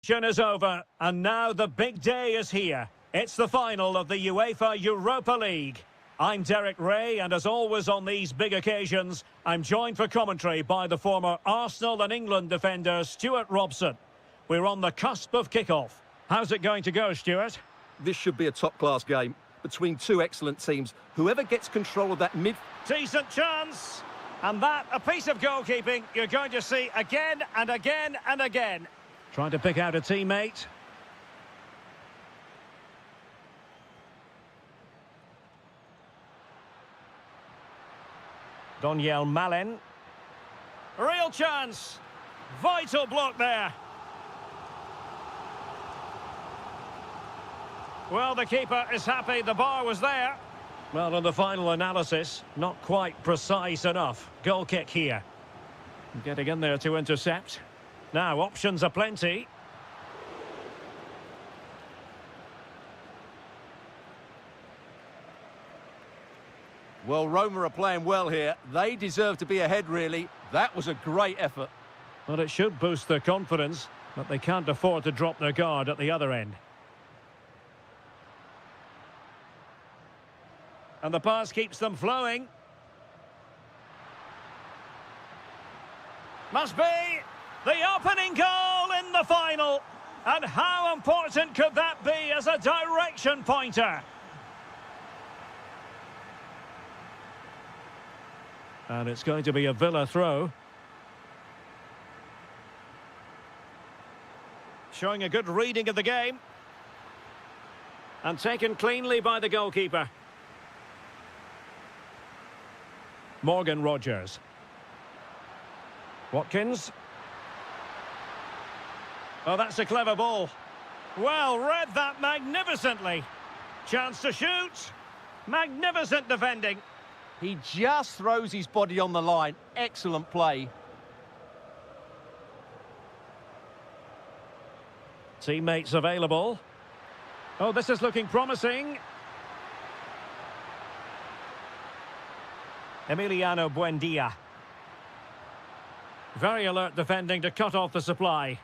Is over, and now the big day is here. It's the final of the UEFA Europa League. I'm Derek Ray, and as always on these big occasions, I'm joined for commentary by the former Arsenal and England defender, Stuart Robson. We're on the cusp of kickoff. How's it going to go, Stuart? This should be a top-class game between two excellent teams. Whoever gets control of that mid... Decent chance! And that, a piece of goalkeeping you're going to see again and again and again. Trying to pick out a teammate. Daniel Malen. Real chance. Vital block there. Well, the keeper is happy the bar was there. Well, in the final analysis, not quite precise enough. Goal kick here. Getting in there to intercept. Now, options are plenty. Well, Roma are playing well here. They deserve to be ahead, really. That was a great effort. Well, it should boost their confidence, but they can't afford to drop their guard at the other end. And the pass keeps them flowing. Must be the opening goal in the final. And how important could that be as a direction pointer? And it's going to be a Villa throw. Showing a good reading of the game. And taken cleanly by the goalkeeper. Morgan Rogers. Watkins. Oh, that's a clever ball. Well, read that magnificently. Chance to shoot. Magnificent defending. He just throws his body on the line. Excellent play. Teammates available. Oh, this is looking promising. Emiliano Buendia. Very alert defending to cut off the supply.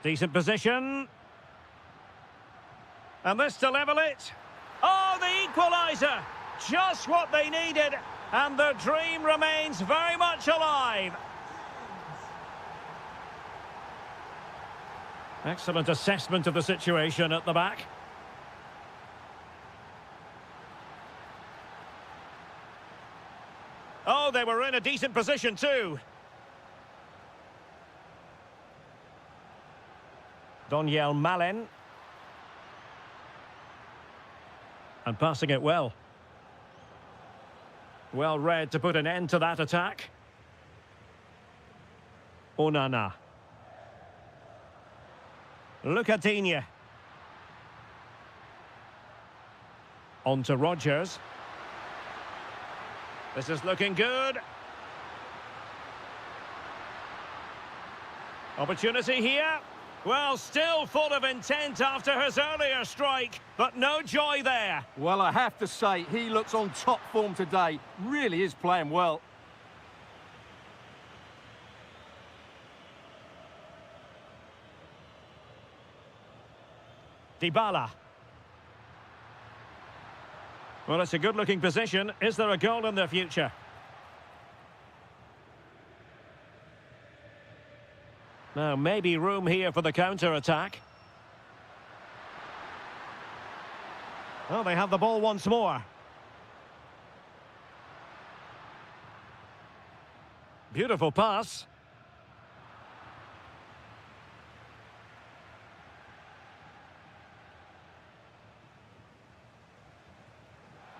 Decent position. And this to level it. Oh, the equaliser! Just what they needed. And their dream remains very much alive. Excellent assessment of the situation at the back. Oh, they were in a decent position too. Daniel Malen. And passing it well. Well read to put an end to that attack. Onana. Lucadinha. On to Rogers. This is looking good. Opportunity here. Well, still full of intent after his earlier strike, but no joy there. Well, I have to say, he looks on top form today. Really is playing well. Dybala. Well, it's a good-looking position. Is there a goal in the future? Now, maybe room here for the counter-attack. Well, they have the ball once more. Beautiful pass.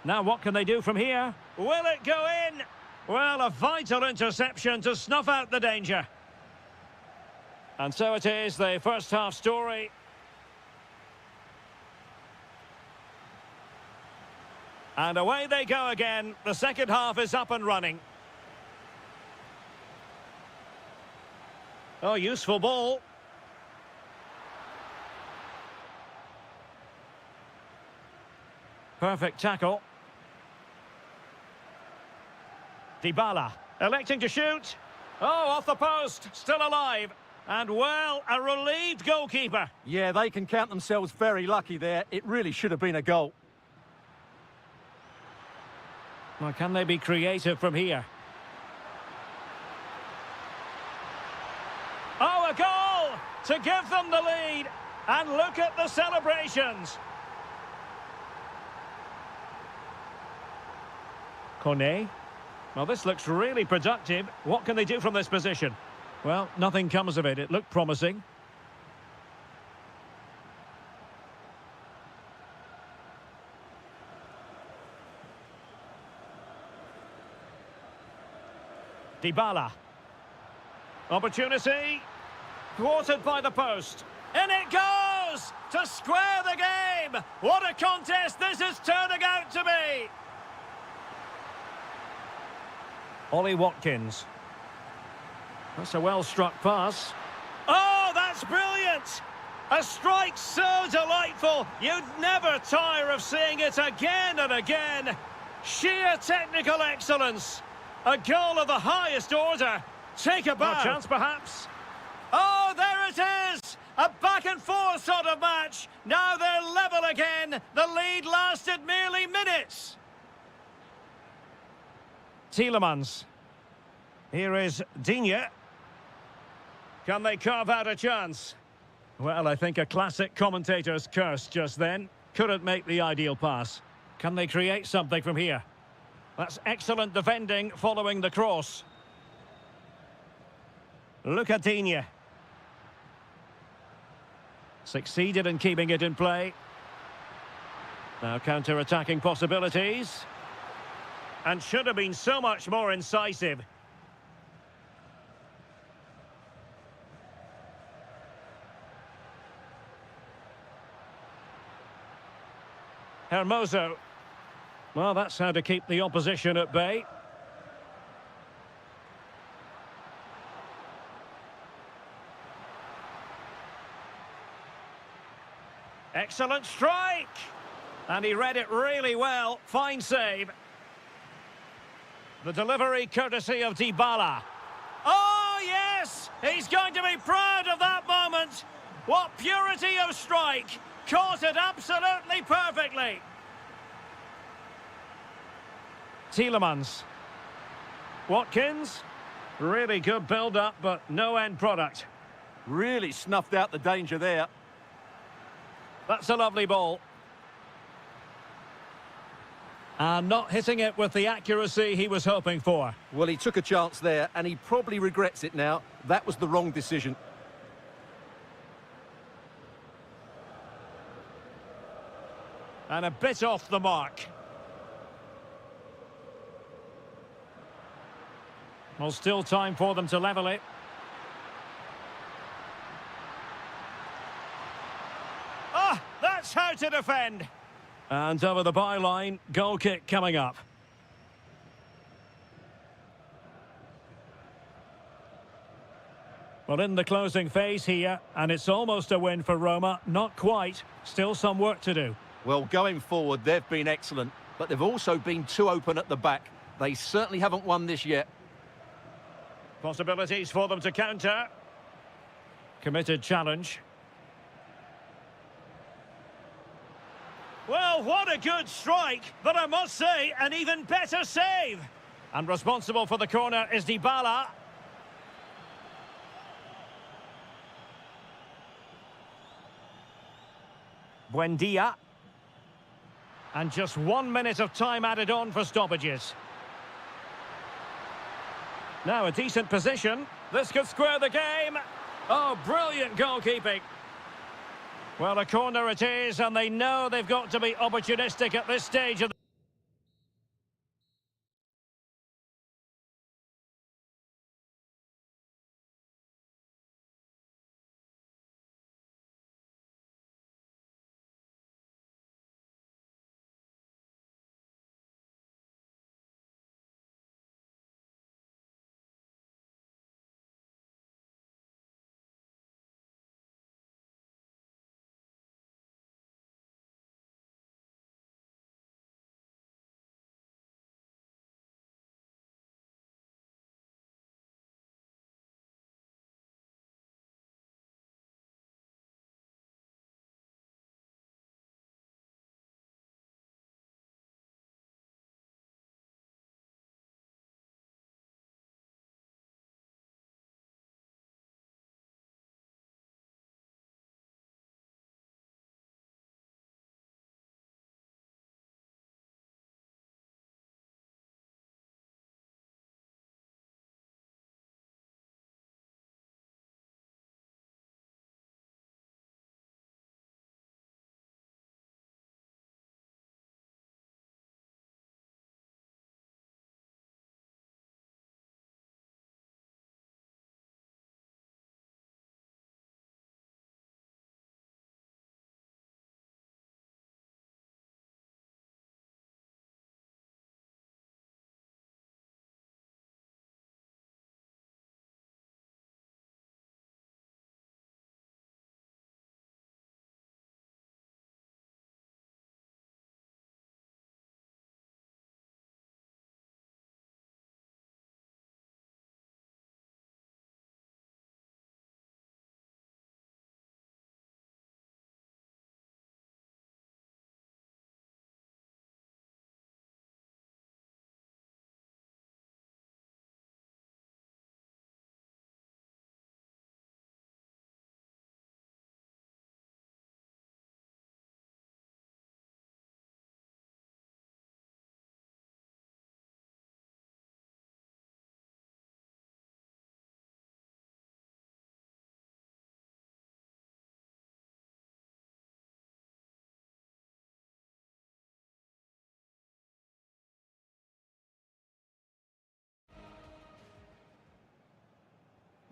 Now what can they do from here? Will it go in? Well, a vital interception to snuff out the danger. And so it is, the first half story. And away they go again. The second half is up and running. Oh, useful ball. Perfect tackle. Dybala, electing to shoot. Oh, off the post, still alive. And, well, a relieved goalkeeper. Yeah, they can count themselves very lucky there. It really should have been a goal. Well, can they be creative from here? Oh, a goal to give them the lead. And look at the celebrations. Cornet. Well, this looks really productive. What can they do from this position? Well, nothing comes of it. It looked promising. Dybala. Opportunity. Thwarted by the post. In it goes! To square the game! What a contest this is turning out to be! Ollie Watkins. That's a well-struck pass. Oh, that's brilliant! A strike so delightful, you'd never tire of seeing it again and again. Sheer technical excellence. A goal of the highest order. Take a bow. A chance, perhaps. Oh, there it is! A back-and-forth sort of match. Now they're level again. The lead lasted merely minutes. Tielemans. Here is Digne. Can they carve out a chance? Well, I think a classic commentator's curse just then. Couldn't make the ideal pass. Can they create something from here? That's excellent defending following the cross. Look at Digne. Succeeded in keeping it in play. Now counter-attacking possibilities. And should have been so much more incisive. Hermoso. Well, that's how to keep the opposition at bay. Excellent strike! And he read it really well. Fine save. The delivery courtesy of Dybala. Oh, yes! He's going to be proud of that moment. What purity of strike! Caught it absolutely perfectly. Tielemans. Watkins. Really good build-up, but no end product. Really snuffed out the danger there. That's a lovely ball. And not hitting it with the accuracy he was hoping for. Well, he took a chance there, and he probably regrets it now. That was the wrong decision. And a bit off the mark. Well, still time for them to level it. Ah, that's how to defend. And over the byline, goal kick coming up. Well, in the closing phase here, and it's almost a win for Roma. Not quite. Still some work to do. Well, going forward, they've been excellent, but they've also been too open at the back. They certainly haven't won this yet. Possibilities for them to counter. Committed challenge. Well, what a good strike, but I must say, an even better save. And responsible for the corner is Dybala. Buendia. And just 1 minute of time added on for stoppages. Now a decent position. This could square the game. Oh, brilliant goalkeeping. Well, a corner it is, and they know they've got to be opportunistic at this stage of the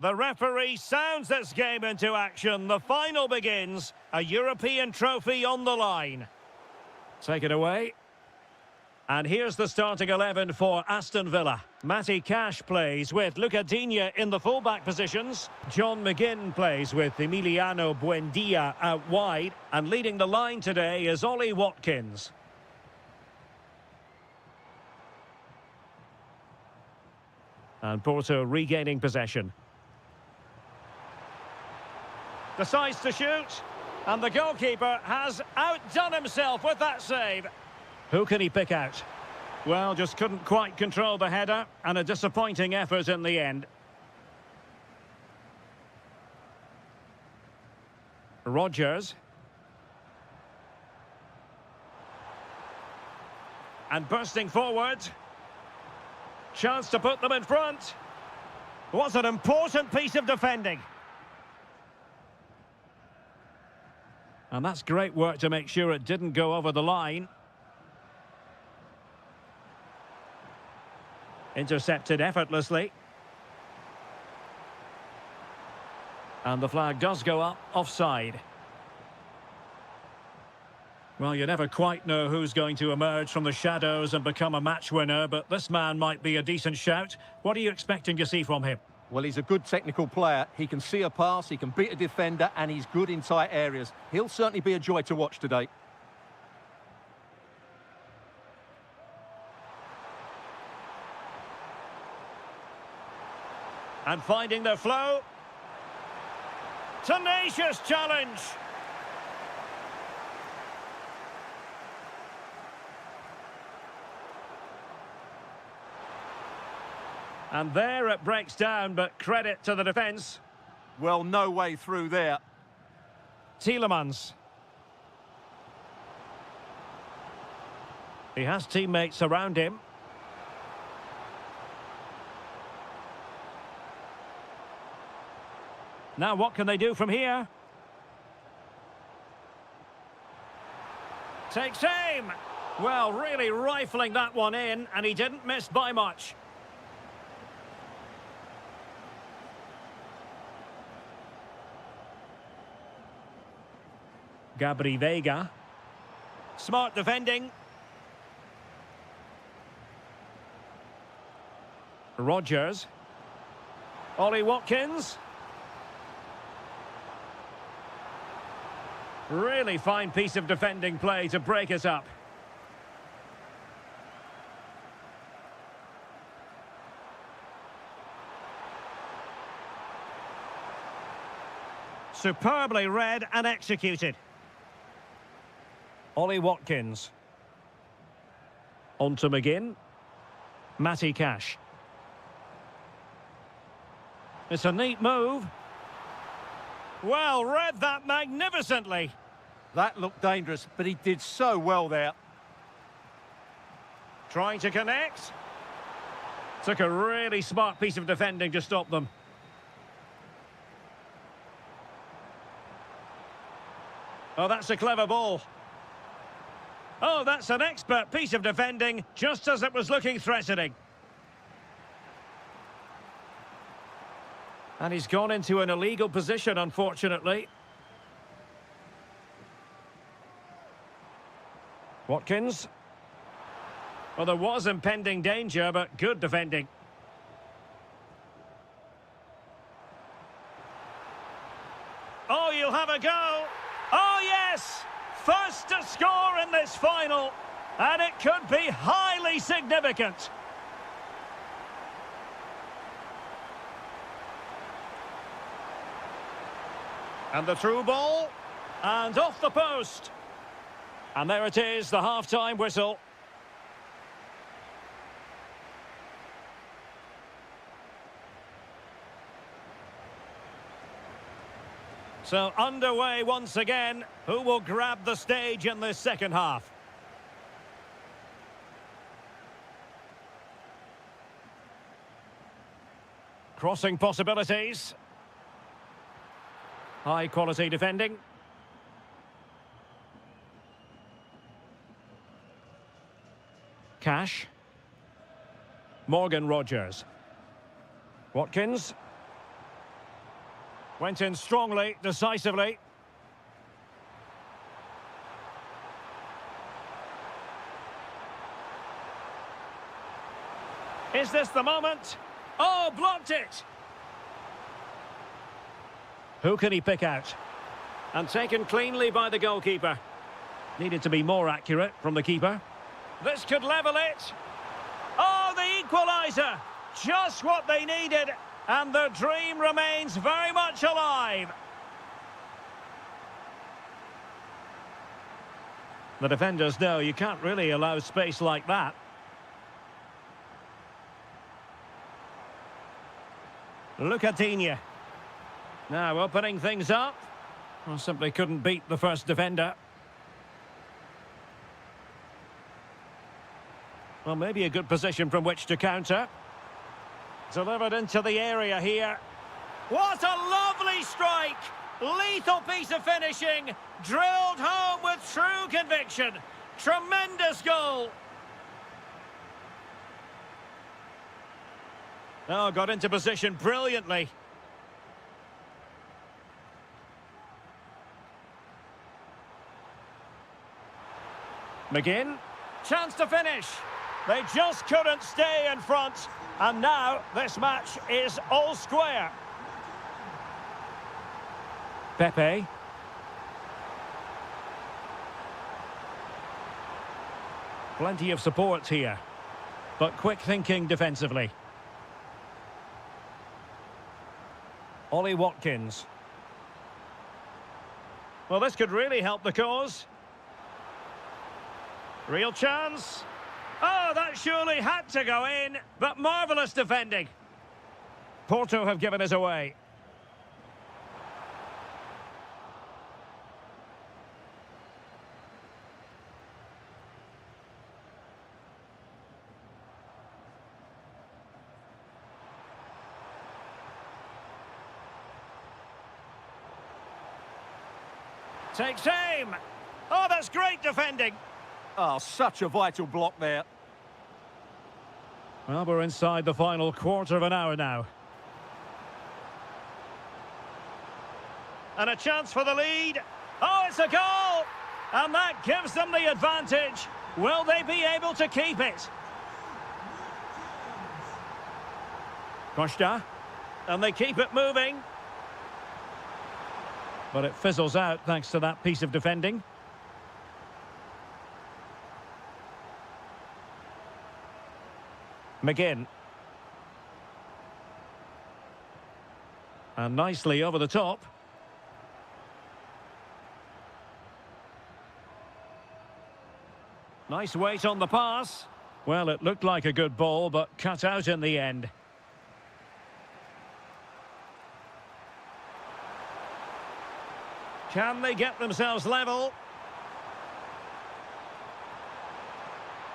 The referee sounds this game into action. The final begins. A European trophy on the line. Take it away. And here's the starting 11 for Aston Villa. Matty Cash plays with Luca Digne in the fullback positions. John McGinn plays with Emiliano Buendia out wide. And leading the line today is Ollie Watkins. And Porto regaining possession. Decides to shoot. And the goalkeeper has outdone himself with that save. Who can he pick out? Well, just couldn't quite control the header, and a disappointing effort in the end. Rodgers. And bursting forward. Chance to put them in front. Was an important piece of defending. And that's great work to make sure it didn't go over the line. Intercepted effortlessly. And the flag does go up offside. Well, you never quite know who's going to emerge from the shadows and become a match winner, but this man might be a decent shout. What are you expecting to see from him? Well, he's a good technical player. He can see a pass, he can beat a defender, and he's good in tight areas. He'll certainly be a joy to watch today. And finding their flow. Tenacious challenge. And there it breaks down, but credit to the defence. Well, no way through there. Tielemans. He has teammates around him. Now what can they do from here? Takes aim. Well, really rifling that one in, and he didn't miss by much. Gabri Veiga. Smart defending. Rodgers. Ollie Watkins. Really fine piece of defending play to break us up. Superbly read and executed. Ollie Watkins. On to McGinn. Matty Cash. It's a neat move. Well, read that magnificently. That looked dangerous, but he did so well there. Trying to connect. Took a really smart piece of defending to stop them. Oh, that's a clever ball. Oh, that's an expert piece of defending, just as it was looking threatening. And he's gone into an illegal position, unfortunately. Watkins. Well, there was impending danger, but good defending. Oh, you'll have a go. Oh, yes! First to score in this final. And it could be highly significant. And the through ball. And off the post. And there it is, the half-time whistle. So underway once again. Who will grab the stage in this second half? Crossing possibilities. High quality defending. Cash. Morgan Rodgers. Watkins. Went in strongly, decisively. Is this the moment? Oh, blocked it! Who can he pick out? And taken cleanly by the goalkeeper. Needed to be more accurate from the keeper. This could level it. Oh, the equaliser! Just what they needed, and the dream remains very much alive. The defenders know you can't really allow space like that. Lucatinia. Now opening things up. Well, simply couldn't beat the first defender. Well, maybe a good position from which to counter. Delivered into the area here. What a lovely strike! Lethal piece of finishing. Drilled home with true conviction. Tremendous goal. Oh, got into position brilliantly. McGinn. Chance to finish. They just couldn't stay in front. And now this match is all square. Pepe. Plenty of support here. But quick thinking defensively. Ollie Watkins. Well, this could really help the cause. Real chance. Oh, that surely had to go in, but marvellous defending. Porto have given us away. Takes aim. Oh, that's great defending. Oh, such a vital block there. Well, we're inside the final quarter of an hour now. And a chance for the lead. Oh, it's a goal! And that gives them the advantage. Will they be able to keep it? Costa. And they keep it moving. But it fizzles out thanks to that piece of defending. McGinn. And nicely over the top. Nice weight on the pass. Well, it looked like a good ball, but cut out in the end. Can they get themselves level?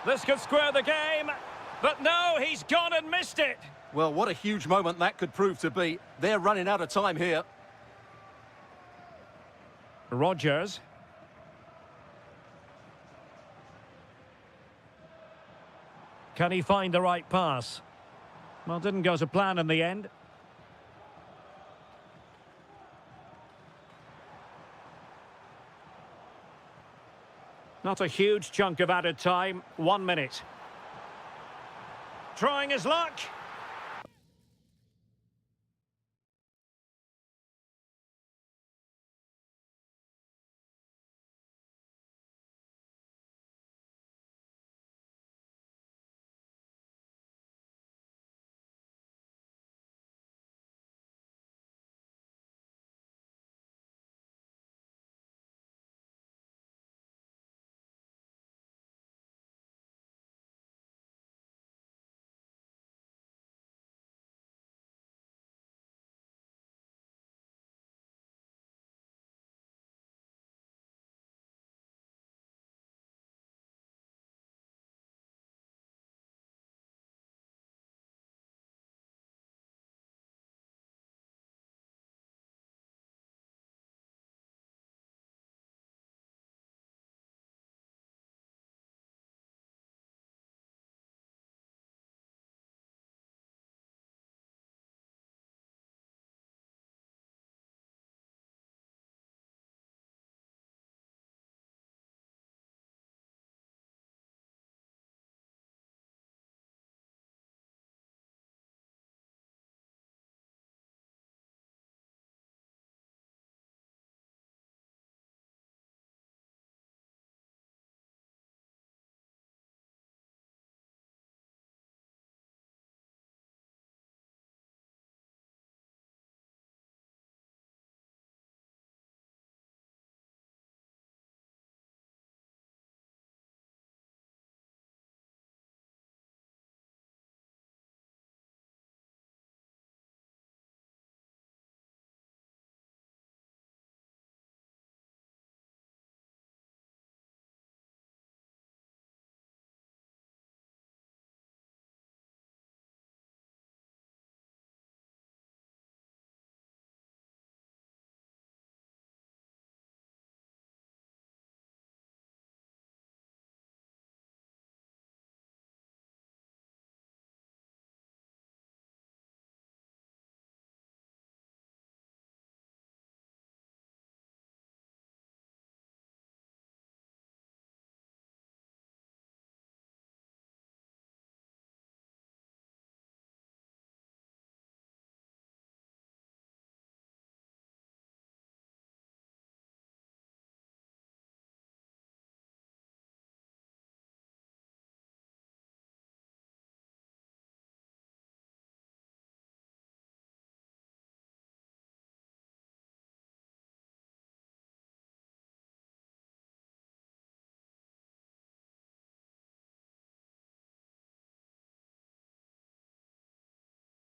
This could square the game. But no, he's gone and missed it. Well, what a huge moment that could prove to be. They're running out of time here. Rogers. Can he find the right pass? Well, didn't go to plan in the end. Not a huge chunk of added time. 1 minute. Trying his luck.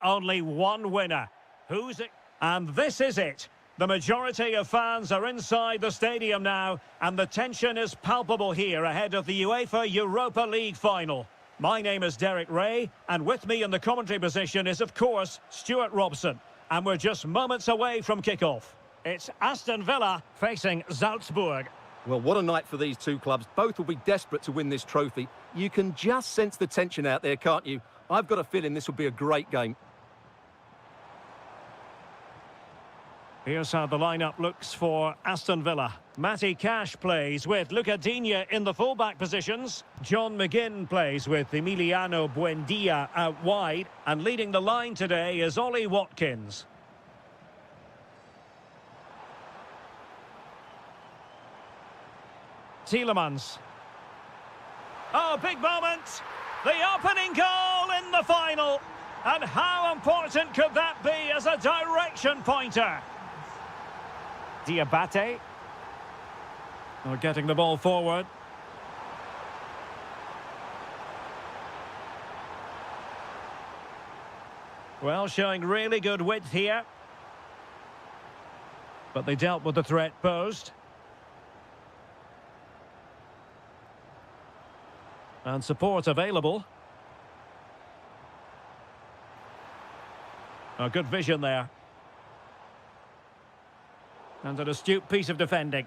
only one winner. Who's it? And this is it. The majority of fans are inside the stadium now, and the tension is palpable here ahead of the UEFA Europa League final. My name is Derek Ray, and with me in the commentary position is, of course, Stuart Robson. And we're just moments away from kick-off. It's Aston Villa facing Salzburg. Well, what a night for these two clubs. Both will be desperate to win this trophy. You can just sense the tension out there, can't you? I've got a feeling this will be a great game. Here's how the lineup looks for Aston Villa. Matty Cash plays with Luca Digne in the fullback positions. John McGinn plays with Emiliano Buendia out wide. And leading the line today is Ollie Watkins. Tielemans. Oh, big moment! The opening goal in the final! And how important could that be as a direction pointer? Diabate. Oh, getting the ball forward. Well, showing really good width here. But they dealt with the threat posed. And support available. A good vision there. And an astute piece of defending.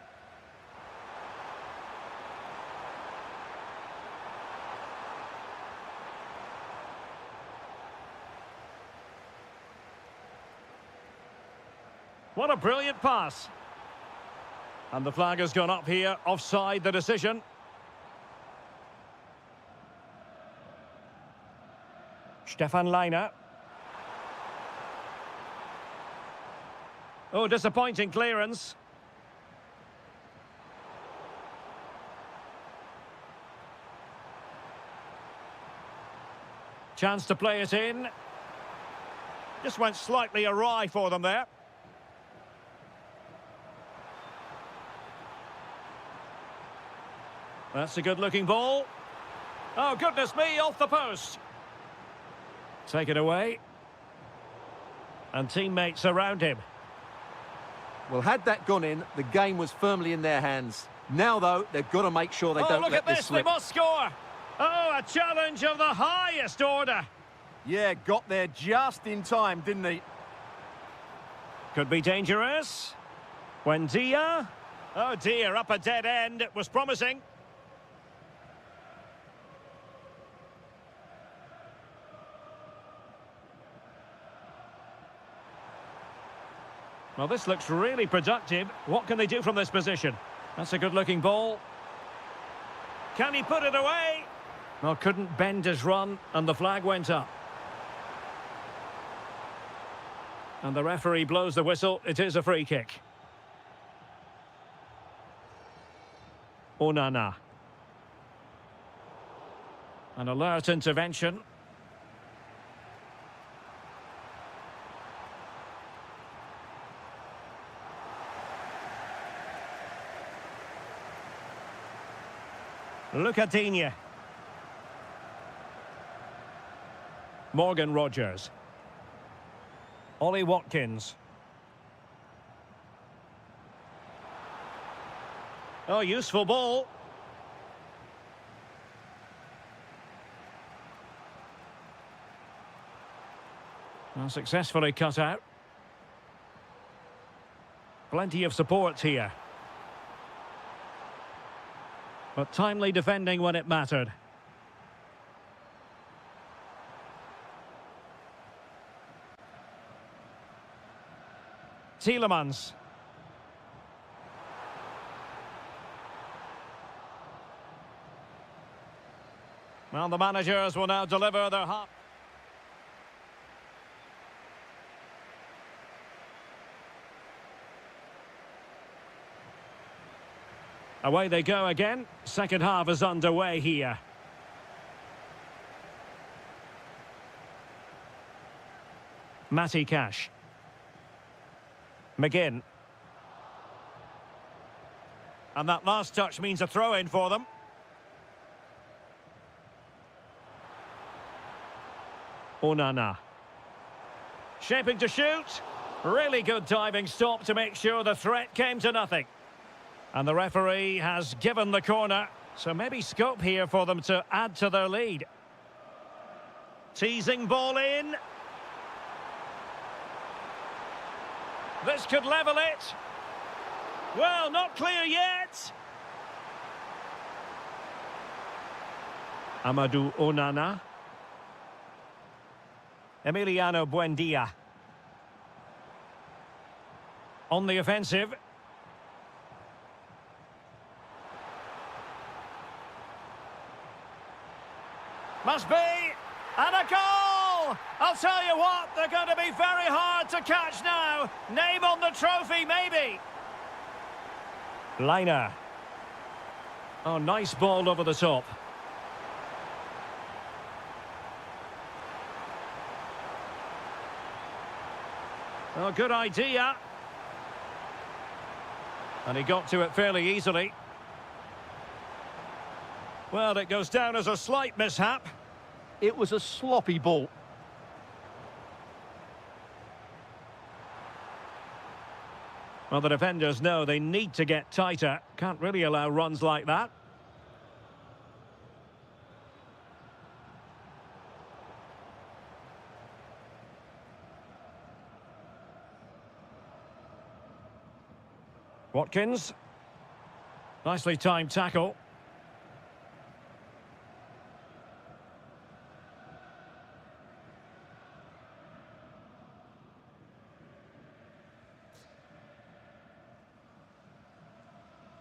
What a brilliant pass. And the flag has gone up here, offside the decision. Stefan Leiner. Oh, disappointing clearance. Chance to play it in. Just went slightly awry for them there. That's a good-looking ball. Oh, goodness me, off the post. Take it away. And teammates around him. Well, had that gone in, the game was firmly in their hands. Now, though, they've got to make sure they don't let this slip. They must score. Oh, a challenge of the highest order. Yeah, got there just in time, didn't he? Could be dangerous. Buendia. Oh, dear, up a dead end. It was promising. Well, this looks really productive. What can they do from this position? That's a good-looking ball. Can he put it away? Well, couldn't bend his run, and the flag went up. And the referee blows the whistle. It is a free kick. Onana. An alert intervention. Luca Digne. Morgan Rogers. Ollie Watkins. Oh, useful ball. Well, successfully cut out. Plenty of support here. But timely defending when it mattered. Tielemans. Well, the managers will now deliver their half. Away they go again. Second half is underway here. Matty Cash. McGinn. And that last touch means a throw-in for them. Onana. Shaping to shoot. Really good diving stop to make sure the threat came to nothing. And the referee has given the corner, so maybe scope here for them to add to their lead. Teasing ball in. This could level it. Well, not clear yet. Amadou Onana. Emiliano Buendia. On the offensive. Must be. And a goal! I'll tell you what, they're going to be very hard to catch now. Name on the trophy, maybe. Liner. Oh, nice ball over the top. Oh, good idea. And he got to it fairly easily. Well, it goes down as a slight mishap. It was a sloppy ball. Well, the defenders know they need to get tighter. Can't really allow runs like that. Watkins. Nicely timed tackle.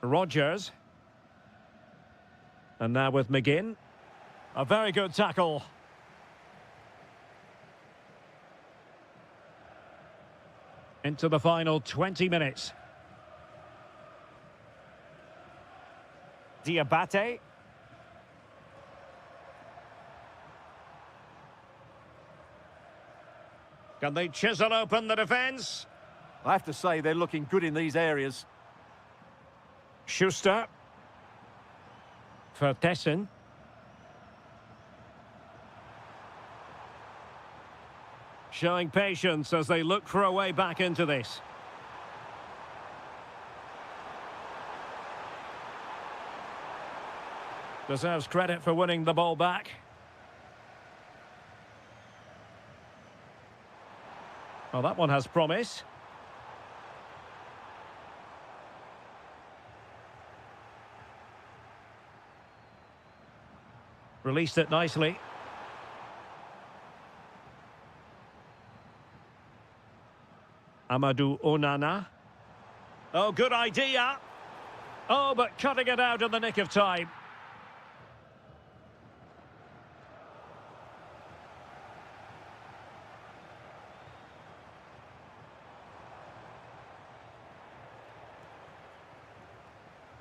Rogers. And now with McGinn. A very good tackle. Into the final 20 minutes. Diabate. Can they chisel open the defence? I have to say they're looking good in these areas. Schuster. Vertessen. Showing patience as they look for a way back into this. Deserves credit for winning the ball back. Well, that one has promise. Released it nicely. Amadou Onana. Oh, good idea. Oh, but cutting it out in the nick of time.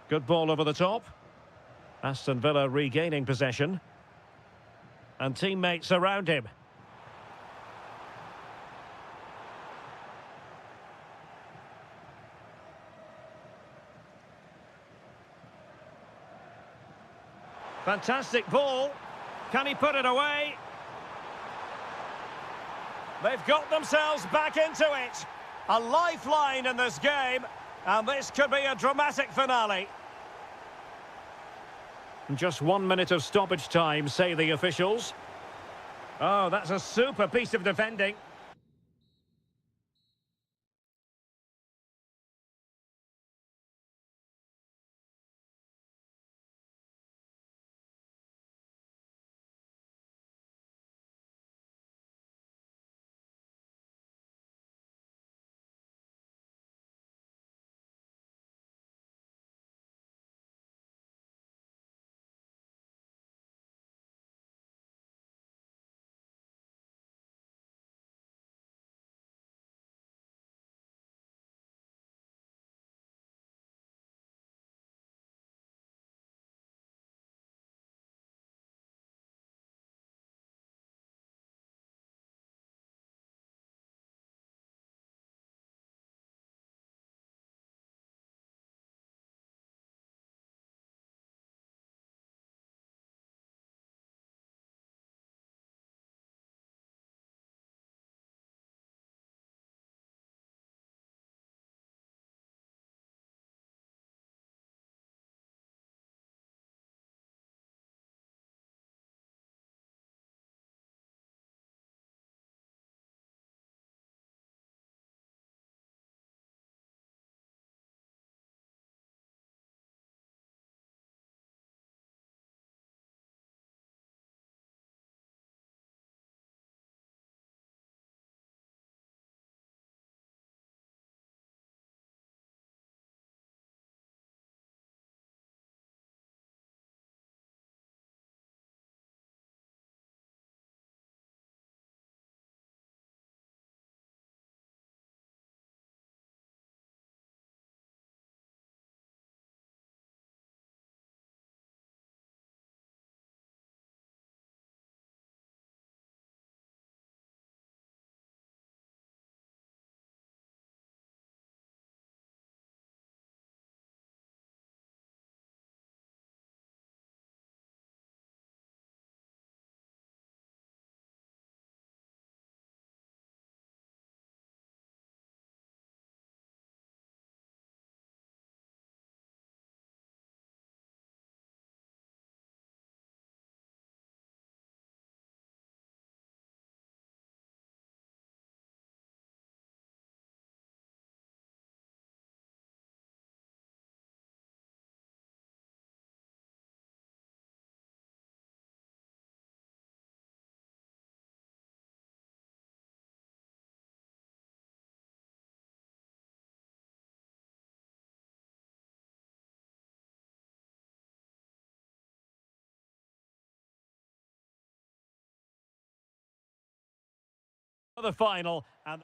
Good ball over the top. Aston Villa regaining possession. And teammates around him. Fantastic ball. Can he put it away? They've got themselves back into it. A lifeline in this game. And this could be a dramatic finale. Just 1 minute of stoppage time, say the officials. Oh, that's a super piece of defending. the final. And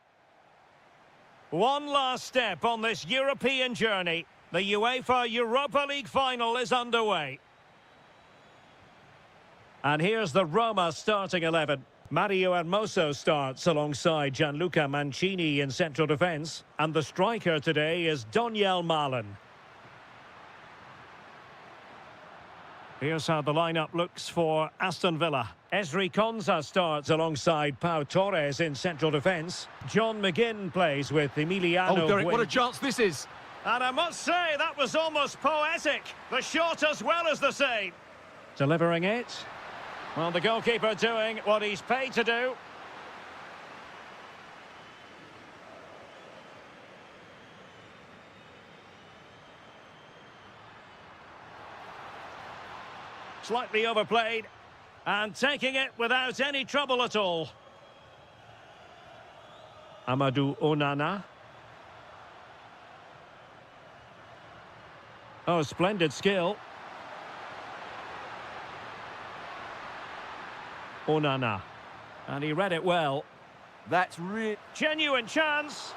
one last step on this European journey. The UEFA Europa League final is underway. And here's the Roma starting 11. Mario Hermoso starts alongside Gianluca Mancini in central defence. And the striker today is Doniel Malen. Here's how the lineup looks for Aston Villa. Esri Konsa starts alongside Pau Torres in central defence. John McGinn plays with Emiliano. Oh, Derek, what a chance this is. And I must say, that was almost poetic. The shot as well as the save. Delivering it. Well, the goalkeeper doing what he's paid to do. Slightly overplayed. And taking it without any trouble at all. Amadou Onana. Oh, splendid skill. Onana. And he read it well. That's really... Genuine chance.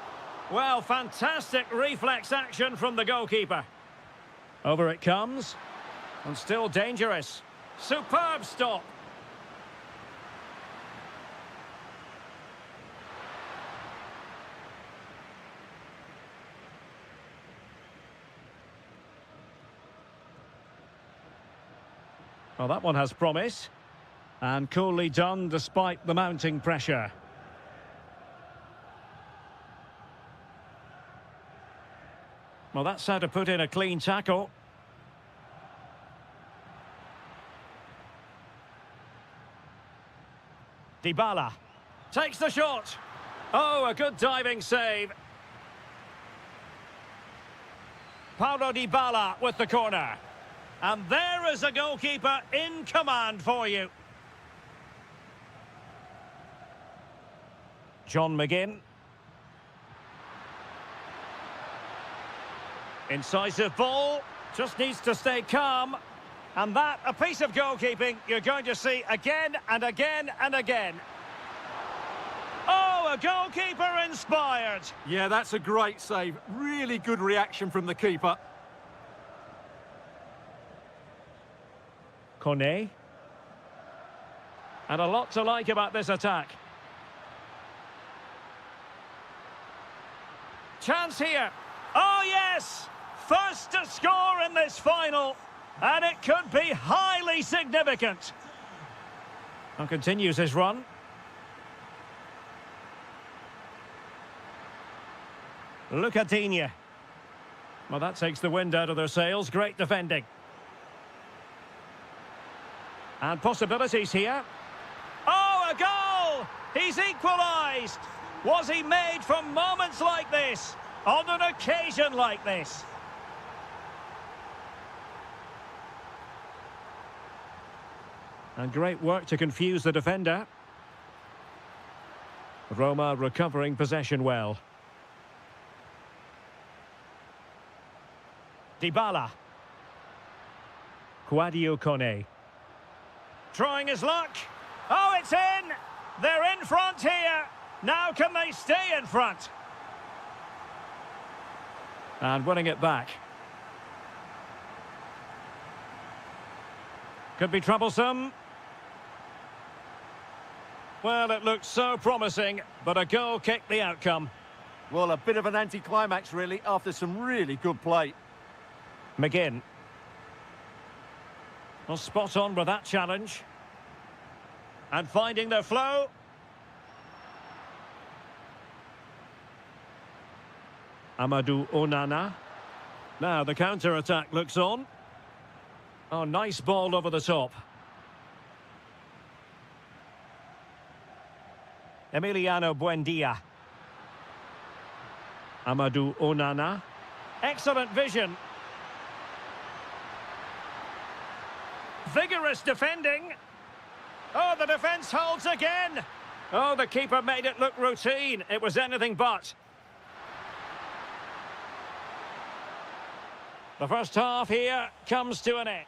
Well, fantastic reflex action from the goalkeeper. Over it comes. And still dangerous. Superb stop. Well, that one has promise. And coolly done despite the mounting pressure. Well, that's how to put in a clean tackle. Dybala takes the shot. Oh, a good diving save. Paulo Dybala with the corner. And there is a goalkeeper in command for you. John McGinn. Incisive ball. Just needs to stay calm. And that, a piece of goalkeeping you're going to see again and again and again. Oh, a goalkeeper inspired. Yeah, that's a great save. Really good reaction from the keeper. Kone. And a lot to like about this attack. Chance here. Oh, yes! First to score in this final. And it could be highly significant. And continues his run. Lucatinia. Well, that takes the wind out of their sails. Great defending. And possibilities here. Oh, a goal! He's equalised! Was he made for moments like this? On an occasion like this? And great work to confuse the defender. Roma recovering possession well. Dybala. Quadio Kone. Trying his luck. Oh, it's in! They're in front here. Now can they stay in front? And winning it back. Could be troublesome. Well, it looked so promising, but a goal kicked the outcome. Well, a bit of an anticlimax, really, after some really good play. McGinn. Well, spot on with that challenge. And finding their flow. Amadou Onana. Now the counter-attack looks on. Oh, nice ball over the top. Emiliano Buendia. Amadou Onana. Excellent vision. Vigorous defending. Oh, the defence holds again. Oh, the keeper made it look routine. It was anything but. The first half here comes to an end.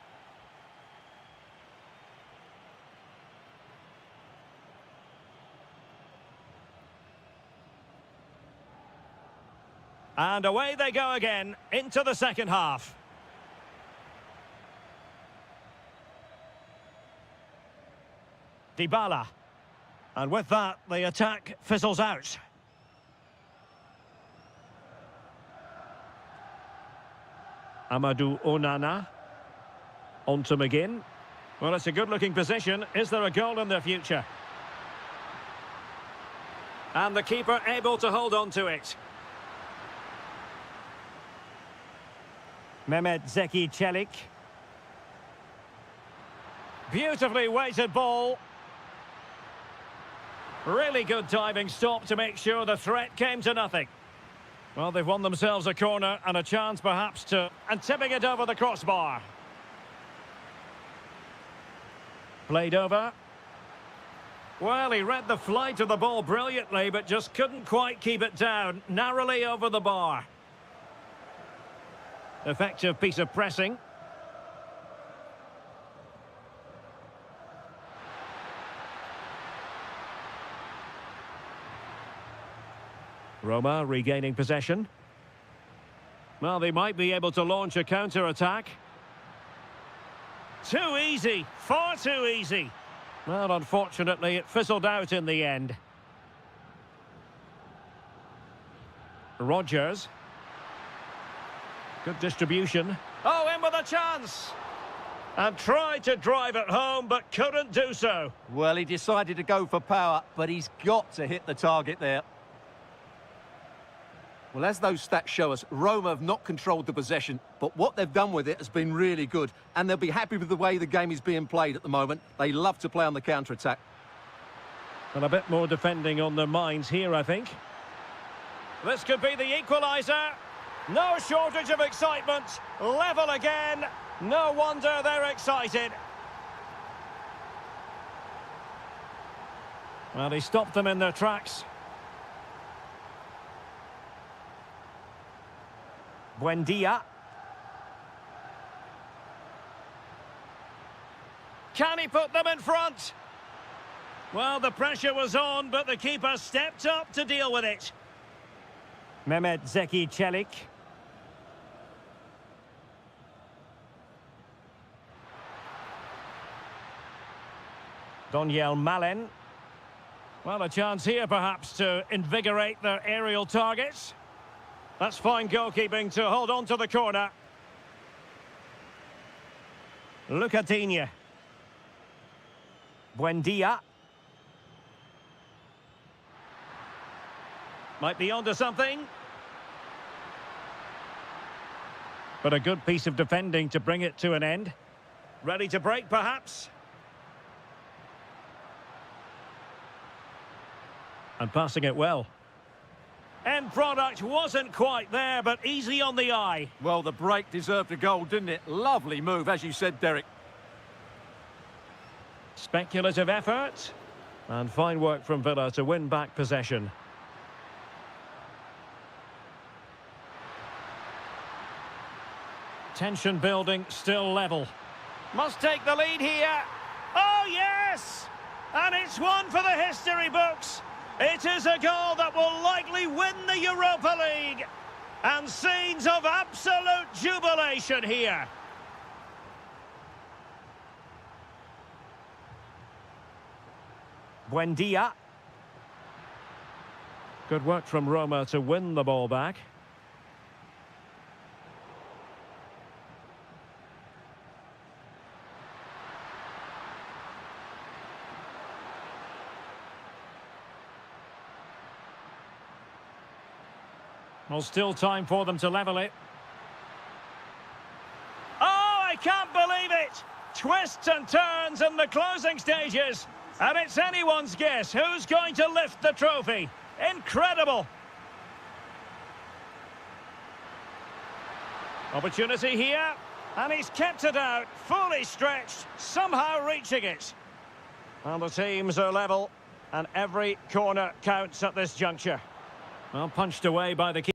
And away they go again into the second half. Dybala. And with that, the attack fizzles out. Amadou Onana. On to McGinn. Well, it's a good-looking position. Is there a goal in their future? And the keeper able to hold on to it. Mehmet Zeki Çelik. Beautifully weighted ball. Really good diving stop to make sure the threat came to nothing. Well, they've won themselves a corner and a chance perhaps to... And tipping it over the crossbar. Played over. Well, he read the flight of the ball brilliantly, but just couldn't quite keep it down. Narrowly over the bar. Effective piece of pressing. Roma regaining possession. Well, they might be able to launch a counter-attack. Too easy, far too easy. Well, unfortunately, it fizzled out in the end. Rodgers. Good distribution. Oh, in with a chance! And tried to drive it home, but couldn't do so. Well, he decided to go for power, but he's got to hit the target there. Well, as those stats show us, Roma have not controlled the possession, but what they've done with it has been really good, and they'll be happy with the way the game is being played at the moment. They love to play on the counter-attack. And a bit more defending on their minds here, I think. This could be the equaliser. No shortage of excitement. Level again. No wonder they're excited. Well, he stopped them in their tracks. Buendia. Can he put them in front? Well, the pressure was on, but the keeper stepped up to deal with it. Mehmet Zeki Çelik. Donyell Malen. Well, a chance here perhaps to invigorate their aerial targets. That's fine goalkeeping to hold on to the corner. Lucatinia. Buendia. Might be onto something. But a good piece of defending to bring it to an end. Ready to break, perhaps? And passing it well. End product wasn't quite there, but easy on the eye. Well, the break deserved a goal, didn't it? Lovely move, as you said, Derek. Speculative effort. And fine work from Villa to win back possession. Tension building, still level. Must take the lead here. Oh, yes! And it's one for the history books. It is a goal that will likely win the Europa League. And scenes of absolute jubilation here. Buendia. Good work from Roma to win the ball back. Well, still time for them to level it. Oh, I can't believe it! Twists and turns in the closing stages. And it's anyone's guess who's going to lift the trophy. Incredible! Opportunity here. And he's kept it out, fully stretched, somehow reaching it. Well, the teams are level. And every corner counts at this juncture. Well, punched away by the keeper.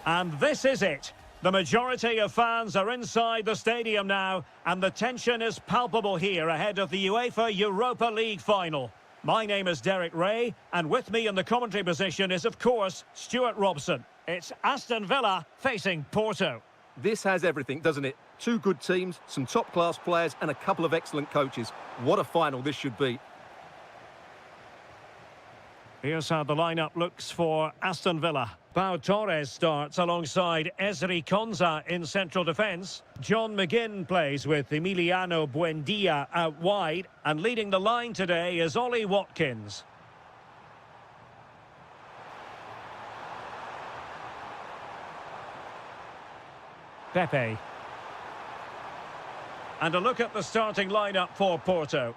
And this is it. The majority of fans are inside the stadium now, and the tension is palpable here ahead of the UEFA Europa League final. My name is Derek Ray, and with me in the commentary position is, of course, Stuart Robson. It's Aston Villa facing Porto. This has everything, doesn't it? Two good teams, some top-class players, and a couple of excellent coaches. What a final this should be. Here's how the lineup looks for Aston Villa. Pau Torres starts alongside Ezri Konsa in central defence. John McGinn plays with Emiliano Buendia out wide. And leading the line today is Ollie Watkins. Pepe. And a look at the starting lineup for Porto.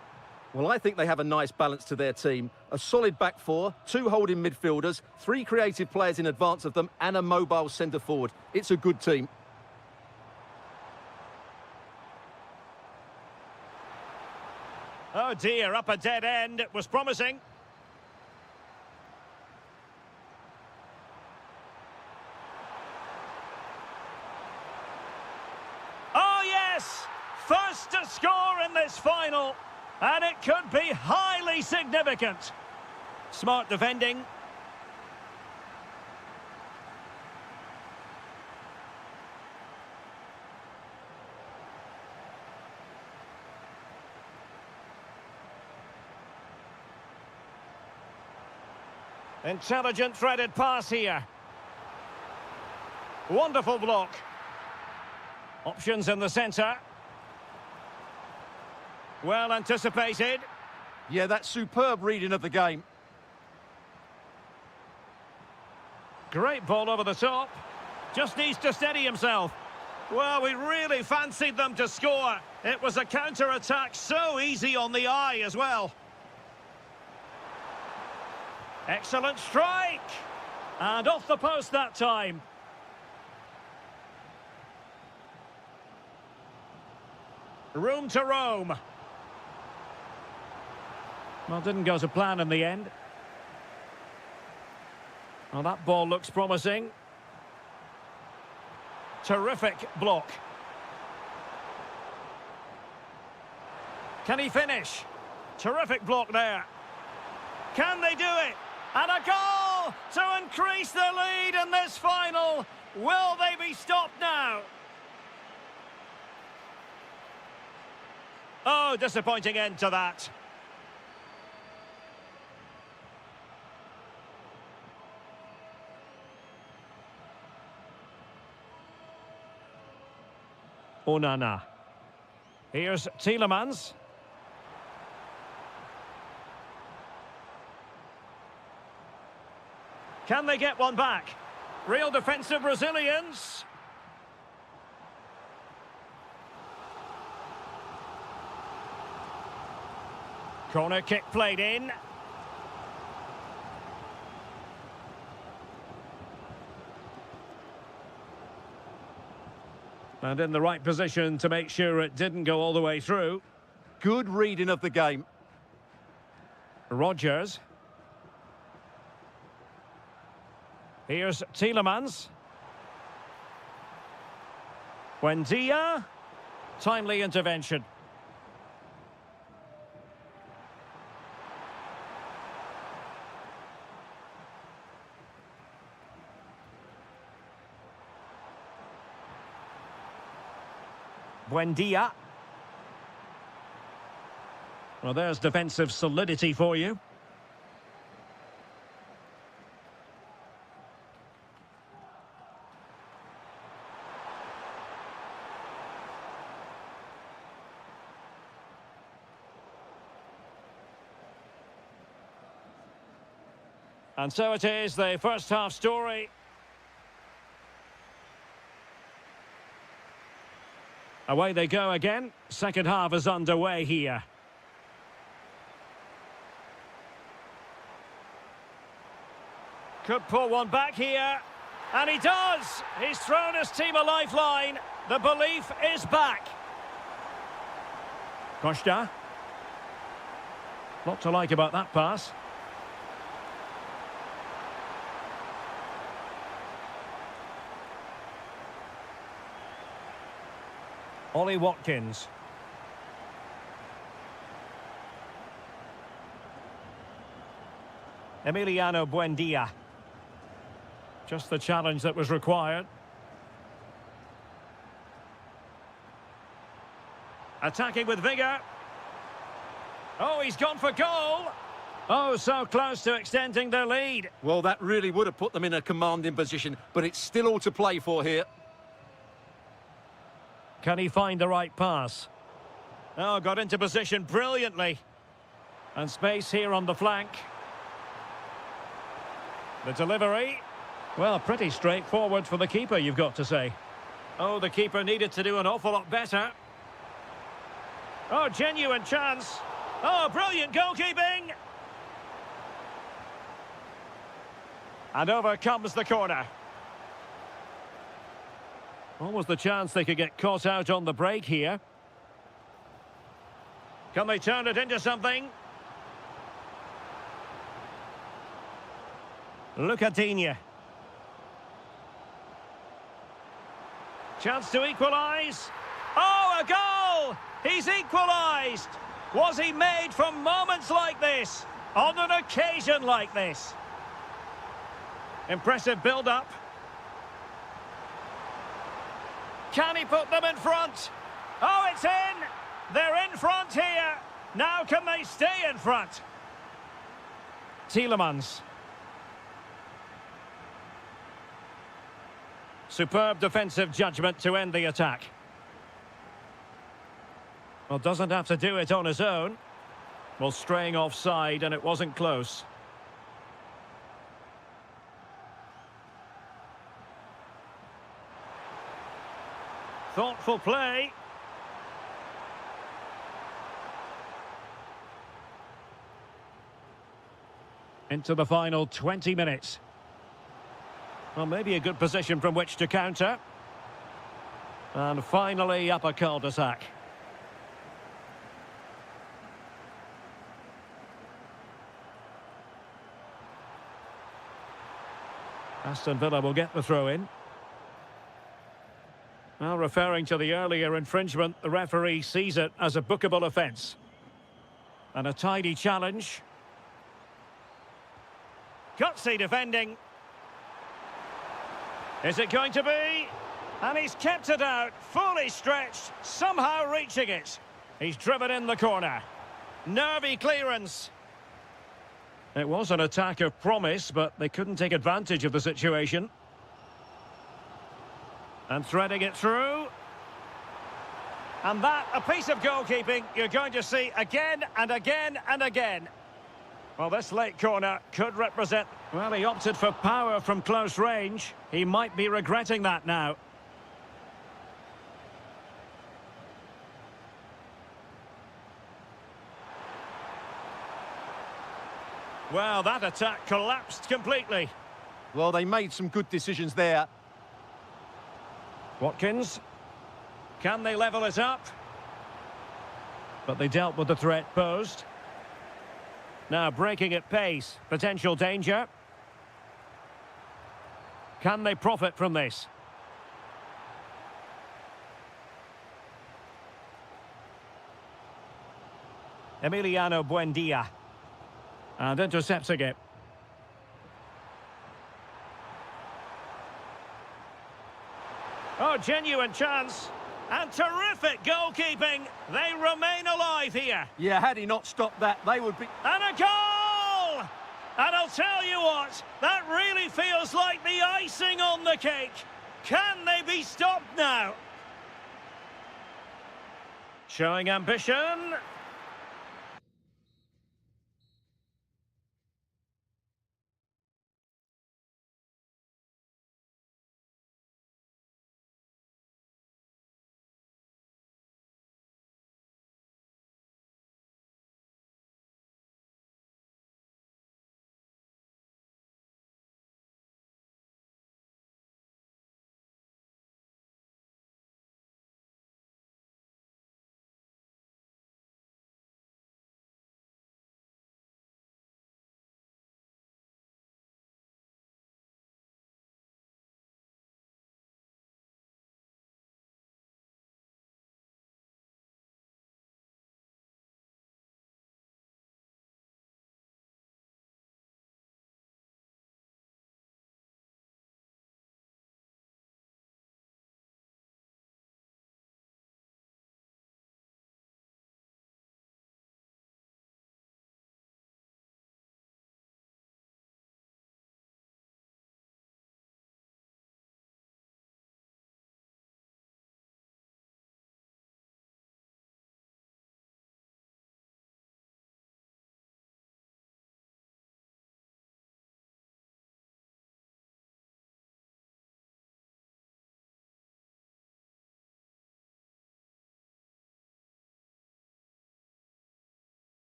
Well, I think they have a nice balance to their team. A solid back four, two holding midfielders, three creative players in advance of them, and a mobile centre-forward. It's a good team. Oh dear, up a dead end. It was promising. Oh yes! First to score in this final. And it could be highly significant. Smart defending. Intelligent threaded pass here. Wonderful block. Options in the centre. Well anticipated. Yeah, that's superb reading of the game. Great ball over the top. Just needs to steady himself. Well, we really fancied them to score. It was a counter-attack so easy on the eye as well. Excellent strike. And off the post that time. Room to roam. Well, didn't go to plan in the end. Well, that ball looks promising. Terrific block. Can he finish? Terrific block there. Can they do it? And a goal to increase the lead in this final. Will they be stopped now? Oh, disappointing end to that. Onana. Here's Tielemans. Can they get one back? Real defensive resilience. Corner kick played in. And in the right position to make sure it didn't go all the way through. Good reading of the game. Rodgers. Here's Tielemans. Buendia. Timely intervention. Buendia. Well, there's defensive solidity for you. And so it is, the first half story. Away they go again. Second half is underway here. Could pull one back here. And he does! He's thrown his team a lifeline. The belief is back. Costa. Lot to like about that pass. Ollie Watkins. Emiliano Buendia. Just the challenge that was required. Attacking with vigour. Oh, he's gone for goal. Oh, so close to extending their lead. Well, that really would have put them in a commanding position, but it's still all to play for here. Can he find the right pass? Oh, got into position brilliantly. And space here on the flank. The delivery. Well, pretty straightforward for the keeper, you've got to say. Oh, the keeper needed to do an awful lot better. Oh, genuine chance. Oh, brilliant goalkeeping. And over comes the corner. Almost the chance they could get caught out on the break here. Can they turn it into something? Lucadinha. Chance to equalise. Oh, a goal! He's equalised! Was he made for moments like this? On an occasion like this? Impressive build-up. Can he put them in front? Oh, it's in! They're in front here! Now can they stay in front? Tielemans. Superb defensive judgment to end the attack. Well, doesn't have to do it on his own. Well, straying offside, and it wasn't close. Thoughtful play. Into the final 20 minutes. Well, maybe a good position from which to counter. And finally up a cul-de-sac. Aston Villa will get the throw-in. Well, referring to the earlier infringement, the referee sees it as a bookable offence. And a tidy challenge. Gutsy defending. Is it going to be? And he's kept it out, fully stretched, somehow reaching it. He's driven in the corner. Nervy clearance. It was an attack of promise, but they couldn't take advantage of the situation. And threading it through. And that, a piece of goalkeeping you're going to see again and again and again. Well, this late corner could represent... Well, he opted for power from close range. He might be regretting that now. Well, that attack collapsed completely. Well, they made some good decisions there. Watkins. Can they level it up? But they dealt with the threat posed. Now breaking at pace. Potential danger. Can they profit from this? Emiliano Buendia. And intercepting it. Oh, genuine chance. And terrific goalkeeping. They remain alive here. Yeah, had he not stopped that, they would be... And a goal! And I'll tell you what, that really feels like the icing on the cake. Can they be stopped now? Showing ambition.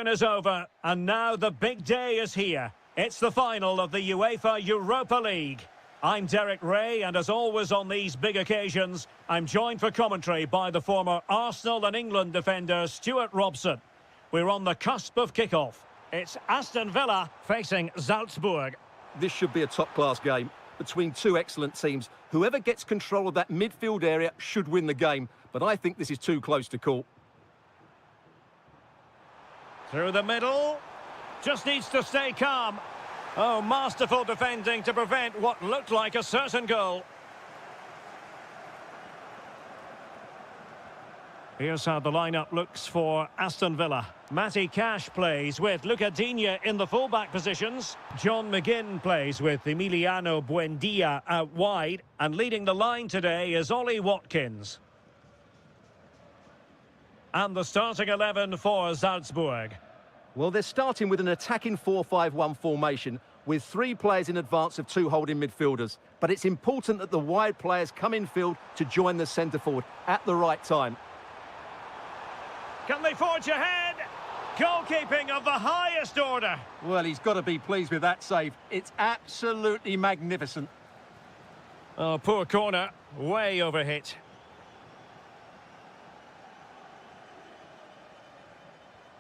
Is over, and now the big day is here. It's the final of the UEFA Europa League. I'm Derek Ray, and as always on these big occasions, I'm joined for commentary by the former Arsenal and England defender Stuart Robson. We're on the cusp of kickoff. It's Aston Villa facing Salzburg. This should be a top-class game between two excellent teams. Whoever gets control of that midfield area should win the game, but I think this is too close to call. Through the middle, just needs to stay calm. Oh, masterful defending to prevent what looked like a certain goal. Here's how the lineup looks for Aston Villa. Matty Cash plays with Luca Digne in the fullback positions. John McGinn plays with Emiliano Buendia out wide. And leading the line today is Ollie Watkins. And the starting 11 for Salzburg. Well, they're starting with an attacking 4-5-1 formation with three players in advance of two holding midfielders. But it's important that the wide players come in field to join the centre forward at the right time. Can they forge ahead? Goalkeeping of the highest order. Well, he's got to be pleased with that save. It's absolutely magnificent. Oh, poor corner. Way overhit.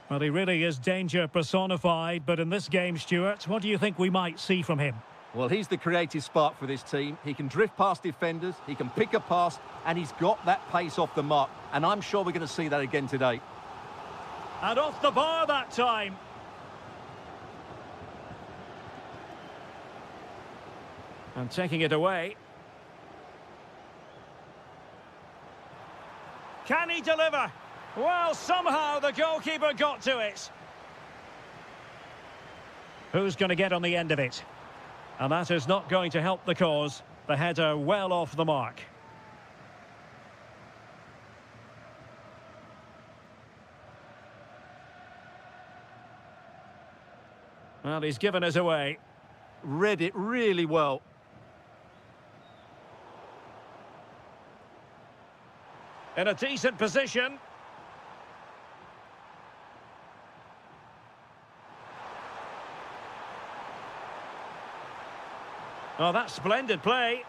Well, he really is danger personified, but in this game, Stuart, what do you think we might see from him? Well, he's the creative spark for this team. He can drift past defenders, he can pick a pass, and he's got that pace off the mark. And I'm sure we're going to see that again today. And off the bar that time. And taking it away. Can he deliver? Well, somehow the goalkeeper got to it. Who's going to get on the end of it? And that is not going to help the cause. The header well off the mark. Well, he's given us away. Read it really well. In a decent position. Oh, that's splendid play.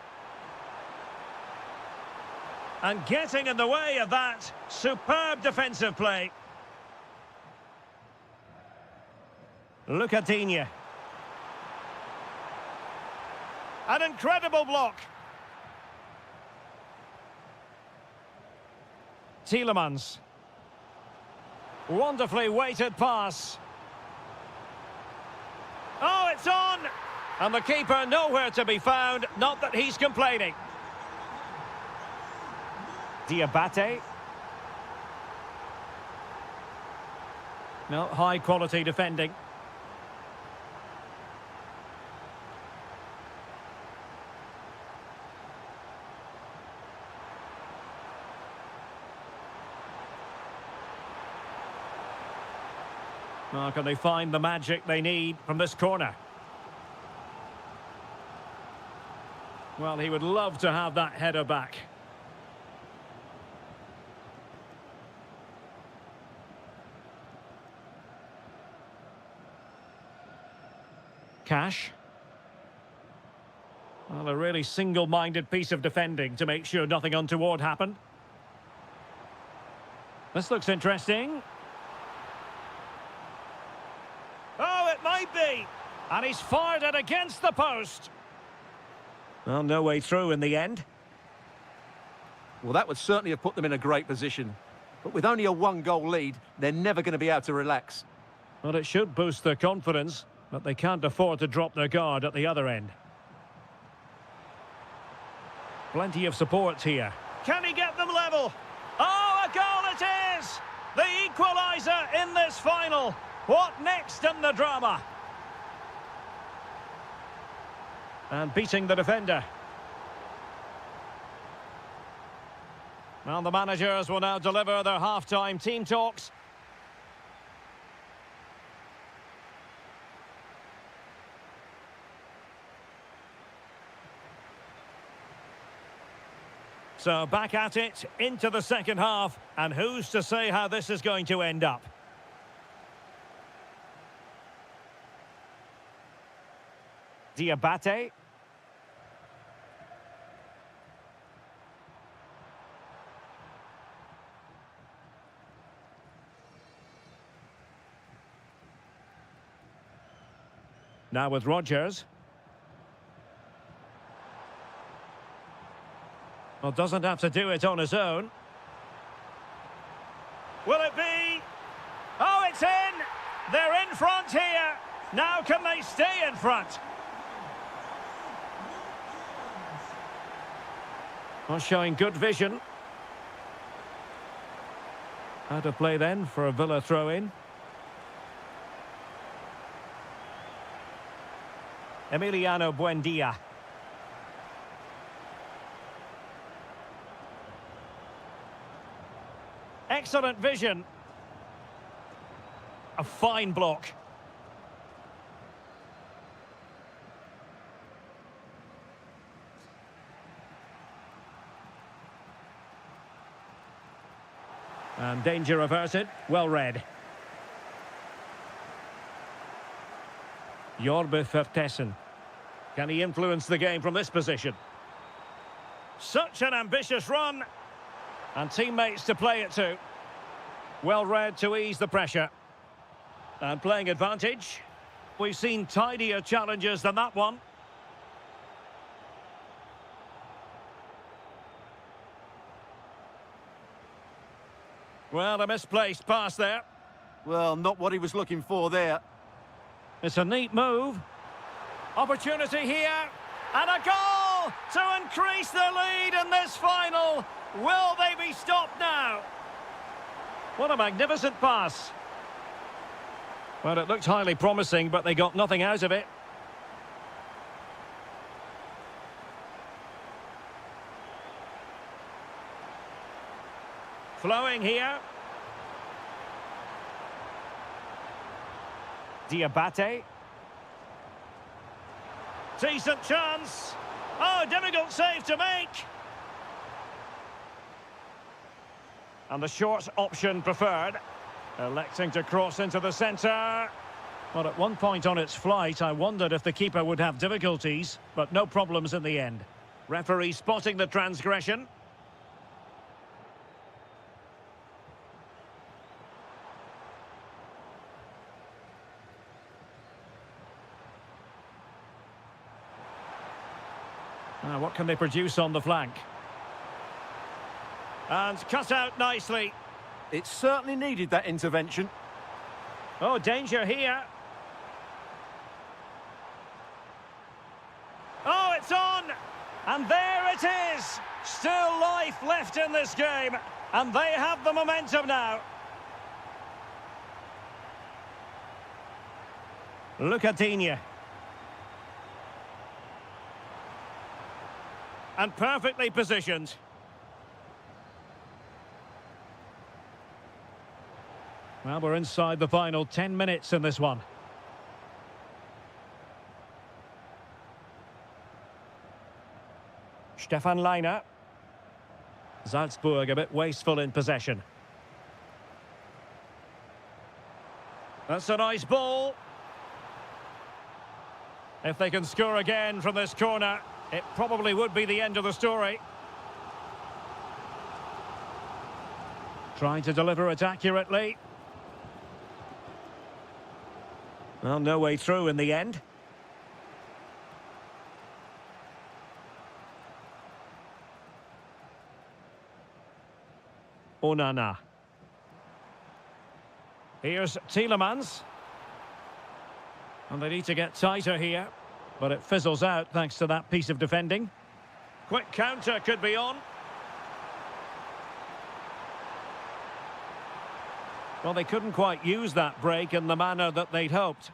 And getting in the way of that, superb defensive play. Luca Digne. An incredible block. Tielemans. Wonderfully weighted pass. Oh, it's on! And the keeper nowhere to be found, not that he's complaining. Diabate. No, high quality defending. Now, can they find the magic they need from this corner? Well, he would love to have that header back. Cash. Well, a really single-minded piece of defending to make sure nothing untoward happened. This looks interesting. Oh, it might be. And he's fired it against the post. Well, no way through in the end. Well, that would certainly have put them in a great position. But with only a one-goal lead, they're never going to be able to relax. Well, it should boost their confidence, but they can't afford to drop their guard at the other end. Plenty of support here. Can he get them level? Oh, a goal it is! The equaliser in this final. What next in the drama? And beating the defender. Well, the managers will now deliver their half-time team talks. So back at it, into the second half, and who's to say how this is going to end up? Diabate. Now with Rogers. Well, doesn't have to do it on his own. Will it be? Oh, it's in! They're in front here. Now can they stay in front? Well, showing good vision. Out of play then for a Villa throw-in. Emiliano Buendia. Excellent vision. A fine block. And danger averted. Well read. Jorbe Vertessen. Can he influence the game from this position? Such an ambitious run. And teammates to play it to. Well read to ease the pressure. And playing advantage. We've seen tidier challenges than that one. Well, a misplaced pass there. Well, not what he was looking for there. It's a neat move. Opportunity here. And a goal to increase the lead in this final. Will they be stopped now? What a magnificent pass. Well, it looked highly promising, but they got nothing out of it. Flowing here. Diabate. Decent chance. Oh, difficult save to make. And the short option preferred. Electing to cross into the centre. Well, at one point on its flight, I wondered if the keeper would have difficulties, but no problems in the end. Referee spotting the transgression. Now, what can they produce on the flank? And cut out nicely. It certainly needed that intervention. Oh, danger here. Oh, it's on! And there it is! Still life left in this game. And they have the momentum now. Lucadinha. And perfectly positioned. Well, we're inside the final 10 minutes in this one. Stefan Leiner. Salzburg a bit wasteful in possession. That's a nice ball. If they can score again from this corner, it probably would be the end of the story. Trying to deliver it accurately. Well, no way through in the end. Onana. Here's Tielemans. And they need to get tighter here. But it fizzles out thanks to that piece of defending. Quick counter could be on. Well, they couldn't quite use that break in the manner that they'd hoped.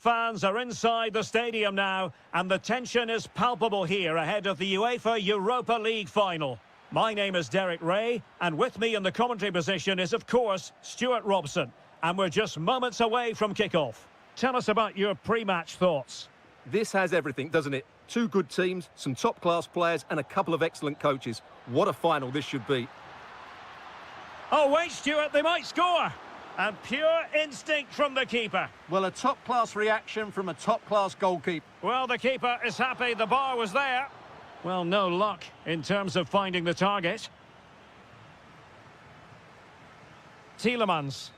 Fans are inside the stadium now, and the tension is palpable here ahead of the UEFA Europa League final. My name is Derek Ray, and with me in the commentary position is, of course, Stuart Robson. And we're just moments away from kick-off. Tell us about your pre-match thoughts. This has everything, doesn't it? Two good teams, some top-class players, and a couple of excellent coaches. What a final this should be. Oh, wait, Stuart, they might score. And pure instinct from the keeper. Well, a top-class reaction from a top-class goalkeeper. Well, the keeper is happy the bar was there. Well, no luck in terms of finding the target. Tielemans.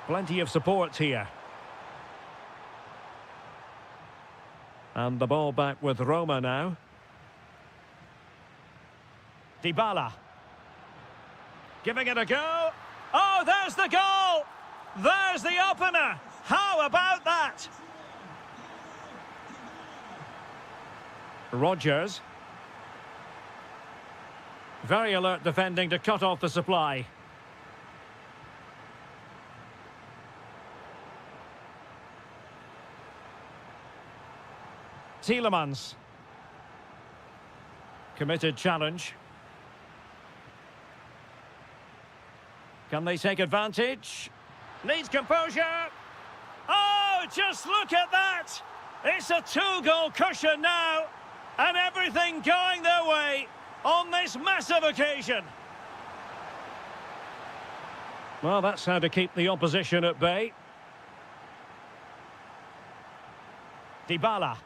Plenty of support here. And the ball back with Roma now. Dybala. Giving it a go. Oh, there's the goal! There's the opener! How about that? Rodgers. Very alert defending to cut off the supply. Tielemans. Committed challenge. Can they take advantage? Needs composure. Oh, just look at that! It's a two-goal cushion now, and everything going their way on this massive occasion. Well, that's how to keep the opposition at bay. Dybala.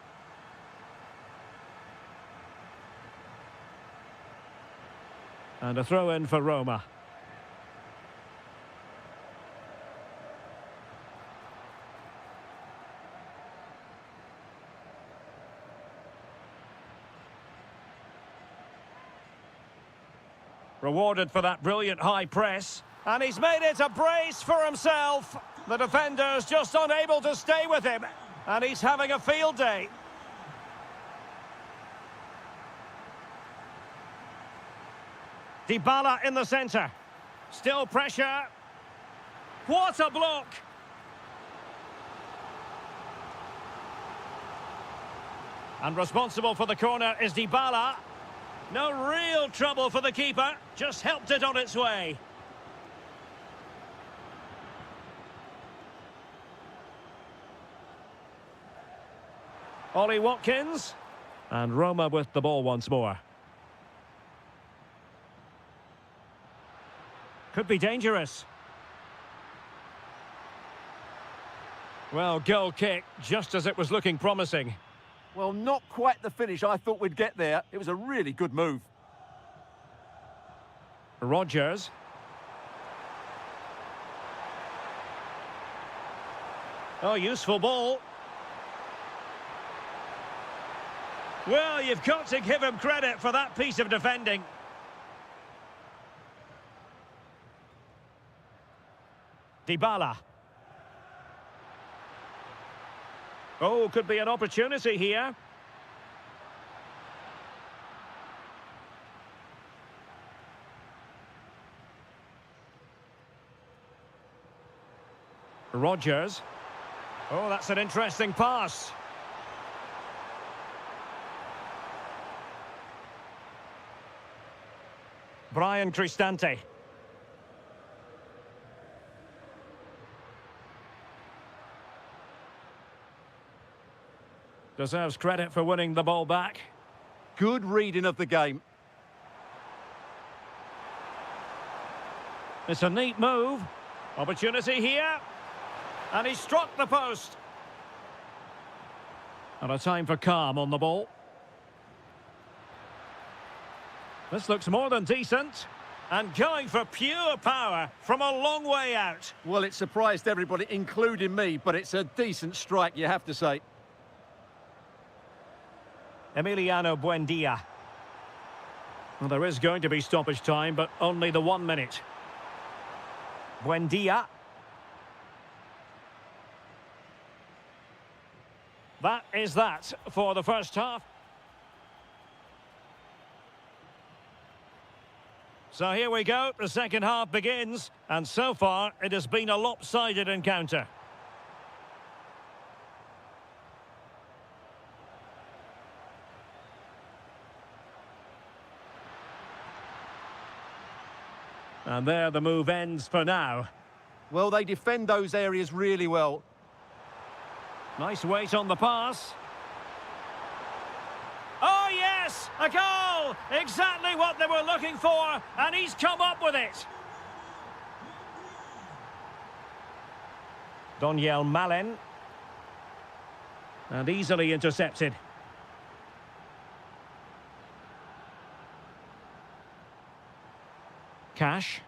And a throw-in for Roma. Rewarded for that brilliant high press. And he's made it a brace for himself. The defender's just unable to stay with him. And he's having a field day. Dybala in the centre. Still pressure. What a block! And responsible for the corner is Dybala. No real trouble for the keeper. Just helped it on its way. Ollie Watkins. And Roma with the ball once more. Could be dangerous. Well, goal kick, just as it was looking promising. Well, not quite the finish I thought we'd get there. It was a really good move. Rodgers. Oh, useful ball. Well, you've got to give him credit for that piece of defending. Dybala. Oh, could be an opportunity here. Rodgers. Oh, that's an interesting pass. Brian Cristante. Deserves credit for winning the ball back. Good reading of the game. It's a neat move. Opportunity here. And he struck the post. And a time for calm on the ball. This looks more than decent. And going for pure power from a long way out. Well, it surprised everybody, including me, but it's a decent strike, you have to say. Emiliano Buendia. Well, there is going to be stoppage time, but only the 1 minute. Buendia. That is that for the first half. So here we go, the second half begins, and so far it has been a lopsided encounter. And there the move ends for now. Well, they defend those areas really well. Nice weight on the pass. Oh yes, a goal! Exactly what they were looking for, and he's come up with it. Doniel Malen. And easily intercepted. Cash.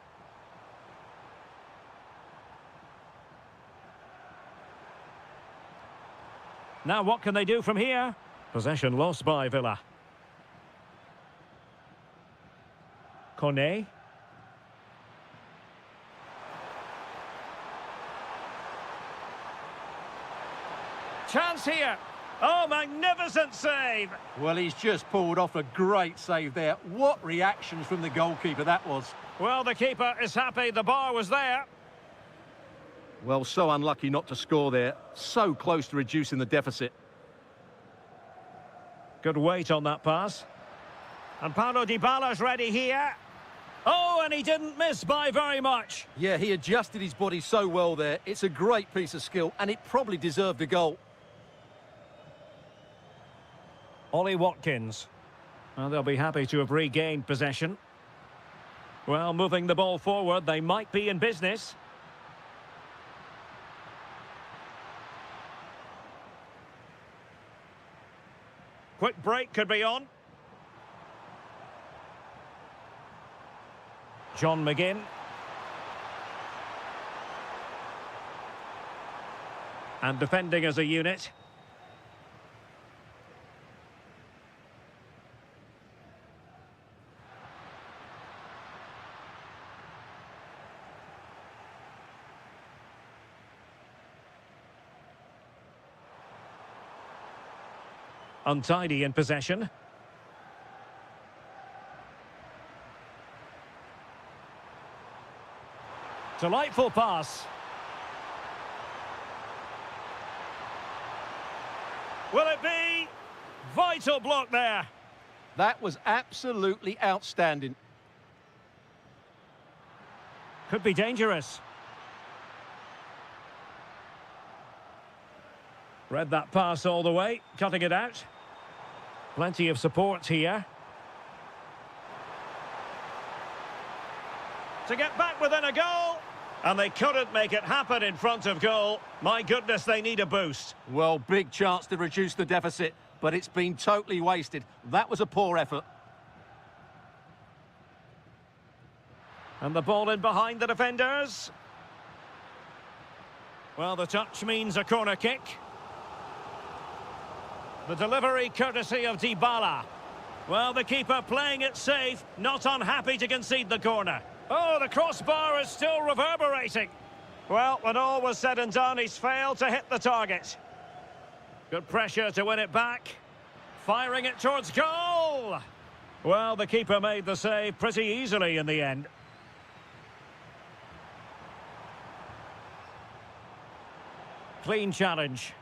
Now what can they do from here? Possession lost by Villa. Kone. Chance here. Oh, magnificent save. Well, he's just pulled off a great save there. What reactions from the goalkeeper that was. Well, the keeper is happy the bar was there. Well, so unlucky not to score there. So close to reducing the deficit. Good weight on that pass. And Paulo Dybala's ready here. Oh, and he didn't miss by very much. Yeah, he adjusted his body so well there. It's a great piece of skill, and it probably deserved a goal. Ollie Watkins. Well, they'll be happy to have regained possession. Well, moving the ball forward, they might be in business. Quick break could be on. John McGinn. And defending as a unit. Untidy in possession. Delightful pass. Will it be? Vital block there. That was absolutely outstanding. Could be dangerous. Read that pass all the way, cutting it out. Plenty of support here. To get back within a goal. And they couldn't make it happen in front of goal. My goodness, they need a boost. Well, big chance to reduce the deficit, but it's been totally wasted. That was a poor effort. And the ball in behind the defenders. Well, the touch means a corner kick. The delivery courtesy of Dybala. Well, the keeper playing it safe, not unhappy to concede the corner. Oh, the crossbar is still reverberating. Well, when all was said and done, he's failed to hit the target. Good pressure to win it back. Firing it towards goal. Well, the keeper made the save pretty easily in the end. Clean challenge.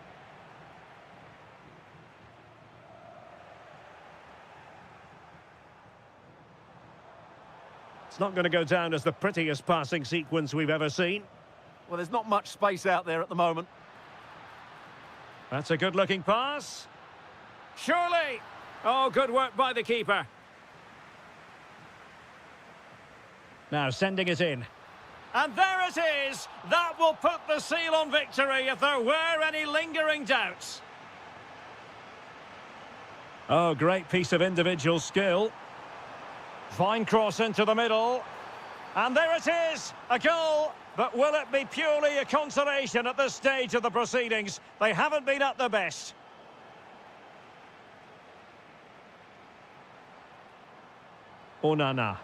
It's not going to go down as the prettiest passing sequence we've ever seen. Well, there's not much space out there at the moment. That's a good-looking pass. Surely! Oh, good work by the keeper. Now sending it in. And there it is! That will put the seal on victory if there were any lingering doubts. Oh, great piece of individual skill. Fine cross into the middle. And there it is, a goal. But will it be purely a consolation at this stage of the proceedings? They haven't been at their best. Onana.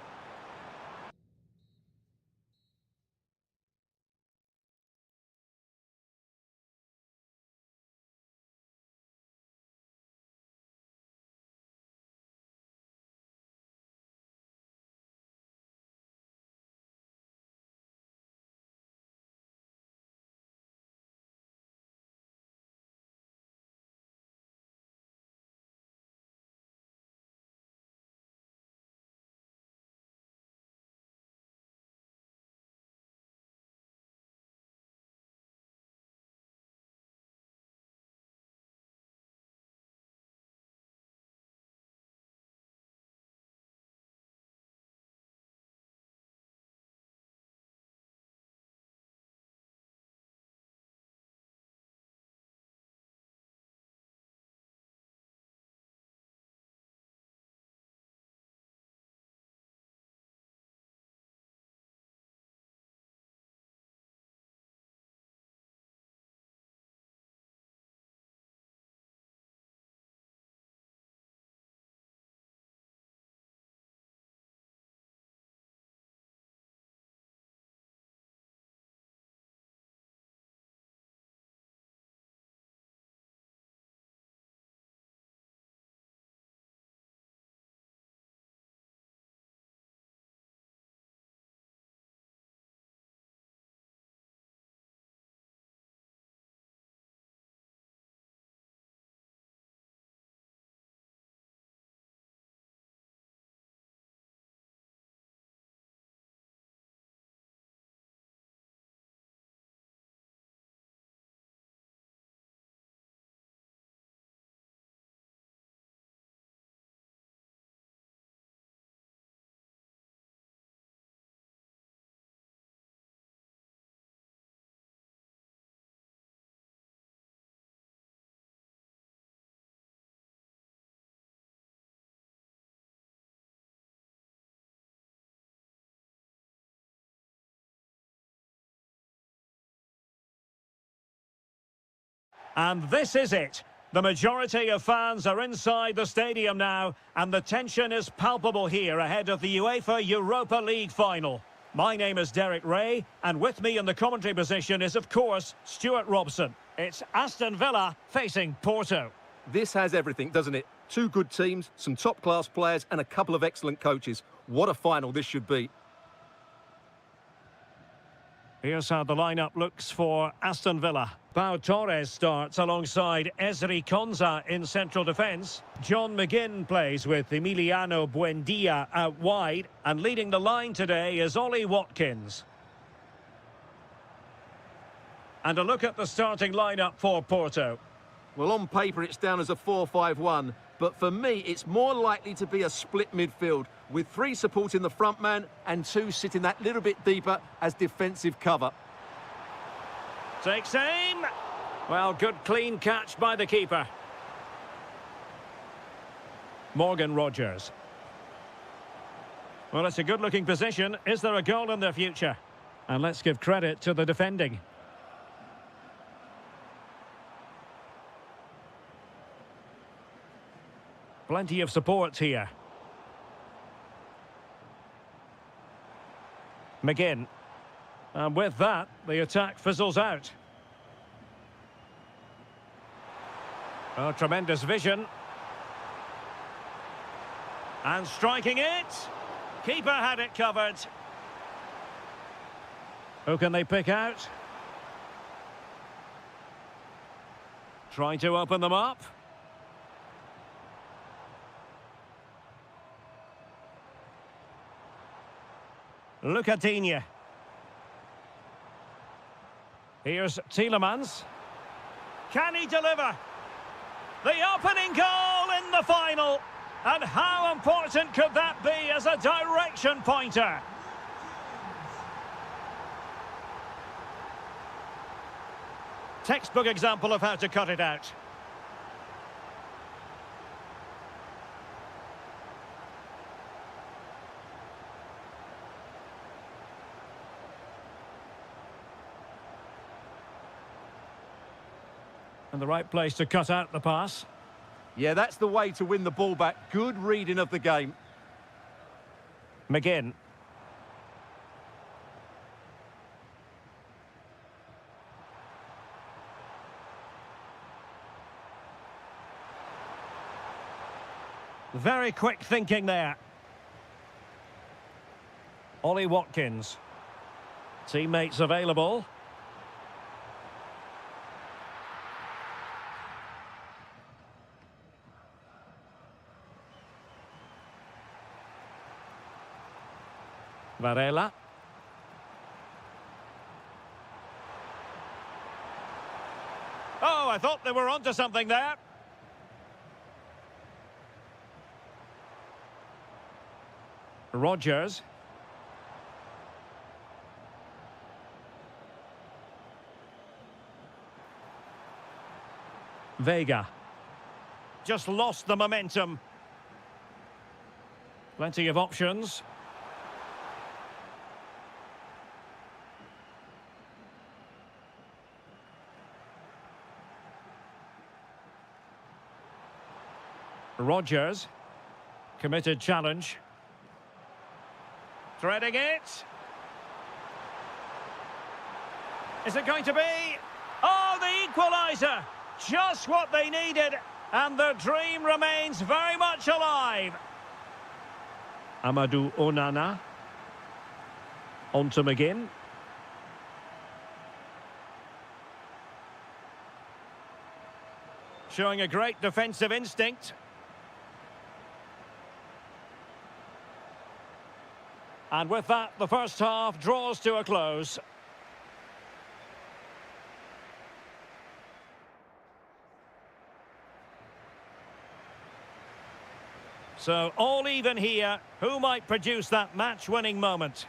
And this is it. The majority of fans are inside the stadium now, and the tension is palpable here ahead of the UEFA Europa League final. My name is Derek Ray, and with me in the commentary position is, of course, Stuart Robson. It's Aston Villa facing Porto. This has everything, doesn't it? Two good teams, some top-class players, and a couple of excellent coaches. What a final this should be. Here's how the lineup looks for Aston Villa. Pau Torres starts alongside Ezri Konsa in central defence. John McGinn plays with Emiliano Buendia out wide. And leading the line today is Ollie Watkins. And a look at the starting lineup for Porto. Well, on paper it's down as a 4-5-1, but for me it's more likely to be a split midfield, with three supporting the front man and two sitting that little bit deeper as defensive cover. Takes aim. Well, good clean catch by the keeper. Morgan Rogers. Well, it's a good-looking position. Is there a goal in the future? And let's give credit to the defending. Plenty of support here. McGinn. And with that, the attack fizzles out. Oh, tremendous vision. And striking it. Keeper had it covered. Who can they pick out? Trying to open them up. Lucadinha. Here's Tielemans. Can he deliver? The opening goal in the final. And how important could that be as a direction pointer? Textbook example of how to cut it out. And the right place to cut out the pass. Yeah, that's the way to win the ball back. Good reading of the game. McGinn. Very quick thinking there. Ollie Watkins. Teammates available. Varela. Oh, I thought they were onto something there. Rogers. Vega. Just lost the momentum. Plenty of options. Rogers. Committed challenge. Threading it. Is it going to be? Oh, the equaliser! Just what they needed, and the dream remains very much alive. Amadou Onana. On to McGinn. Showing a great defensive instinct. And with that, the first half draws to a close. So, all even here. Who might produce that match-winning moment?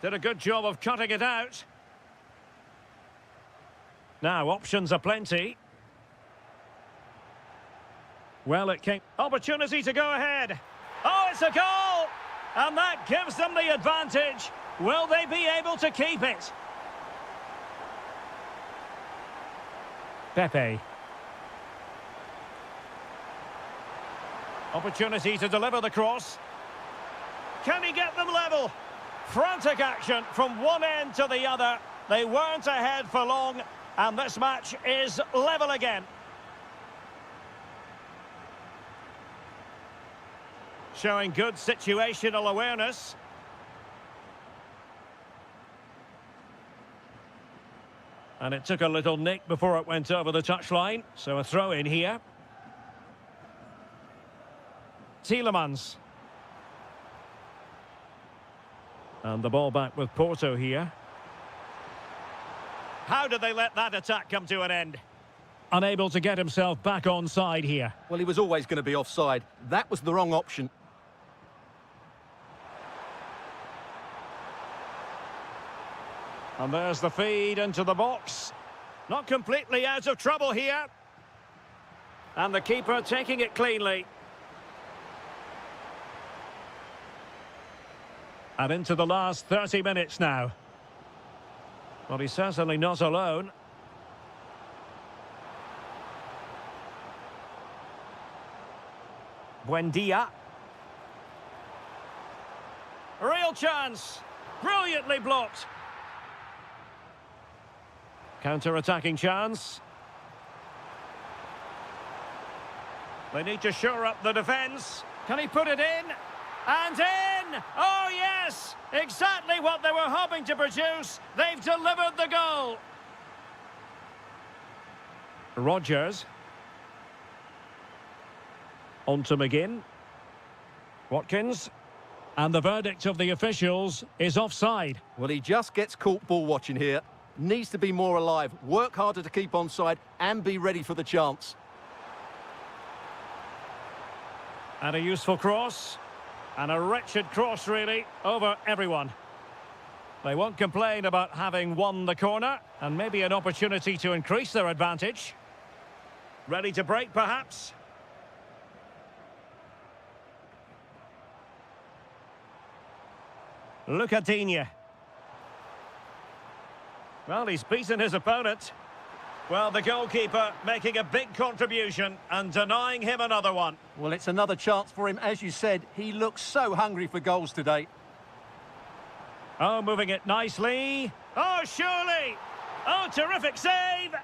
Did a good job of cutting it out. Now, options are plenty. Well, it came. Opportunity to go ahead. Oh, it's a goal! And that gives them the advantage. Will they be able to keep it? Pepe. Opportunity to deliver the cross. Can he get them level? Frantic action from one end to the other. They weren't ahead for long, and this match is level again. Showing good situational awareness. And it took a little nick before it went over the touchline, so a throw in here. Tielemans. And the ball back with Porto here. How did they let that attack come to an end? Unable to get himself back on side here. Well, he was always going to be offside. That was the wrong option. And there's the feed into the box. Not completely out of trouble here. And the keeper taking it cleanly. And into the last 30 minutes now. Well, he's certainly not alone. Buendia. Real chance. Brilliantly blocked. Counter-attacking chance. They need to shore up the defence. Can he put it in? And in! Oh, yes! Exactly what they were hoping to produce. They've delivered the goal. Rodgers. On to McGinn. Watkins. And the verdict of the officials is offside. Well, he just gets caught ball watching here. Needs to be more alive, work harder to keep onside and be ready for the chance. And a useful cross. And a wretched cross, really, over everyone. They won't complain about having won the corner, and maybe an opportunity to increase their advantage. Ready to break, perhaps? Lucadinha. Well, he's beaten his opponent. Well, the goalkeeper making a big contribution and denying him another one. Well, it's another chance for him. As you said, he looks so hungry for goals today. Oh, moving it nicely. Oh, surely. Oh, terrific save.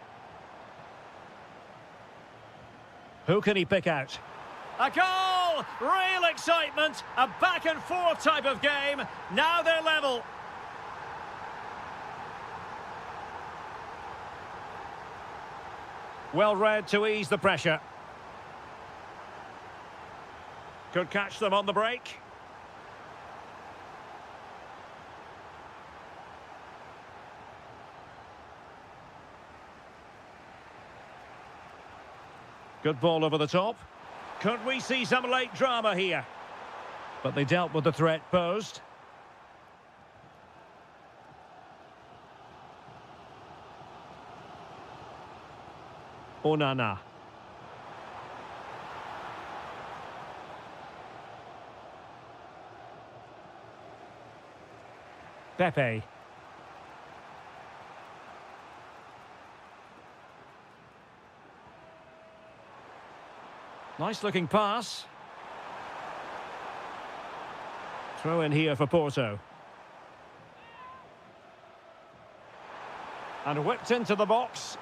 Who can he pick out? A goal! Real excitement. A back and forth type of game. Now they're level. Well read to ease the pressure. Could catch them on the break. Good ball over the top. Could we see some late drama here? But they dealt with the threat posed. Onana. Pepe. Nice looking pass. Throw in here for Porto. And whipped into the box.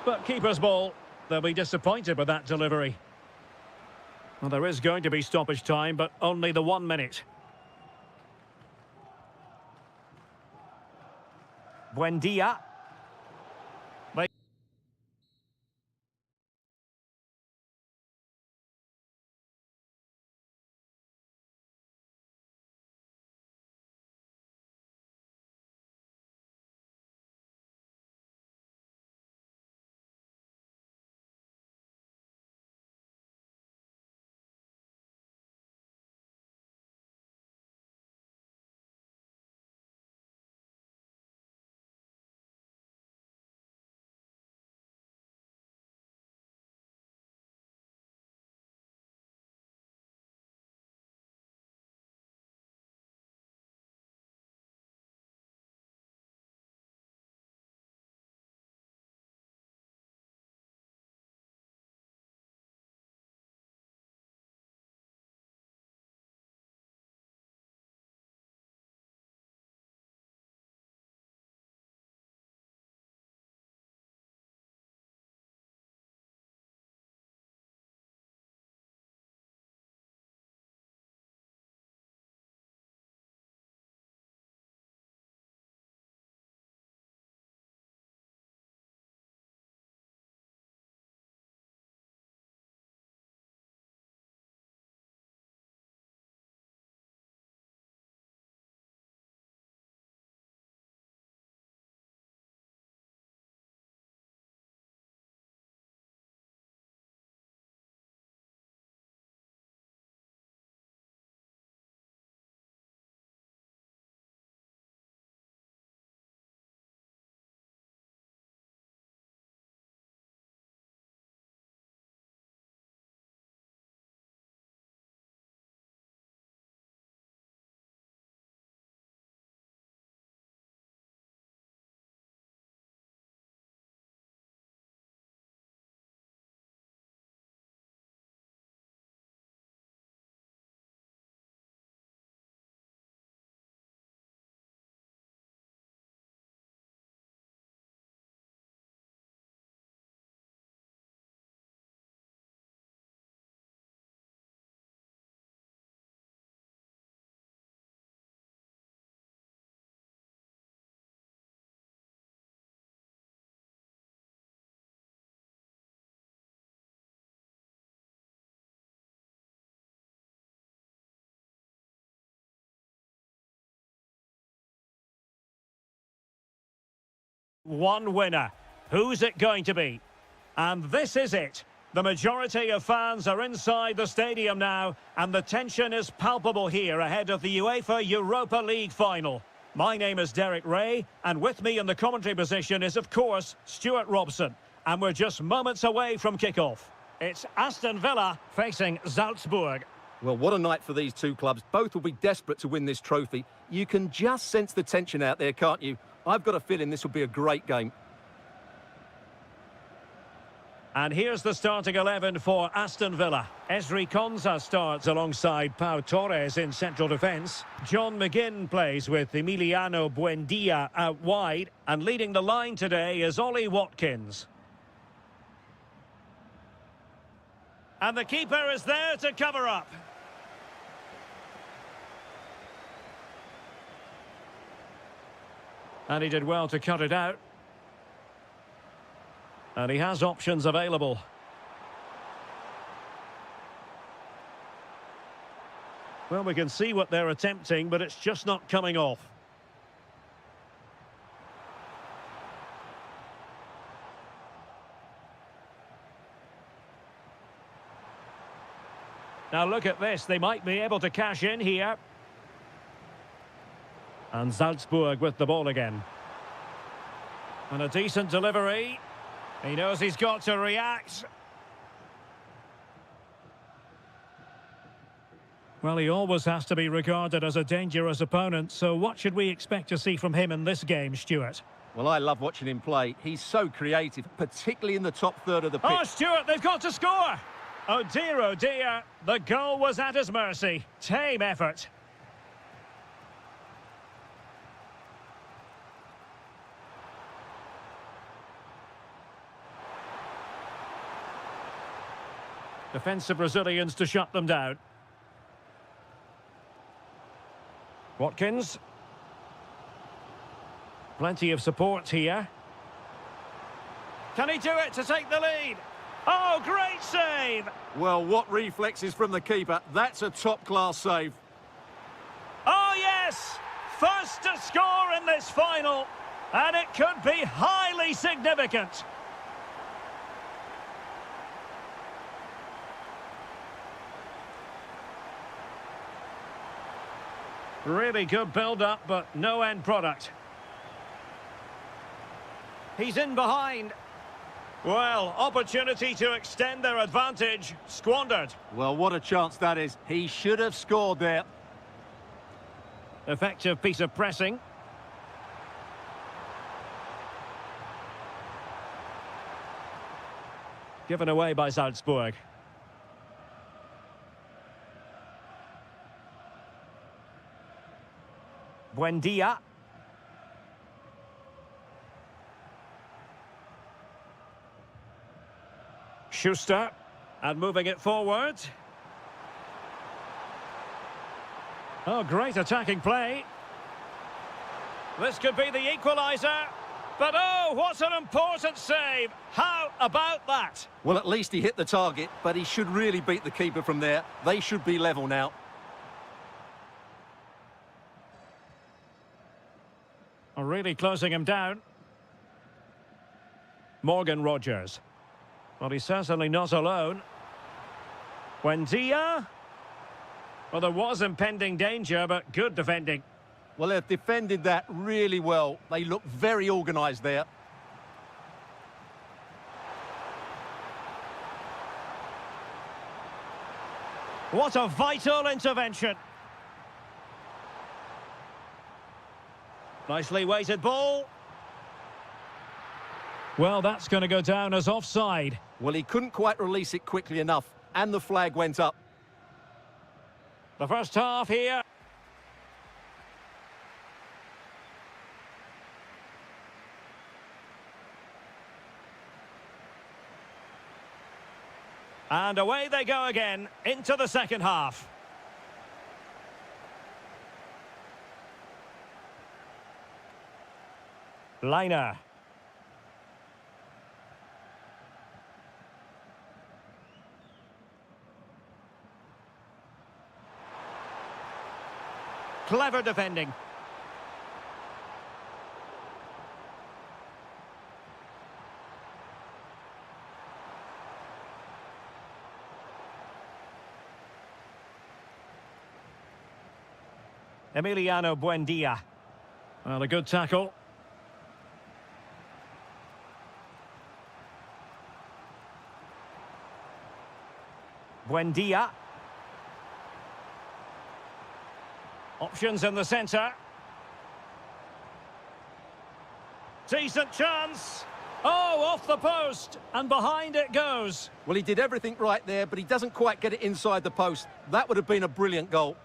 But keeper's ball. They'll be disappointed with that delivery. Well, there is going to be stoppage time, but only the 1 minute. Buendia. One winner. Who's it going to be? And this is it. The majority of fans are inside the stadium now, and the tension is palpable here ahead of the UEFA Europa League final. My name is Derek Ray, and with me in the commentary position is, of course, Stuart Robson. And we're just moments away from kick-off. It's Aston Villa facing Salzburg. Well, what a night for these two clubs. Both will be desperate to win this trophy. You can just sense the tension out there, can't you? I've got a feeling this will be a great game. And here's the starting 11 for Aston Villa. Esri Konsa starts alongside Pau Torres in central defence. John McGinn plays with Emiliano Buendia out wide. And leading the line today is Ollie Watkins. And the keeper is there to cover up. And he did well to cut it out. And he has options available. Well, we can see what they're attempting, but it's just not coming off. Now look at this, they might be able to cash in here. And Salzburg with the ball again. And a decent delivery. He knows he's got to react. Well, he always has to be regarded as a dangerous opponent, so what should we expect to see from him in this game, Stuart? Well, I love watching him play. He's so creative, particularly in the top third of the pitch. Oh, Stuart, they've got to score! Oh dear, the goal was at his mercy. Tame effort. Defensive Brazilians to shut them down. Watkins. Plenty of support here. Can he do it to take the lead? Oh, great save! Well, what reflexes from the keeper. That's a top-class save. Oh, yes! First to score in this final. And it could be highly significant. Really good build-up, but no end product. He's in behind. Well, opportunity to extend their advantage, squandered. Well, what a chance that is. He should have scored there. Effective piece of pressing. Given away by Salzburg. Buendia. Schuster. And moving it forward. Oh, great attacking play. This could be the equaliser. But oh, what an important save. How about that? Well, at least he hit the target, but he should really beat the keeper from there. They should be level now. Really closing him down. Morgan Rogers. Well, he's certainly not alone. Buendia. Well, there was impending danger, but good defending. Well, they've defended that really well. They look very organised there. What a vital intervention. Nicely weighted ball. Well, that's going to go down as offside. Well, he couldn't quite release it quickly enough, and the flag went up. The first half here. And away they go again into the second half. Liner. Clever defending. Emiliano Buendia. Well, a good tackle. Buendia. Options in the centre. Decent chance. Oh, off the post. And behind it goes. Well, he did everything right there, but he doesn't quite get it inside the post. That would have been a brilliant goal.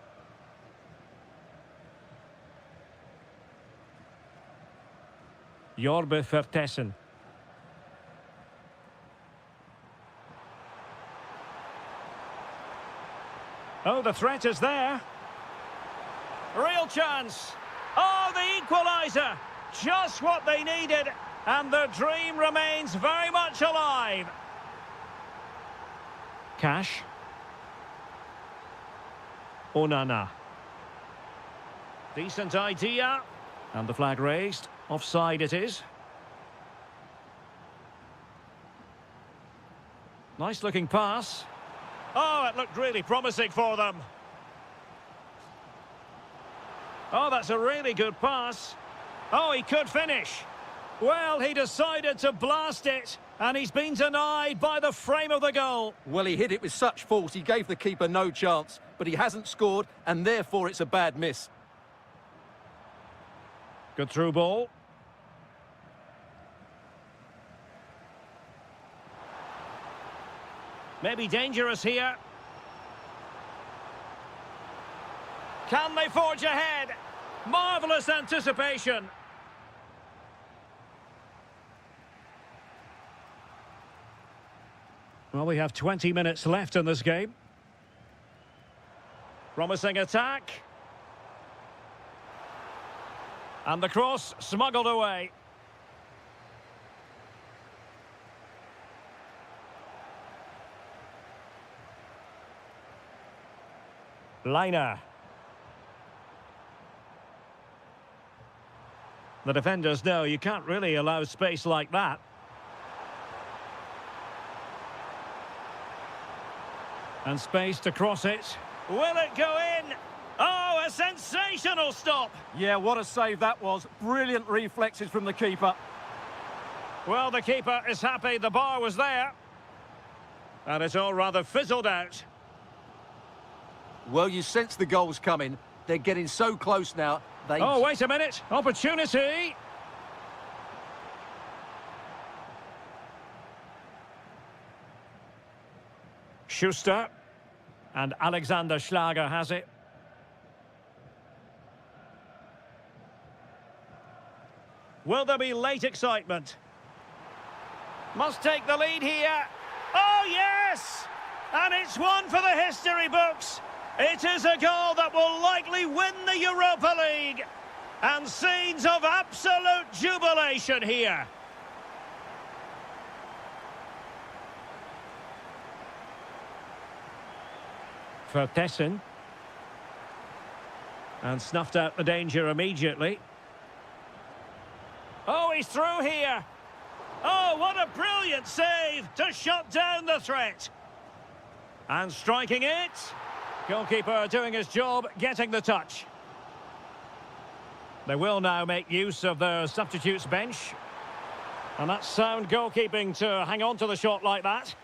Jorbe Vertessen. Oh, the threat is there. Real chance. Oh, the equaliser. Just what they needed. And the dream remains very much alive. Cash. Onana. Decent idea. And the flag raised. Offside it is. Nice looking pass. Oh, it looked really promising for them. Oh, that's a really good pass. Oh, he could finish. Well, he decided to blast it, and he's been denied by the frame of the goal. Well, he hit it with such force, he gave the keeper no chance, but he hasn't scored, and therefore it's a bad miss. Good through ball. Maybe dangerous here. Can they forge ahead? Marvellous anticipation. Well, we have 20 minutes left in this game. Promising attack. And the cross smuggled away. Liner. The defenders know you can't really allow space like that. And space to cross it. Will it go in? Oh, a sensational stop! Yeah, what a save that was. Brilliant reflexes from the keeper. Well, the keeper is happy the bar was there. And it's all rather fizzled out. Well, you sense the goals coming. They're getting so close now. Oh, wait a minute. Opportunity. Schuster. And Alexander Schlager has it. Will there be late excitement? Must take the lead here. Oh, yes! And it's one for the history books. It is a goal that will likely win the Europa League. And scenes of absolute jubilation here. Vertessen. And snuffed out the danger immediately. Oh, he's through here. Oh, what a brilliant save to shut down the threat. And striking it. Goalkeeper doing his job, getting the touch. They will now make use of their substitutes bench. And that's sound goalkeeping to hang on to the shot like that.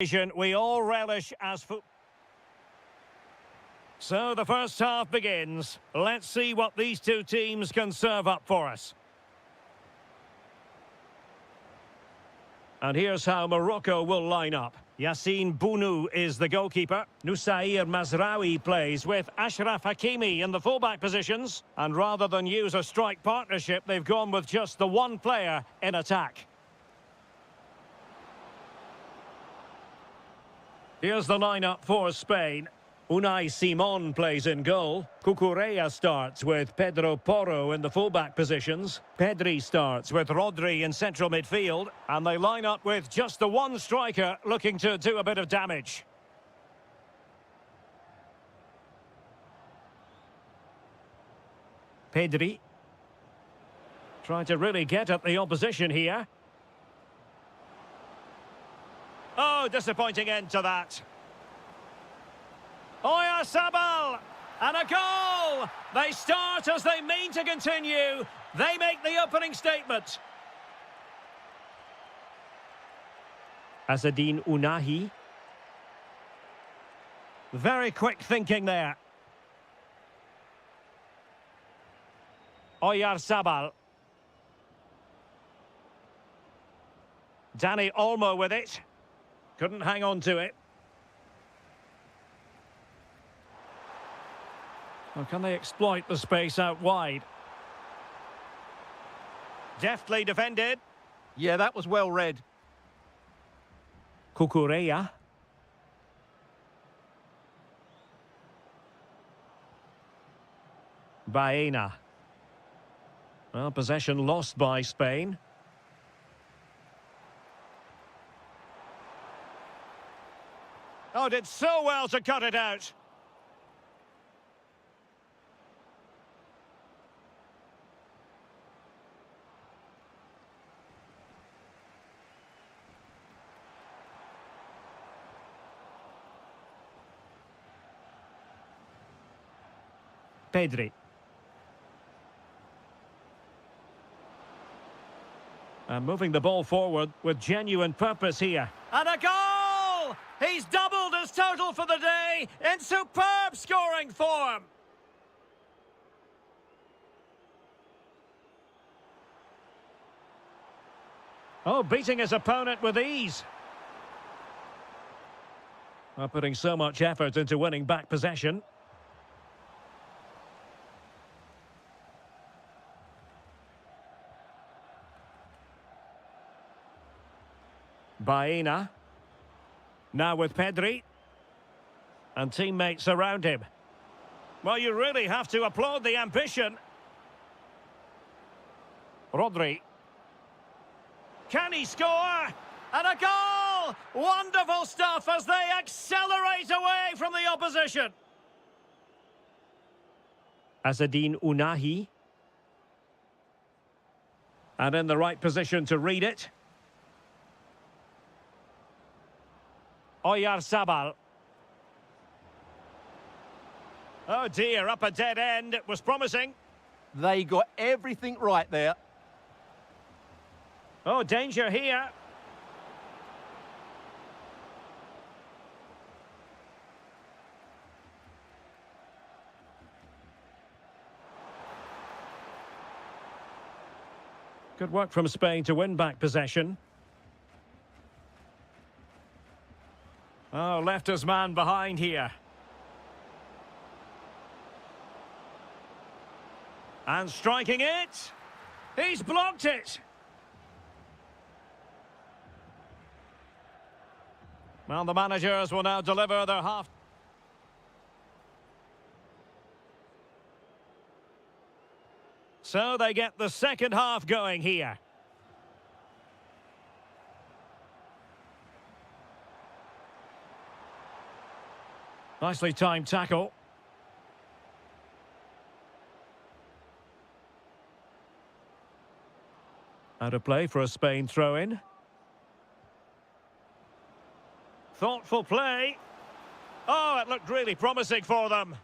We all relish as foot. So the first half begins. Let's see what these two teams can serve up for us. And here's how Morocco will line up. Yassine Bounou is the goalkeeper. Nusair Mazraoui plays with Ashraf Hakimi in the fullback positions. And rather than use a strike partnership, they've gone with just the one player in attack. Here's the lineup for Spain. Unai Simon plays in goal. Cucurella starts with Pedro Porro in the fullback positions. Pedri starts with Rodri in central midfield. And they line up with just the one striker looking to do a bit of damage. Pedri. Trying to really get at the opposition here. Oh, disappointing end to that. Oyarzabal! And a goal! They start as they mean to continue. They make the opening statement. Azzedine Ounahi. Very quick thinking there. Oyarzabal. Dani Olmo with it. Couldn't hang on to it. Well, can they exploit the space out wide? Deftly defended. Yeah, that was well read. Cucurella. Baena. Well, possession lost by Spain. Oh, did so well to cut it out. Pedri. And moving the ball forward with genuine purpose here. And a goal! He's doubled his total for the day in superb scoring form. Oh, beating his opponent with ease. Well, putting so much effort into winning back possession. Baena. Now with Pedri. And teammates around him. Well, you really have to applaud the ambition. Rodri. Can he score? And a goal! Wonderful stuff as they accelerate away from the opposition. Azzedine Ounahi. And in the right position to read it. Oyarzabal. Oh dear, up a dead end. It was promising. They got everything right there. Oh, danger here. Good work from Spain to win back possession. Oh, left his man behind here. And striking it. He's blocked it. Well, the managers will now deliver their half. So they get the second half going here. Nicely timed tackle. Out of play for a Spain throw-in. Thoughtful play. Oh, it looked really promising for them.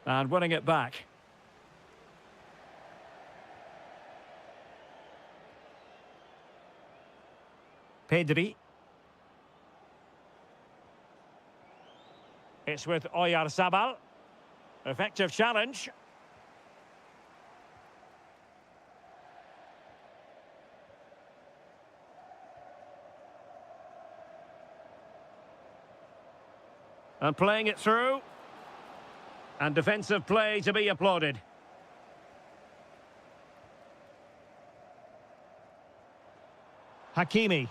And winning it back. Pedri. It's with Oyarzabal. Effective challenge. And playing it through. And defensive play to be applauded. Hakimi.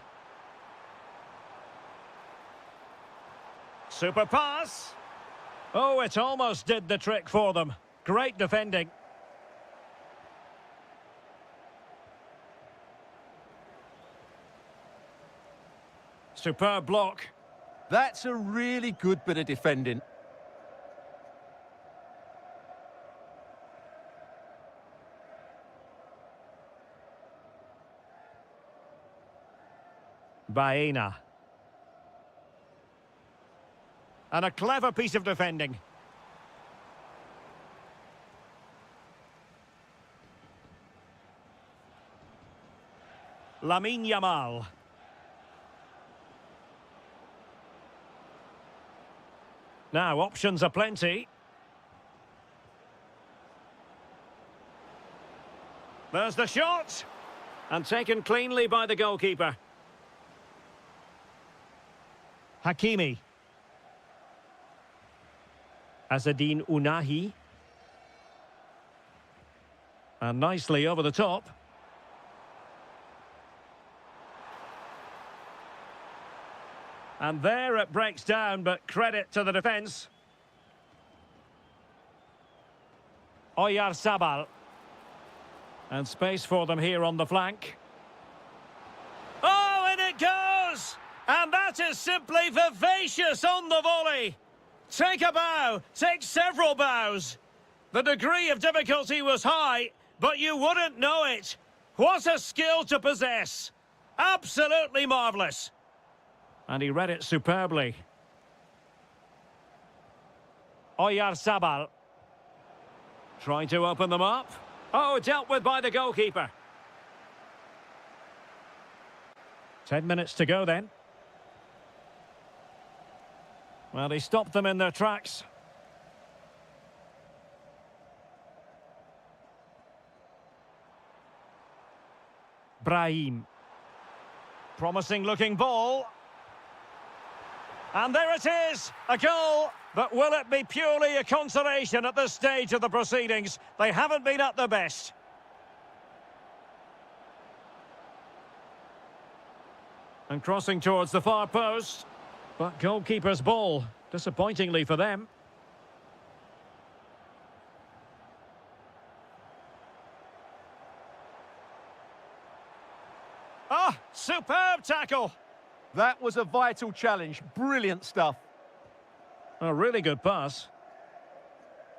Super pass. Oh, it almost did the trick for them. Great defending. Superb block. That's a really good bit of defending. Baena. And a clever piece of defending. Lamine Yamal. Now, options are plenty. There's the shot. And taken cleanly by the goalkeeper. Hakimi. Azadine Unahi. And nicely over the top. And there it breaks down, but credit to the defence. Oyarzabal. And space for them here on the flank. Oh, and it goes! And that is simply vivacious on the volley. Take a bow, take several bows. The degree of difficulty was high, but you wouldn't know it. What a skill to possess. Absolutely marvellous. And he read it superbly. Oyarzabal. Trying to open them up. Oh, dealt with by the goalkeeper. 10 minutes to go then. Well, he stopped them in their tracks. Brahim. Promising looking ball. And there it is, a goal. But will it be purely a consolation at this stage of the proceedings? They haven't been at their best. And crossing towards the far post. But goalkeeper's ball, disappointingly for them. Ah, superb tackle. That was a vital challenge. Brilliant stuff. A really good pass.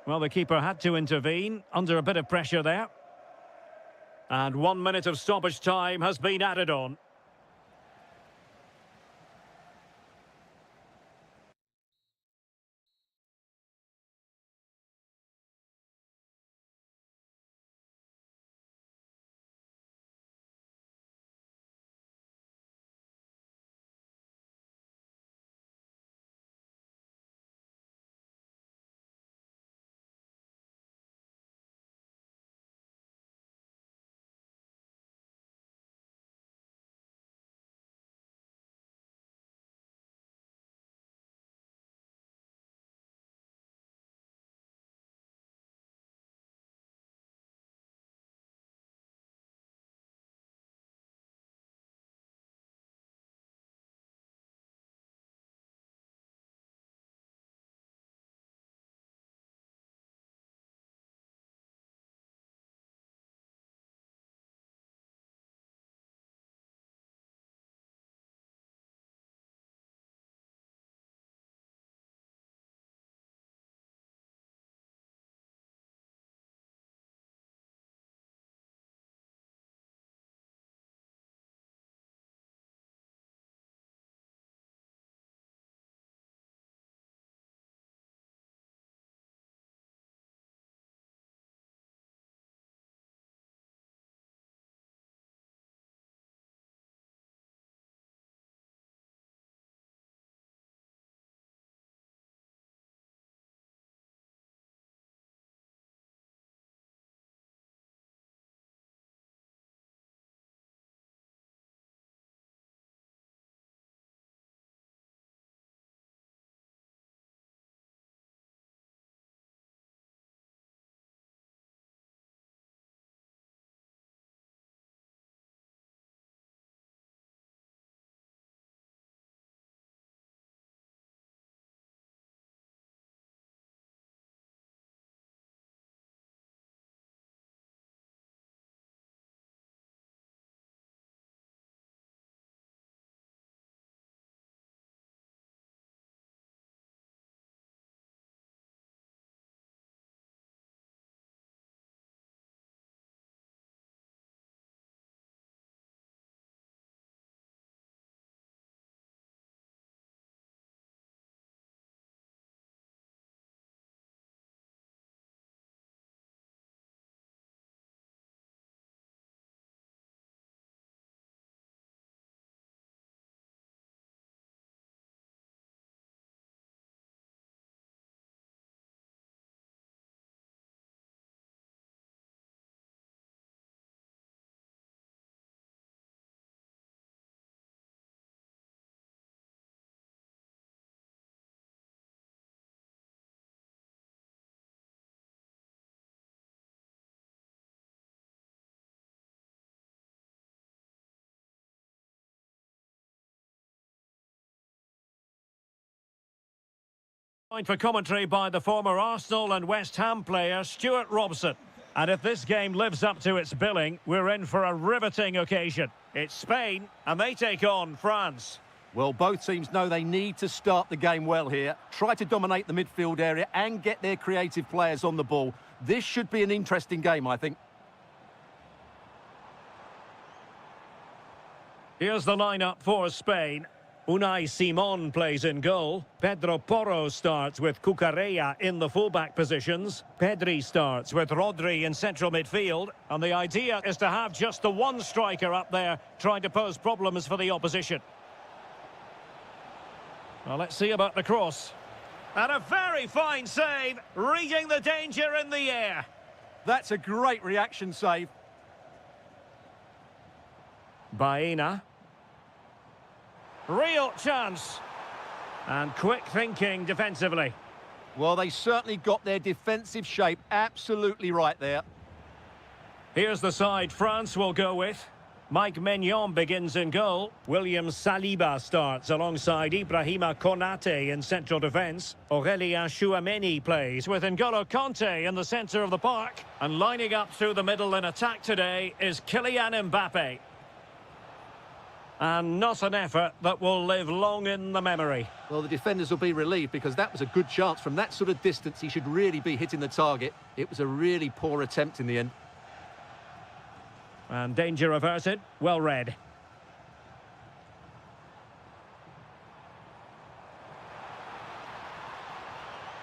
Well, the keeper had to intervene under a bit of pressure there. And 1 minute of stoppage time has been added on. Joined for commentary by the former Arsenal and West Ham player Stuart Robson. And if this game lives up to its billing, we're in for a riveting occasion. It's Spain, and they take on France. Well, both teams know they need to start the game well here. Try to dominate the midfield area and get their creative players on the ball. This should be an interesting game, I think. Here's the lineup for Spain. Unai Simon plays in goal. Pedro Porro starts with Cucurella in the fullback positions. Pedri starts with Rodri in central midfield. And the idea is to have just the one striker up there trying to pose problems for the opposition. Well, let's see about the cross. And a very fine save, reading the danger in the air. That's a great reaction save. Baena. Real chance. And quick thinking defensively. Well, they certainly got their defensive shape absolutely right there. Here's the side France will go with. Mike Maignan begins in goal. William Saliba starts alongside Ibrahima Konate in central defence. Aurélien Tchouameni plays with N'Golo Kanté in the centre of the park. And lining up through the middle in attack today is Kylian Mbappe. And not an effort that will live long in the memory. Well, the defenders will be relieved because that was a good chance. From that sort of distance, he should really be hitting the target. It was a really poor attempt in the end. And danger averted. Well read.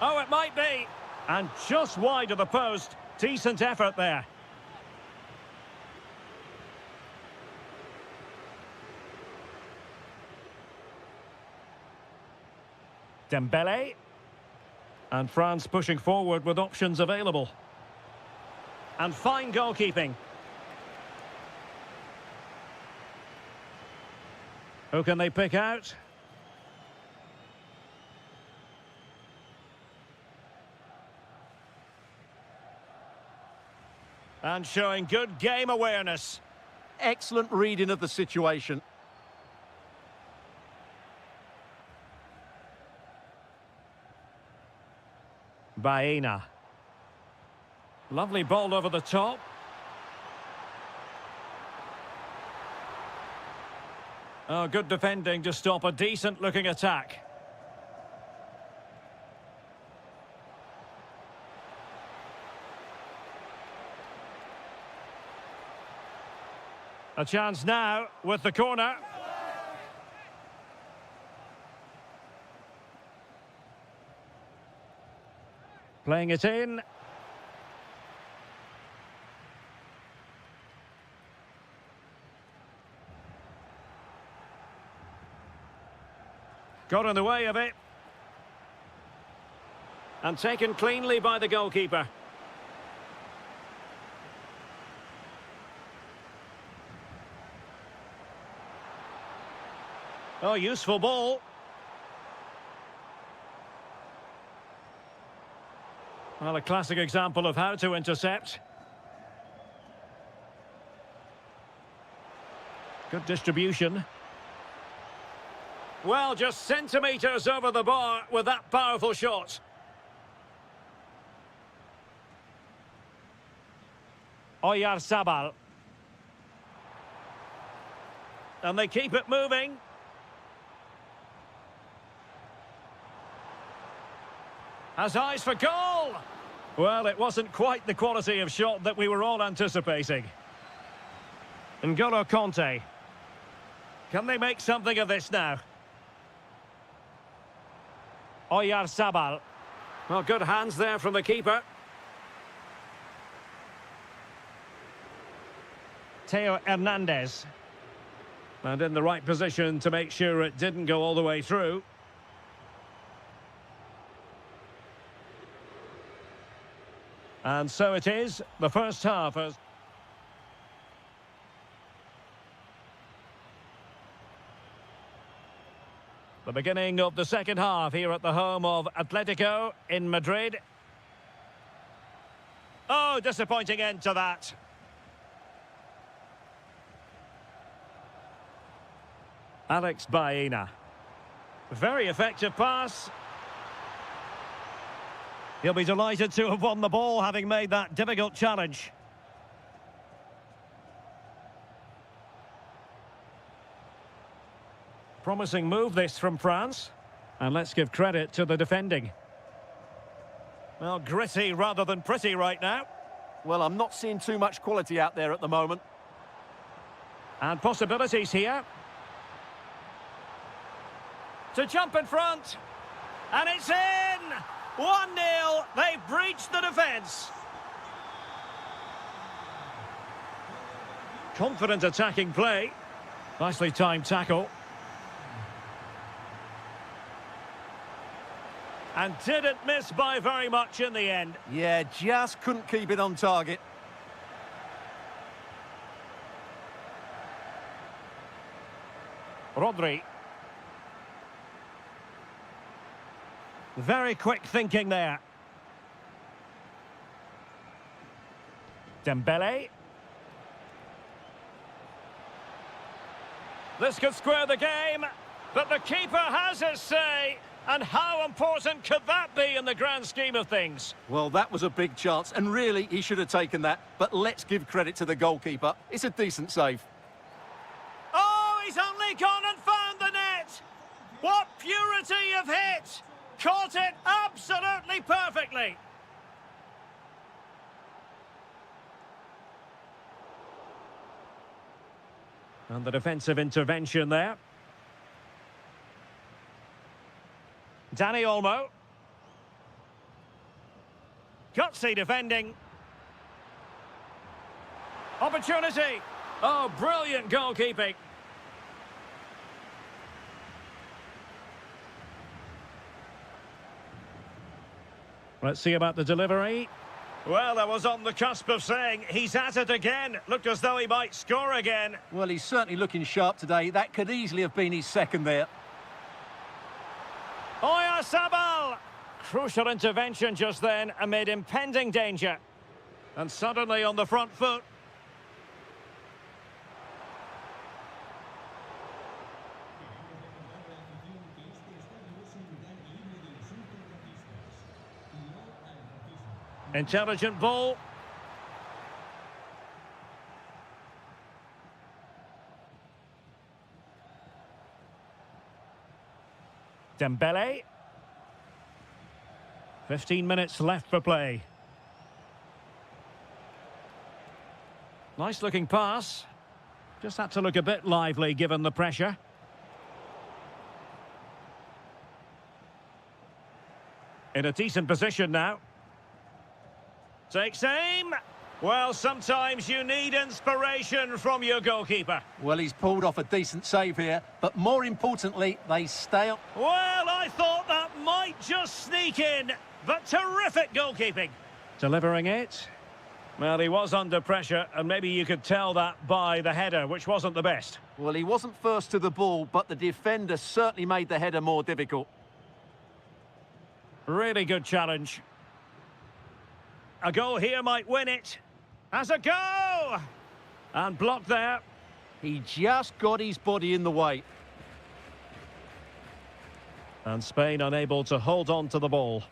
Oh, it might be. And just wide of the post. Decent effort there. Dembele. And France pushing forward with options available. And fine goalkeeping. Who can they pick out? And showing good game awareness. Excellent reading of the situation. Baena. Lovely ball over the top. Oh, good defending to stop a decent-looking attack. A chance now with the corner. Playing it in. Got in the way of it. And taken cleanly by the goalkeeper. Oh, useful ball. Well, a classic example of how to intercept. Good distribution. Well, just centimetres over the bar with that powerful shot. Oyarzabal. And they keep it moving. Has eyes for goal! Well, it wasn't quite the quality of shot that we were all anticipating. N'Golo Kanté. Can they make something of this now? Oyarzabal. Well, good hands there from the keeper. Theo Hernandez. And in the right position to make sure it didn't go all the way through. And so it is. The first half has... The beginning of the second half here at the home of Atletico in Madrid. Oh, disappointing end to that. Alex Baena. Very effective pass. He'll be delighted to have won the ball, having made that difficult challenge. Promising move this from France. And let's give credit to the defending. Well, gritty rather than pretty right now. Well, I'm not seeing too much quality out there at the moment. And possibilities here. To jump in front. And it's in! 1-0. They've breached the defence. Confident attacking play. Nicely timed tackle. And didn't miss by very much in the end. Yeah, just couldn't keep it on target. Rodri. Very quick thinking there. Dembele. This could square the game, but the keeper has his say. And how important could that be in the grand scheme of things? Well, that was a big chance, and really, he should have taken that. But let's give credit to the goalkeeper. It's a decent save. Oh, he's only gone and found the net! What purity of hit! Caught it absolutely perfectly! And the defensive intervention there. Danny Olmo. Gutsy defending. Opportunity. Oh, brilliant goalkeeping. Let's see about the delivery. Well, I was on the cusp of saying he's at it again. Looked as though he might score again. Well, he's certainly looking sharp today. That could easily have been his second there. Oyarzabal! Crucial intervention just then amid impending danger. And suddenly on the front foot. Intelligent ball. Dembele. 15 minutes left for play. Nice looking pass. Just had to look a bit lively given the pressure. In a decent position now. Takes aim. Well, sometimes you need inspiration from your goalkeeper. Well, he's pulled off a decent save here, but more importantly, they stay up. Well, I thought that might just sneak in, but terrific goalkeeping. Delivering it. Well, he was under pressure, and maybe you could tell that by the header, which wasn't the best. Well, he wasn't first to the ball, but the defender certainly made the header more difficult. Really good challenge. A goal here might win it. Has a go! And blocked there. He just got his body in the way. And Spain unable to hold on to the ball.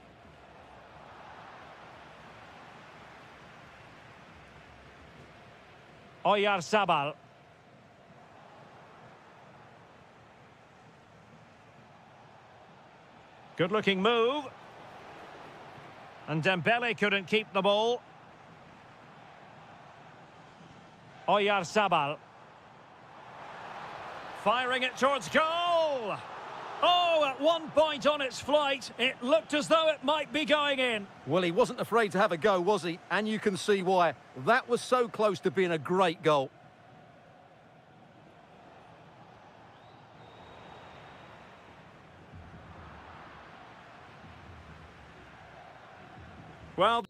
Oyarzabal. Good-looking move. And Dembele couldn't keep the ball. Oyarzabal. Firing it towards goal. Oh, at one point on its flight, it looked as though it might be going in. Well, he wasn't afraid to have a go, was he? And you can see why. That was so close to being a great goal. Well...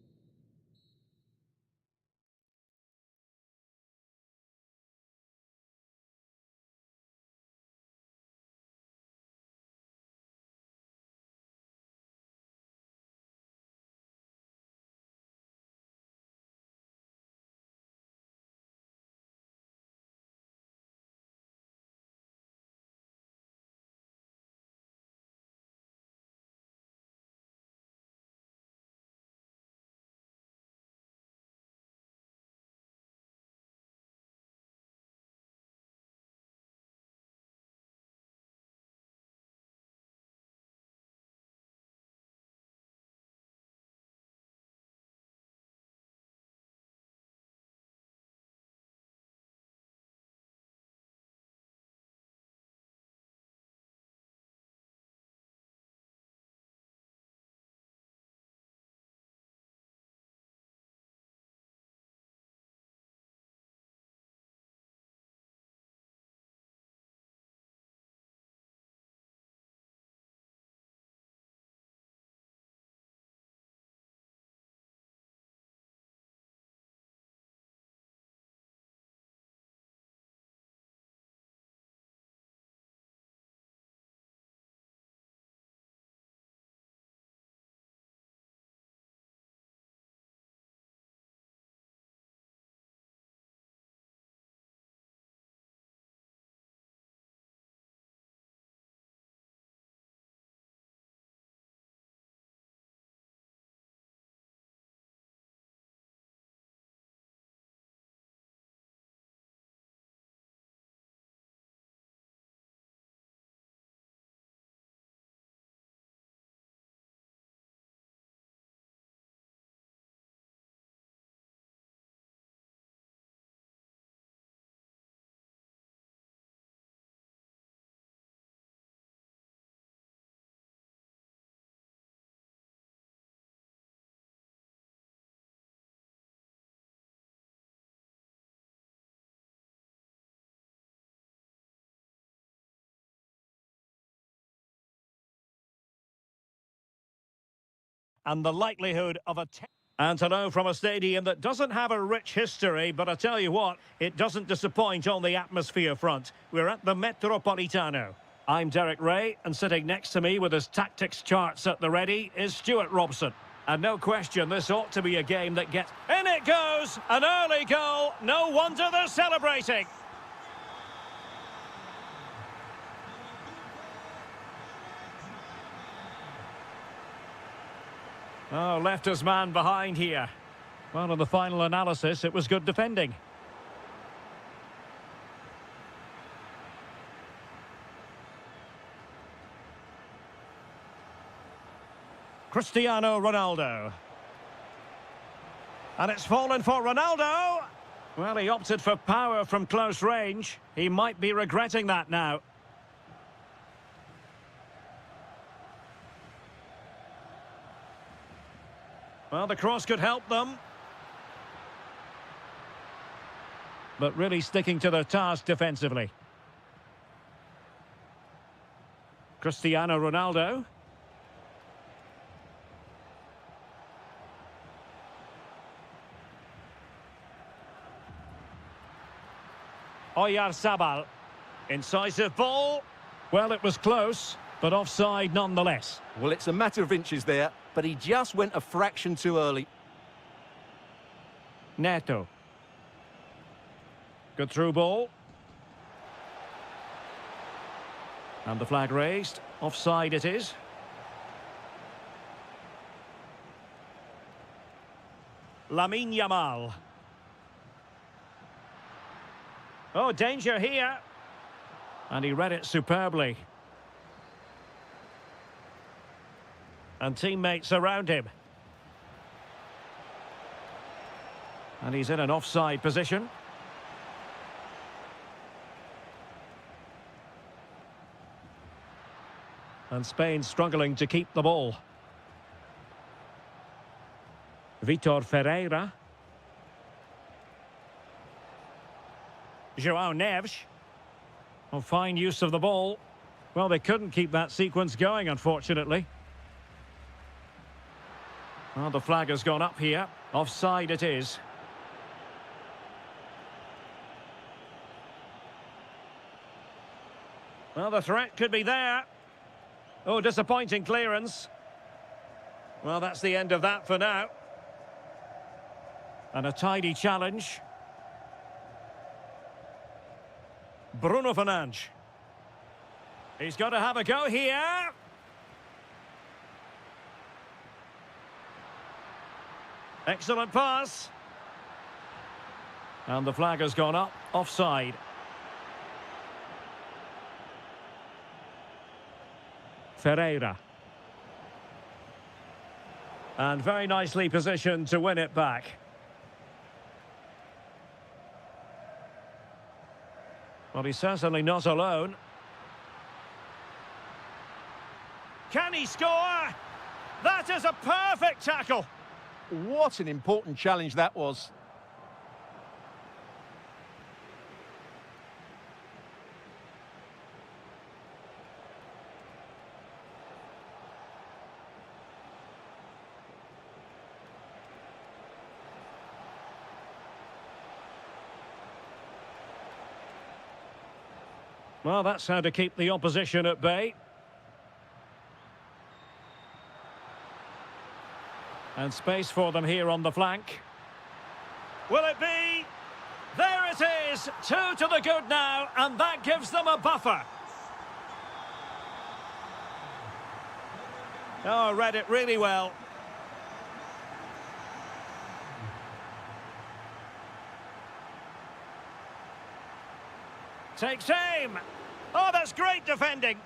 and the likelihood of a... And hello from a stadium that doesn't have a rich history, but I tell you what, it doesn't disappoint on the atmosphere front. We're at the Metropolitano. I'm Derek Ray, and sitting next to me with his tactics charts at the ready is Stuart Robson. And no question, this ought to be a game that gets... In it goes! An early goal! No wonder they're celebrating! Oh, left his man behind here. Well, in the final analysis, it was good defending. Cristiano Ronaldo. And it's fallen for Ronaldo. Well, he opted for power from close range. He might be regretting that now. Well, the cross could help them. But really sticking to their task defensively. Cristiano Ronaldo. Oyarzabal. Incisive ball. Well, it was close, but offside nonetheless. Well, it's a matter of inches there, but he just went a fraction too early. Neto. Good through ball. And the flag raised. Offside it is. Lamine Yamal. Oh, danger here. And he read it superbly. And teammates around him. And he's in an offside position. And Spain struggling to keep the ball. Vitor Ferreira. João Neves. Oh, fine use of the ball. Well, they couldn't keep that sequence going, unfortunately. Well, the flag has gone up here. Offside it is. Well, the threat could be there. Oh, disappointing clearance. Well, that's the end of that for now. And a tidy challenge. Bruno Fernandes. He's got to have a go here. Excellent pass. And the flag has gone up. Offside. Ferreira. And very nicely positioned to win it back. Well, he's certainly not alone. Can he score? That is a perfect tackle. What an important challenge that was. Well, that's how to keep the opposition at bay. And space for them here on the flank. Will it be? There it is! 2 to the good now, and that gives them a buffer. Oh, read it really well. Takes aim. Oh, that's great defending.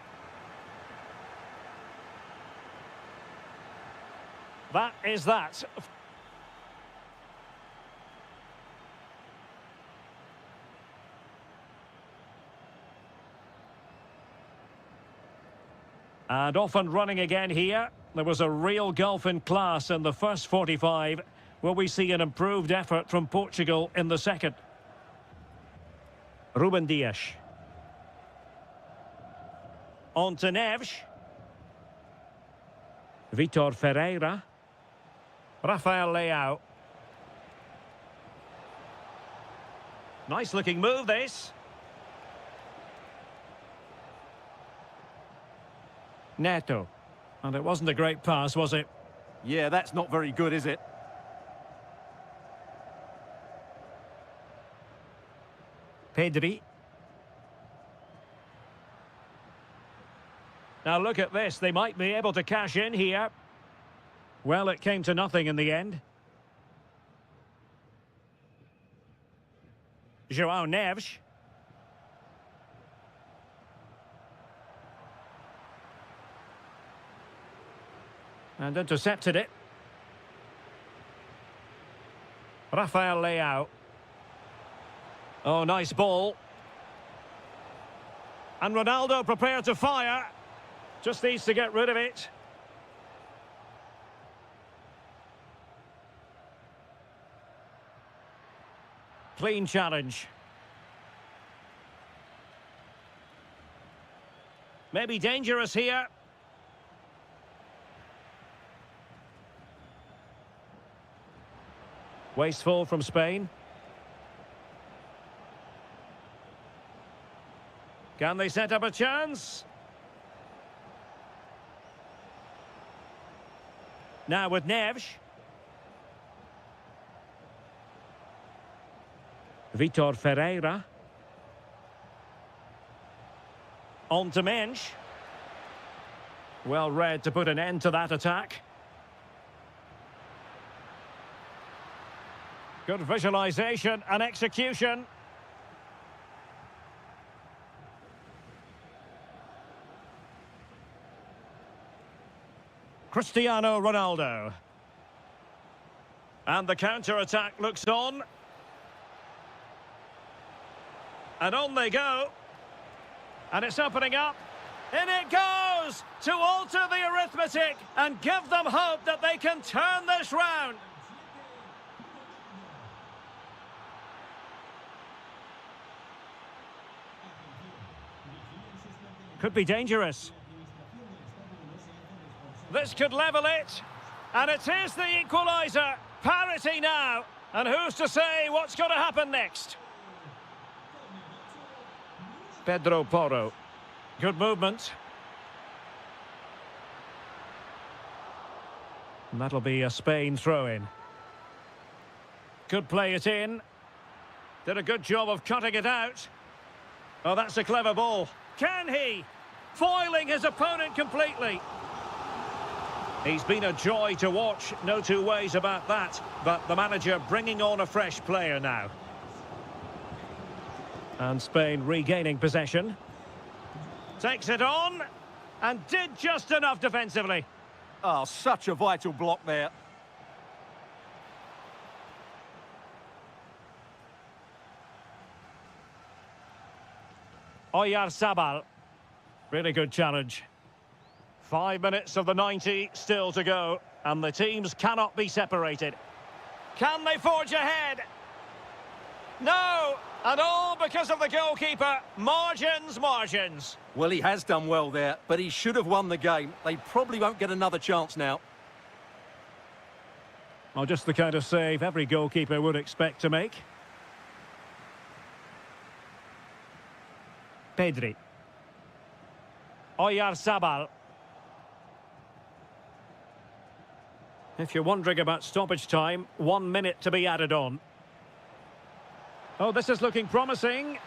That is that. And off and running again here. There was a real gulf in class in the first 45. Will we see an improved effort from Portugal in the second? Ruben Dias. On to Neves. Vitor Ferreira. Rafael Leao. Nice looking move, this. Neto. And it wasn't a great pass, was it? Yeah, that's not very good, is it? Pedri. Now look at this, they might be able to cash in here. Well, it came to nothing in the end. João Neves. And intercepted it. Rafael Leao. Oh, nice ball. And Ronaldo prepared to fire. Just needs to get rid of it. Clean challenge. Maybe dangerous here. Wasteful from Spain. Can they set up a chance? Now with Neves. Vitor Ferreira. On to Mensch. Well read to put an end to that attack. Good visualization and execution. Cristiano Ronaldo. And the counter-attack looks on. And on they go. And it's opening up. In it goes! To alter the arithmetic and give them hope that they can turn this round. Could be dangerous. This could level it. And it is the equaliser. Parity now. And who's to say what's going to happen next? Pedro Porro. Good movement. And that'll be a Spain throw-in. Could play it in. Did a good job of cutting it out. Oh, that's a clever ball. Can he? Foiling his opponent completely. He's been a joy to watch, no two ways about that. But the manager bringing on a fresh player now. And Spain regaining possession. Takes it on. And did just enough defensively. Oh, such a vital block there. Oyarzabal. Really good challenge. 5 minutes of the 90 still to go. And the teams cannot be separated. Can they forge ahead? No! And all because of the goalkeeper. Margins, margins. Well, he has done well there, but he should have won the game. They probably won't get another chance now. Well, just the kind of save every goalkeeper would expect to make. Pedri. Oyarzabal. If you're wondering about stoppage time, 1 minute to be added on. Oh, this is looking promising.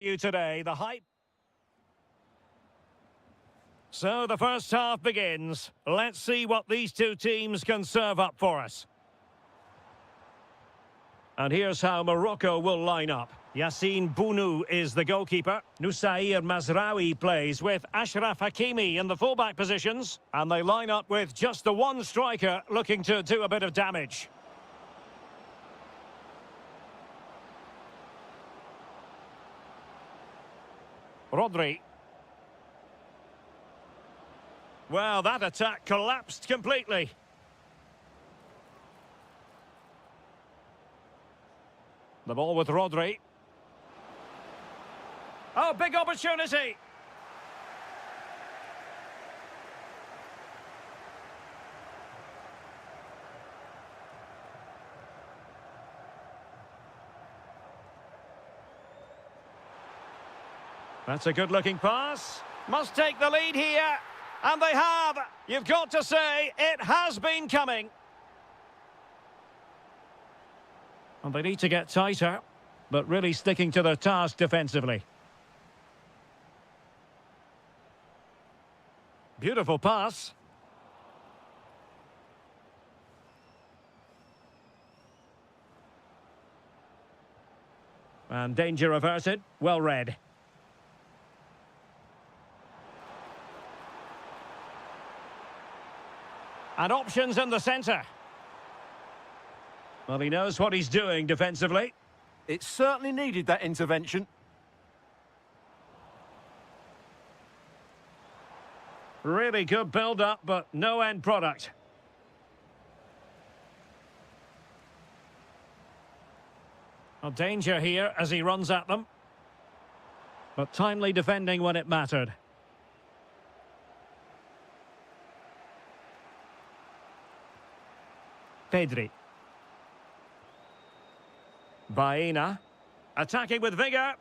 You today, the hype. So the first half begins. Let's see what these two teams can serve up for us. And here's how Morocco will line up. Yassine Bounou is the goalkeeper. Nusair Mazraoui plays with Ashraf Hakimi in the fullback positions. And they line up with just the one striker looking to do a bit of damage. Rodri. Well, that attack collapsed completely. The ball with Rodri. Oh, big opportunity. That's a good-looking pass. Must take the lead here. And they have. You've got to say, it has been coming. And they need to get tighter, but really sticking to their task defensively. Beautiful pass. And danger averted. Well read. And options in the centre. Well, he knows what he's doing defensively. It certainly needed that intervention. Really good build-up, but no end product. Well, danger here as he runs at them. But timely defending when it mattered. Pedri. Baena. Attacking with vigour.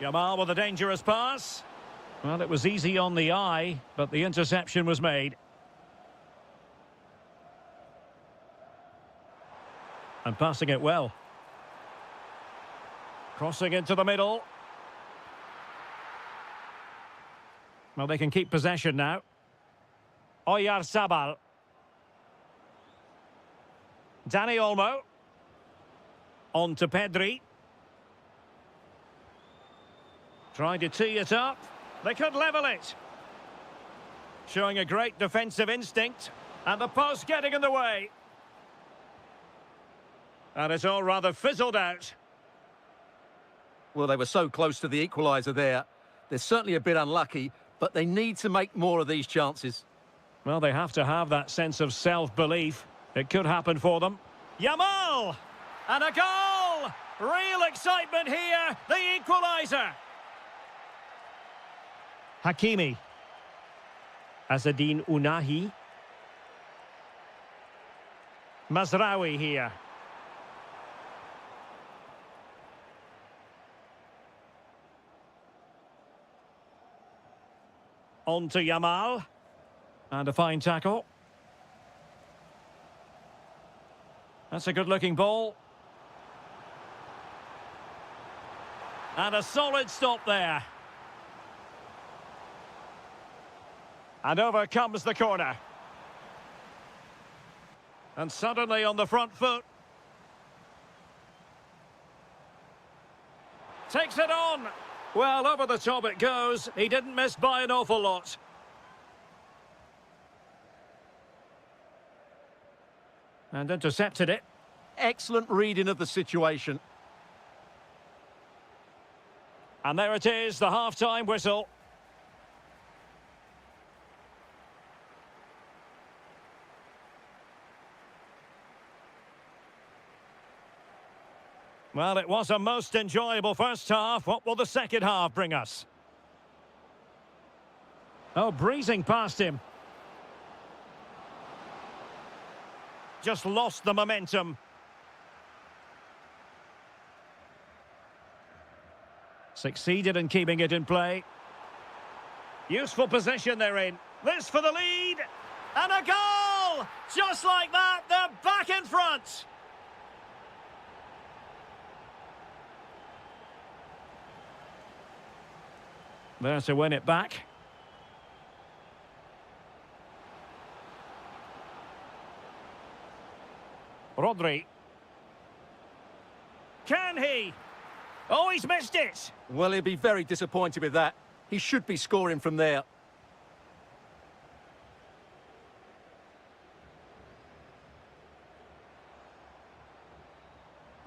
Yamal with a dangerous pass. Well, it was easy on the eye, but the interception was made. And passing it well. Crossing into the middle. Well, they can keep possession now. Oyarzabal. Dani Olmo. On to Pedri. Trying to tee it up. They could level it. Showing a great defensive instinct. And the post getting in the way. And it's all rather fizzled out. Well, they were so close to the equaliser there. They're certainly a bit unlucky, but they need to make more of these chances. Well, they have to have that sense of self-belief. It could happen for them. Yamal! And a goal! Real excitement here. The equaliser. Hakimi. Azzedine Ounahi. Mazraoui here. On to Yamal. And a fine tackle. That's a good-looking ball. And a solid stop there. And over comes the corner. And suddenly on the front foot. Takes it on. Well, over the top it goes. He didn't miss by an awful lot. And intercepted it. Excellent reading of the situation. And there it is, the half-time whistle. Well, it was a most enjoyable first half. What will the second half bring us? Oh, breezing past him. Just lost the momentum. Succeeded in keeping it in play. Useful position they're in. This for the lead. And a goal! Just like that, they're back in front. There to win it back. Rodri. Can he? Oh, he's missed it. Well, he'll be very disappointed with that. He should be scoring from there.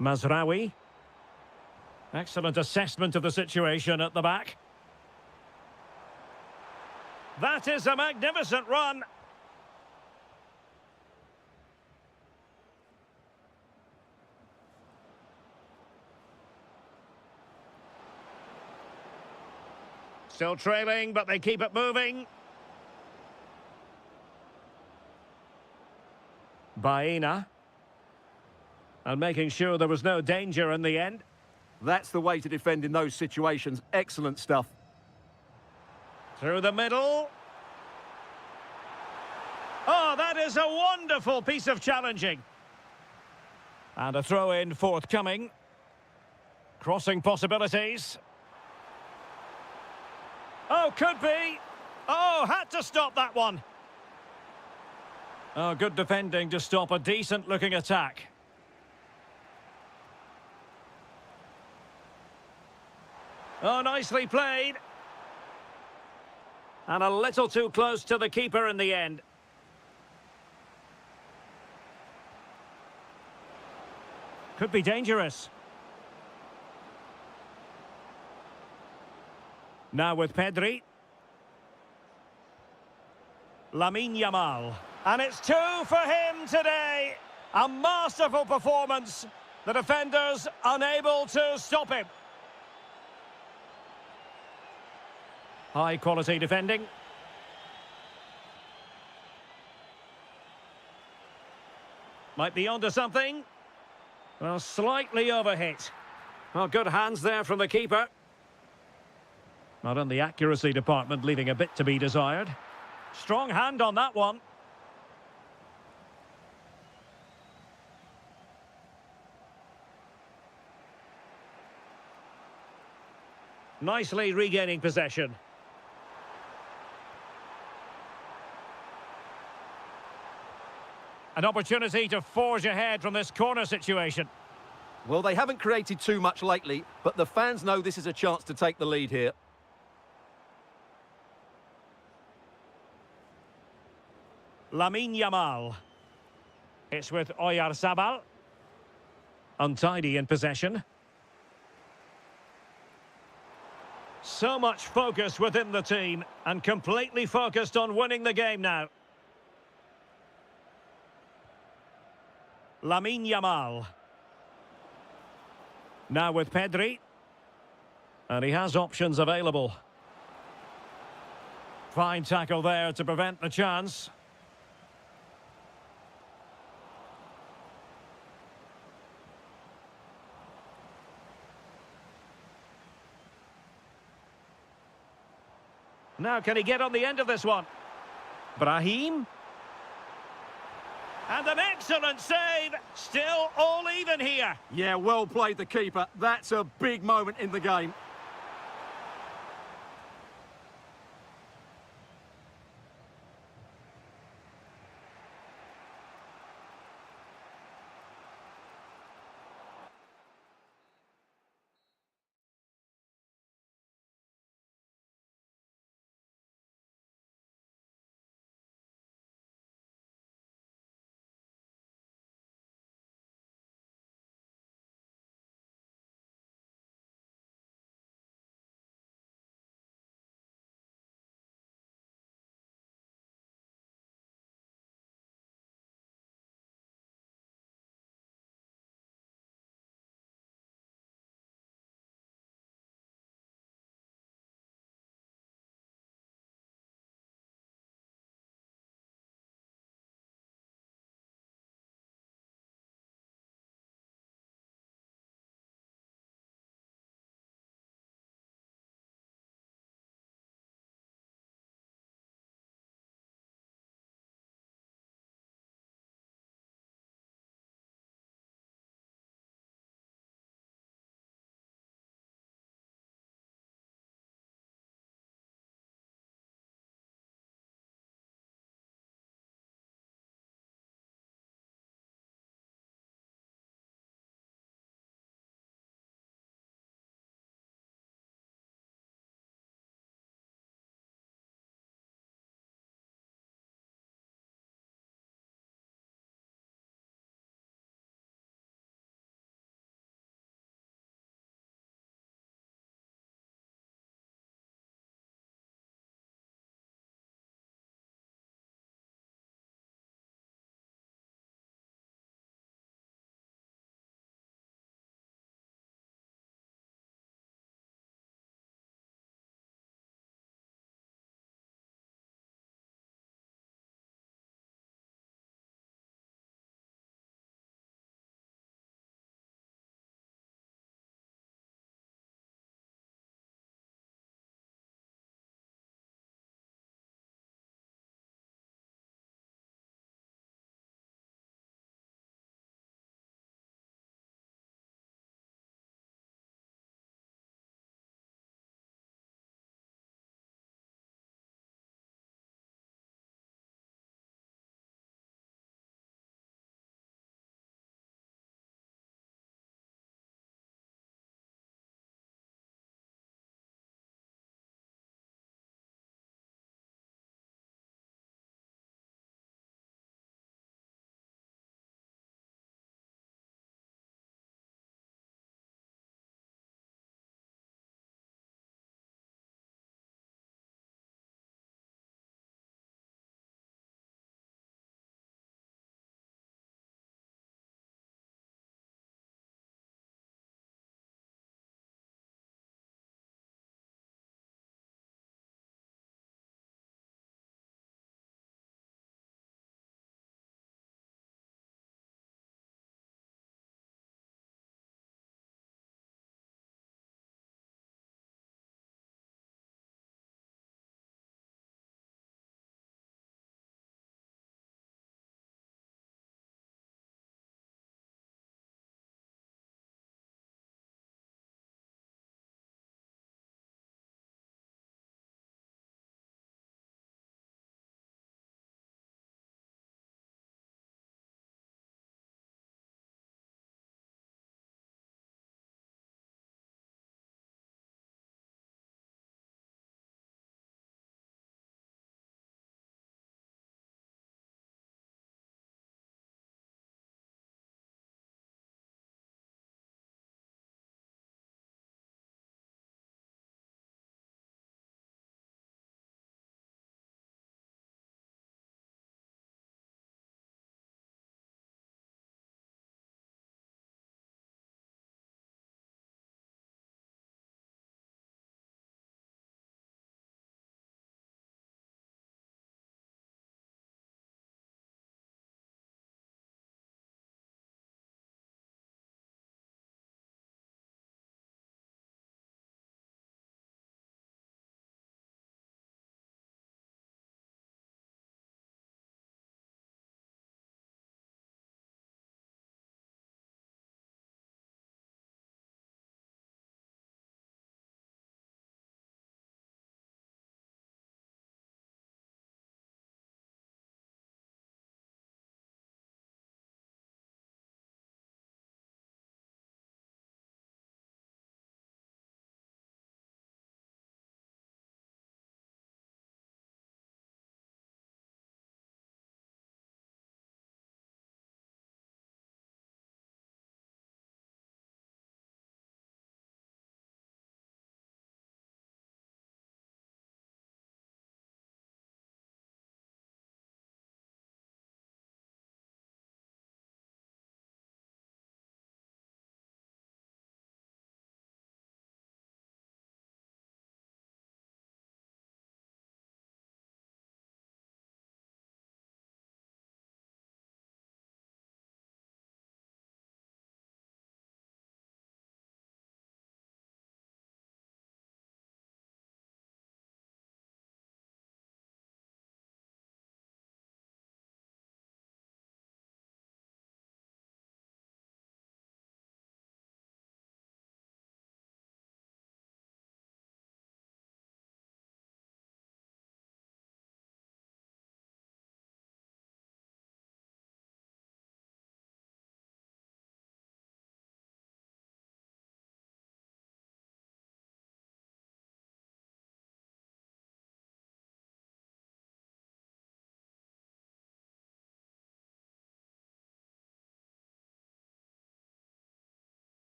Mazraoui. Excellent assessment of the situation at the back. That is a magnificent run. Still trailing, but they keep it moving. Baena. And making sure there was no danger in the end. That's the way to defend in those situations. Excellent stuff. Through the middle. Oh, that is a wonderful piece of challenging. And a throw-in forthcoming. Crossing possibilities. Oh, could be. Oh, had to stop that one. Oh, good defending to stop a decent-looking attack. Oh, nicely played. And a little too close to the keeper in the end. Could be dangerous. Now with Pedri. Lamine Yamal. And it's 2 for him today. A masterful performance. The defenders unable to stop him. High quality defending. Might be onto something. Well, slightly overhit. Well, good hands there from the keeper. Not in the accuracy department, leaving a bit to be desired. Strong hand on that one. Nicely regaining possession. An opportunity to forge ahead from this corner situation. Well, they haven't created too much lately, but the fans know this is a chance to take the lead here. Lamine Yamal. It's with Oyarzabal. Untidy in possession. So much focus within the team, and completely focused on winning the game now. Lamine Yamal. Now with Pedri. And he has options available. Fine tackle there to prevent the chance. Now, can he get on the end of this one? Brahim. And an excellent save. Still all even here. Yeah, well played, the keeper. That's a big moment in the game.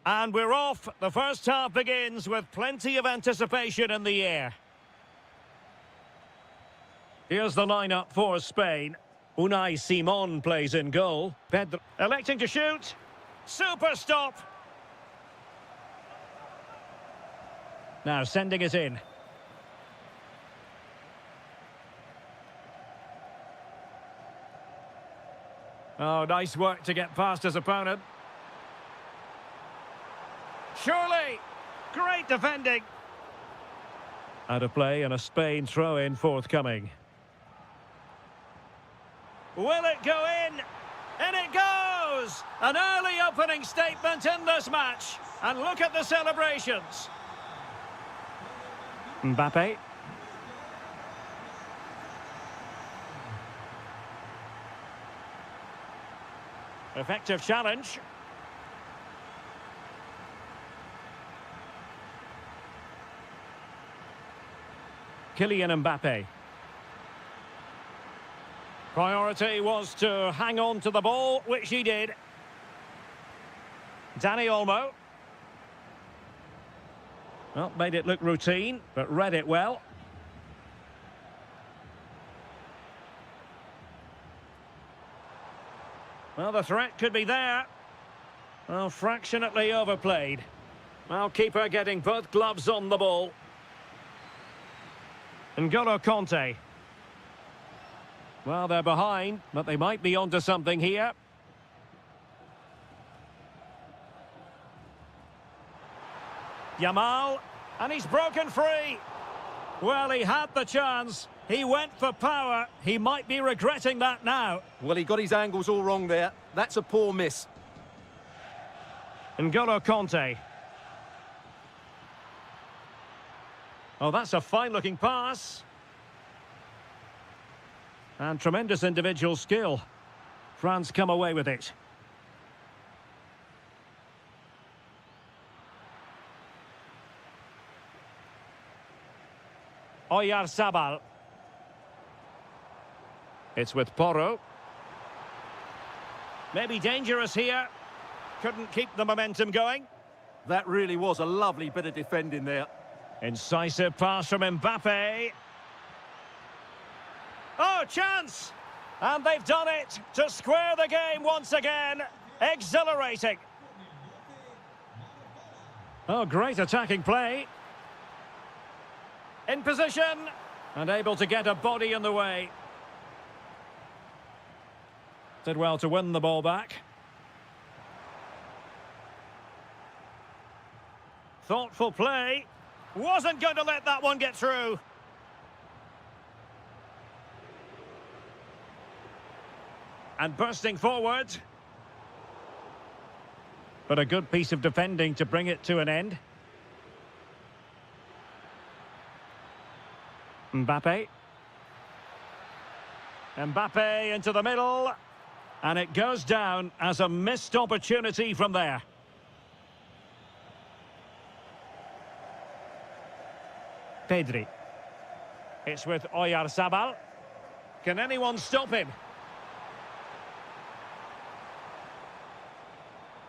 And we're off. The first half begins with plenty of anticipation in the air. Here's the lineup for Spain. Unai Simon plays in goal. Pedro electing to shoot. Super stop. Now sending it in. Oh, nice work to get past his opponent. Surely! Great defending! Out of play and a Spain throw-in forthcoming. Will it go in? And it goes! An early opening statement in this match. And look at the celebrations. Mbappe. Effective challenge. Kylian Mbappe. Priority was to hang on to the ball, which he did. Dani Olmo. Well, made it look routine, but read it well. Well, the threat could be there. Well, fractionately overplayed. Well, keeper getting both gloves on the ball. N'Golo Kanté. Well, they're behind, but they might be onto something here. Yamal, and he's broken free. Well, he had the chance. He went for power. He might be regretting that now. Well, he got his angles all wrong there. That's a poor miss. N'Golo Kanté. Oh, that's a fine-looking pass. And tremendous individual skill. France come away with it. Oyarzabal. It's with Porro. Maybe dangerous here. Couldn't keep the momentum going. That really was a lovely bit of defending there. Incisive pass from Mbappe. Oh, chance! And they've done it to square the game once again. Exhilarating. Oh, great attacking play. In position. And able to get a body in the way. Did well to win the ball back. Thoughtful play. Wasn't going to let that one get through. And bursting forward. But a good piece of defending to bring it to an end. Mbappe. Mbappe into the middle. And it goes down as a missed opportunity from there. Pedri. It's with Oyarzabal. Can anyone stop him?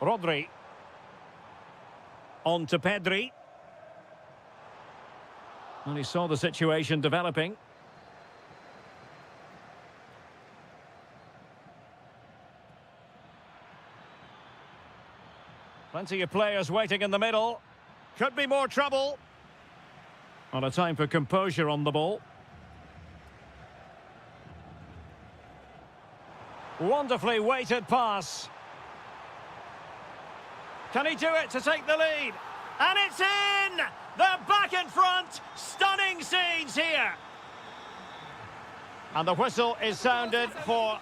Rodri. On to Pedri. And he saw the situation developing. Plenty of players waiting in the middle. Could be more trouble. Not a time for composure on the ball. Wonderfully weighted pass. Can he do it to take the lead? And it's in! They're back in front. Stunning scenes here. And the whistle is sounded for...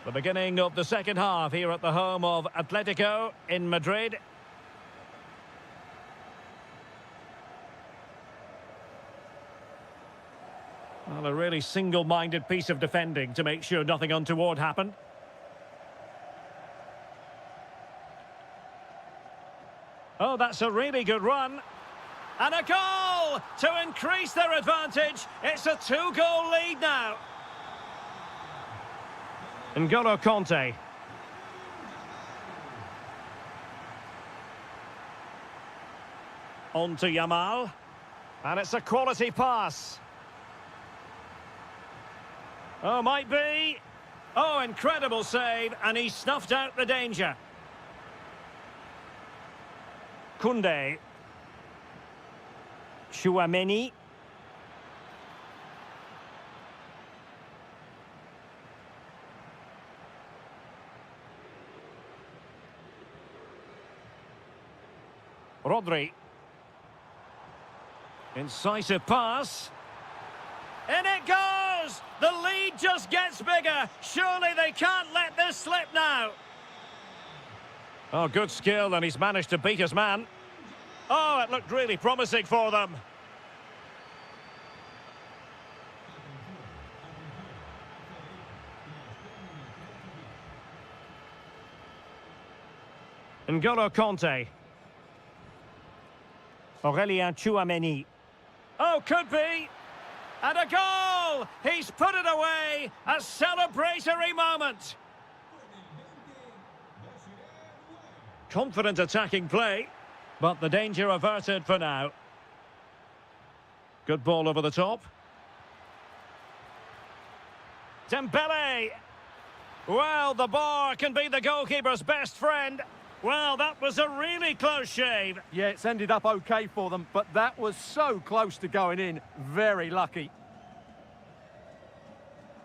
the beginning of the second half here at the home of Atletico in Madrid. Well, a really single-minded piece of defending to make sure nothing untoward happened. Oh, that's a really good run. And a goal to increase their advantage. It's a 2-goal lead now. N'Golo Conte. On to Yamal. And it's a quality pass. Oh, might be. Oh, incredible save, and he snuffed out the danger. Koundé. Chouameni. Rodri. Incisive pass. In it goes! The lead just gets bigger. Surely they can't let this slip now. Oh, good skill, and he's managed to beat his man. Oh, it looked really promising for them. N'Golo Conte. Aurélien Chouameni. Oh, could be. And a goal! He's put it away. A celebratory moment. Confident attacking play, but the danger averted for now. Good ball over the top. Dembele. Well, the bar can be the goalkeeper's best friend. Well, that was a really close shave. Yeah, it's ended up okay for them, but that was so close to going in. Very lucky.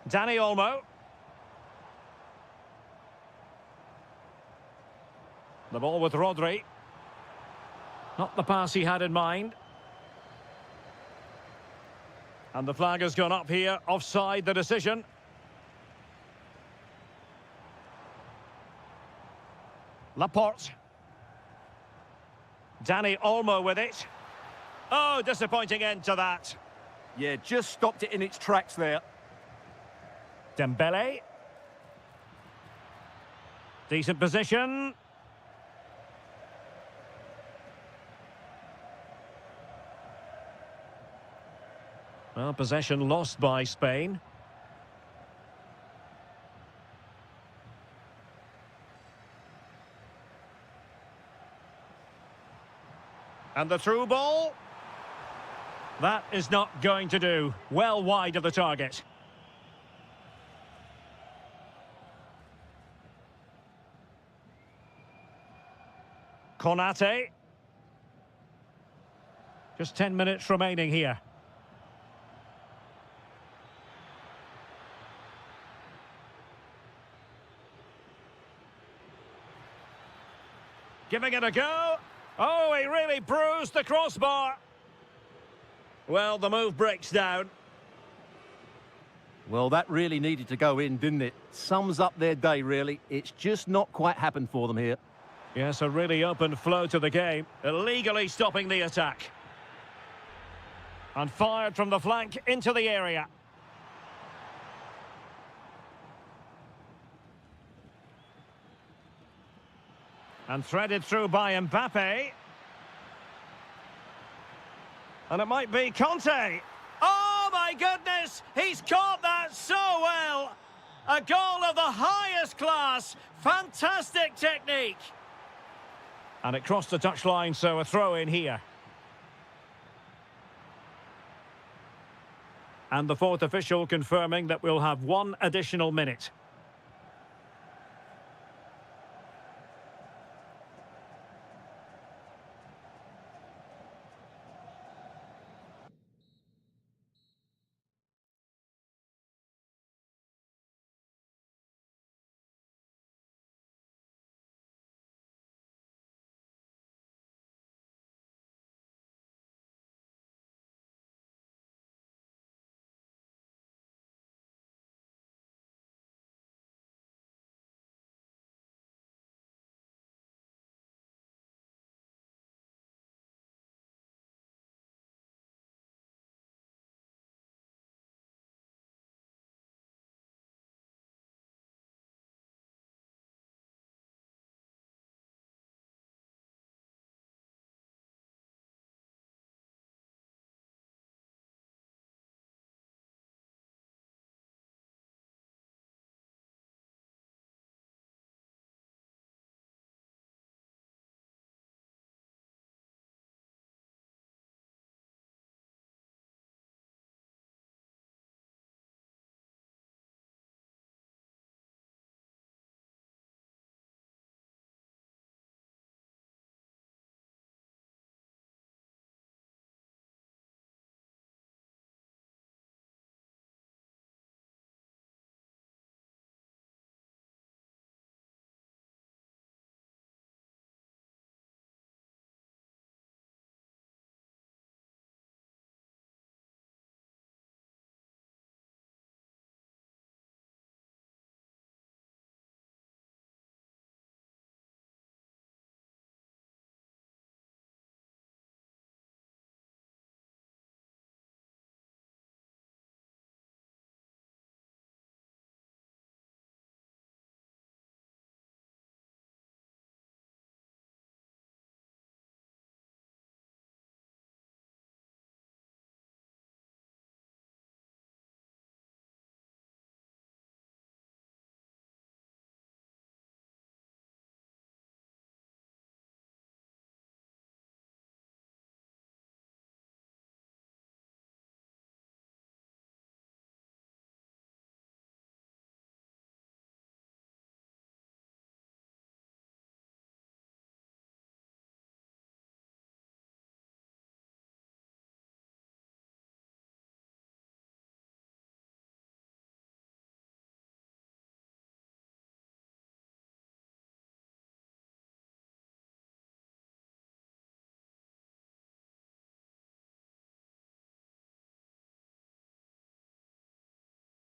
Dani Olmo. The ball with Rodri. Not the pass he had in mind. And the flag has gone up here. Offside the decision. Laporte. Dani Olmo with it. Oh, disappointing end to that. Yeah, just stopped it in its tracks there. Dembele. Decent position. Well, possession lost by Spain. And the through ball. That is not going to do. Well wide of the target. Konate. Just 10 minutes remaining here. Giving it a go. Oh, he really bruised the crossbar. Well, the move breaks down. Well, that really needed to go in, didn't it? Sums up their day, really. It's just not quite happened for them here. Yes, a really open flow to the game, illegally stopping the attack. And fired from the flank into the area. And threaded through by Mbappe. And it might be Conte. Oh, my goodness! He's caught that so well! A goal of the highest class. Fantastic technique. And it crossed the touchline, so a throw in here. And the fourth official confirming that we'll have one additional minute.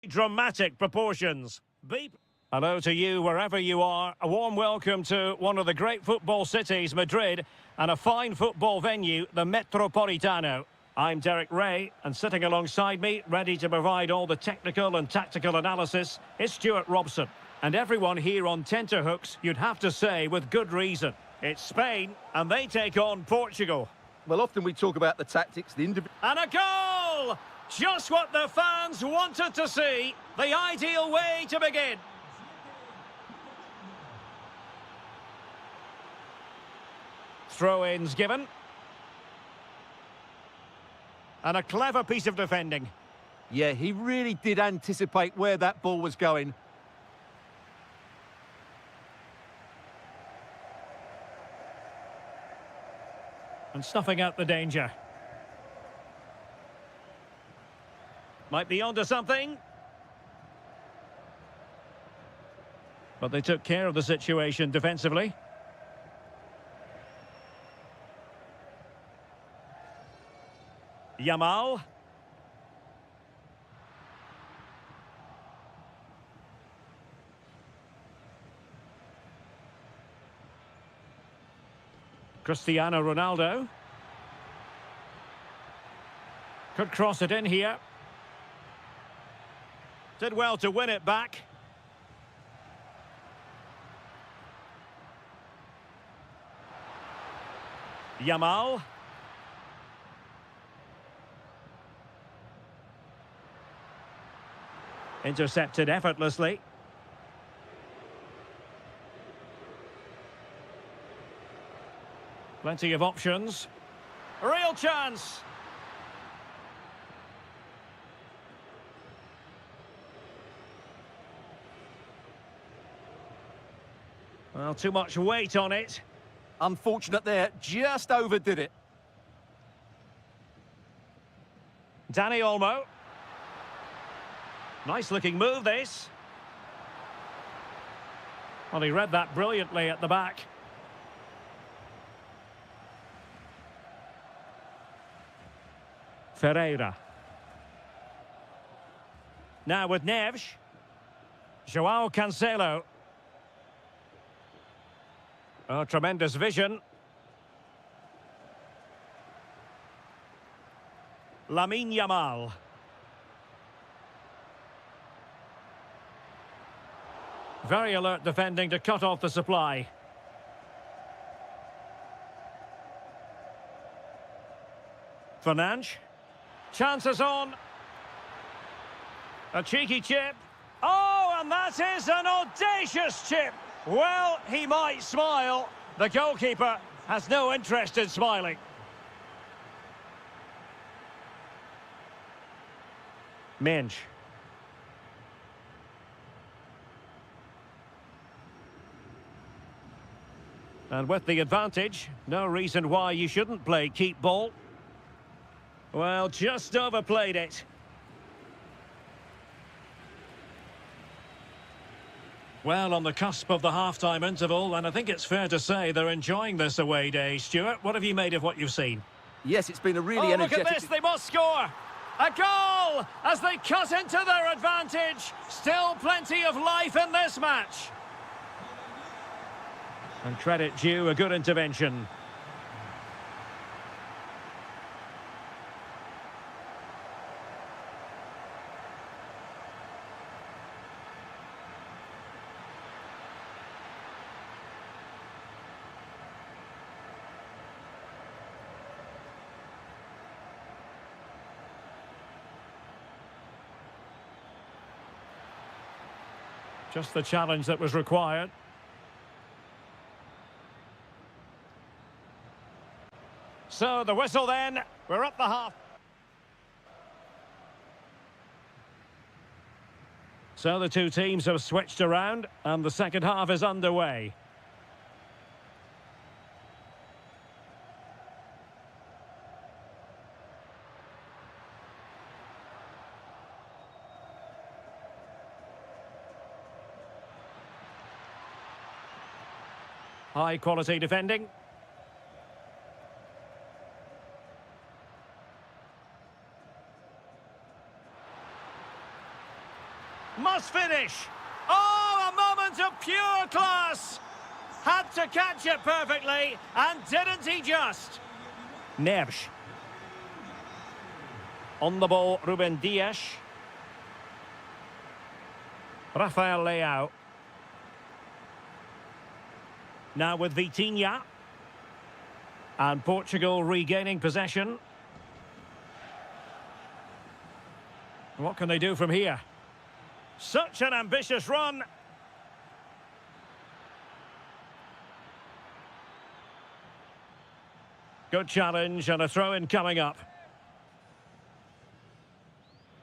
Dramatic proportions. Beep. Hello to you wherever you are. A warm welcome to one of the great football cities, Madrid, and a fine football venue, the Metropolitano. I'm Derek Ray, and sitting alongside me, ready to provide all the technical and tactical analysis, is Stuart Robson. And everyone here on tenterhooks, you'd have to say with good reason. It's Spain, and they take on Portugal. Well, often we talk about the tactics, the individual... And a goal! Just what the fans wanted to see. The ideal way to begin. Throw-ins given. And a clever piece of defending. Yeah, he really did anticipate where that ball was going. And snuffing out the danger. Might be onto something. But they took care of the situation defensively. Yamal. Cristiano Ronaldo. Could cross it in here. Did well to win it back. Yamal. Intercepted effortlessly. Plenty of options. Real chance. Well, too much weight on it. Unfortunate there, just overdid it. Dani Olmo. Nice looking move, this. Well, he read that brilliantly at the back. Ferreira. Now with Neves. João Cancelo. Oh, tremendous vision. Lamine Yamal. Very alert defending to cut off the supply. Fernandes. Chances on. A cheeky chip. Oh, and that is an audacious chip. Well, he might smile. The goalkeeper has no interest in smiling. Minge. And with the advantage, no reason why you shouldn't play keep ball. Well, just overplayed it. Well, on the cusp of the half-time interval, and I think it's fair to say they're enjoying this away day. Stuart, what have you made of what you've seen? Yes, it's been a really energetic... Look at this, they must score! A goal! As they cut into their advantage. Still plenty of life in this match. And credit due, a good intervention. Just the challenge that was required. So the whistle then, we're at the half. So the two teams have switched around and the second half is underway. High quality defending. Must finish. Oh, a moment of pure class. Had to catch it perfectly, and didn't he just? Neves. On the ball, Ruben Dias. Rafael Leao. Now with Vitinha. And Portugal regaining possession. What can they do from here? Such an ambitious run. Good challenge and a throw-in coming up.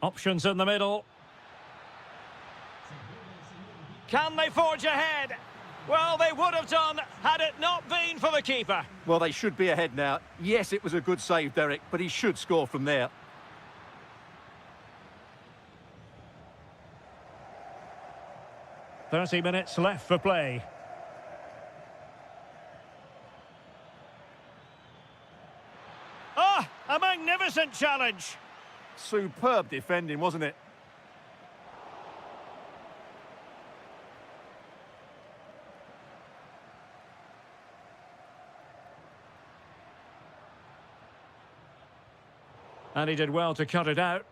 Options in the middle. Can they forge ahead? Well, they would have done had it not been for the keeper. Well, they should be ahead now. Yes, it was a good save, Derek, but he should score from there. "30 minutes left for play. Ah, a magnificent challenge. Superb defending, wasn't it? And he did well to cut it out.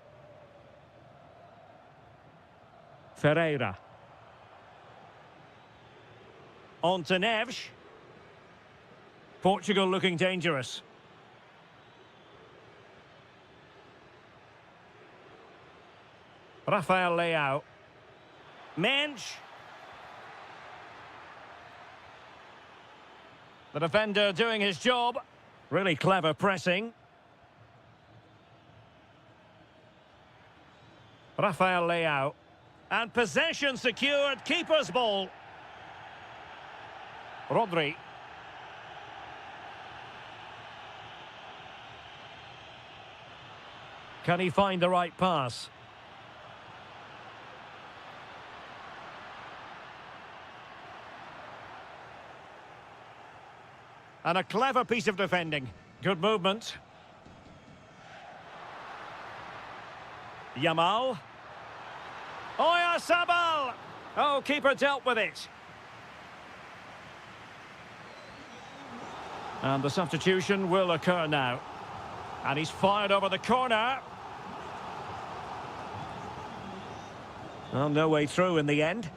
Ferreira. On to Neves. Portugal looking dangerous. Rafael Leao. Mensch. The defender doing his job. Really clever pressing. Rafael Leao. And possession secured, keeper's ball. Rodri. Can he find the right pass? And a clever piece of defending. Good movement. Yamal. Oyarzabal. Oh, keeper dealt with it. And the substitution will occur now. And he's fired over the corner. Well, no way through in the end.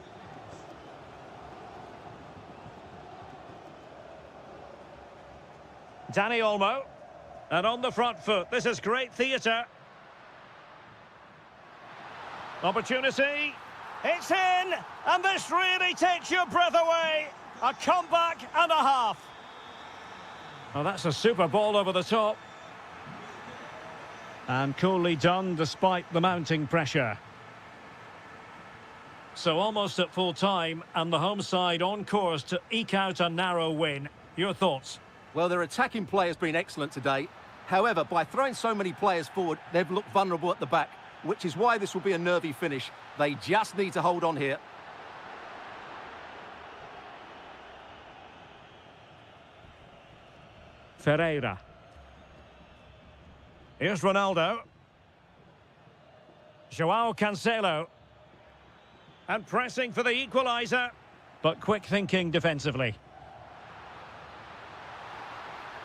Dani Olmo. And on the front foot. This is great theatre. Opportunity. It's in. And this really takes your breath away. A comeback and a half. Oh, that's a super ball over the top. And coolly done despite the mounting pressure. So almost at full time, and the home side on course to eke out a narrow win. Your thoughts? Well, their attacking play has been excellent today. However, by throwing so many players forward, they've looked vulnerable at the back, which is why this will be a nervy finish. They just need to hold on here. Ferreira. Here's Ronaldo. Joao Cancelo. And pressing for the equaliser. But quick thinking defensively.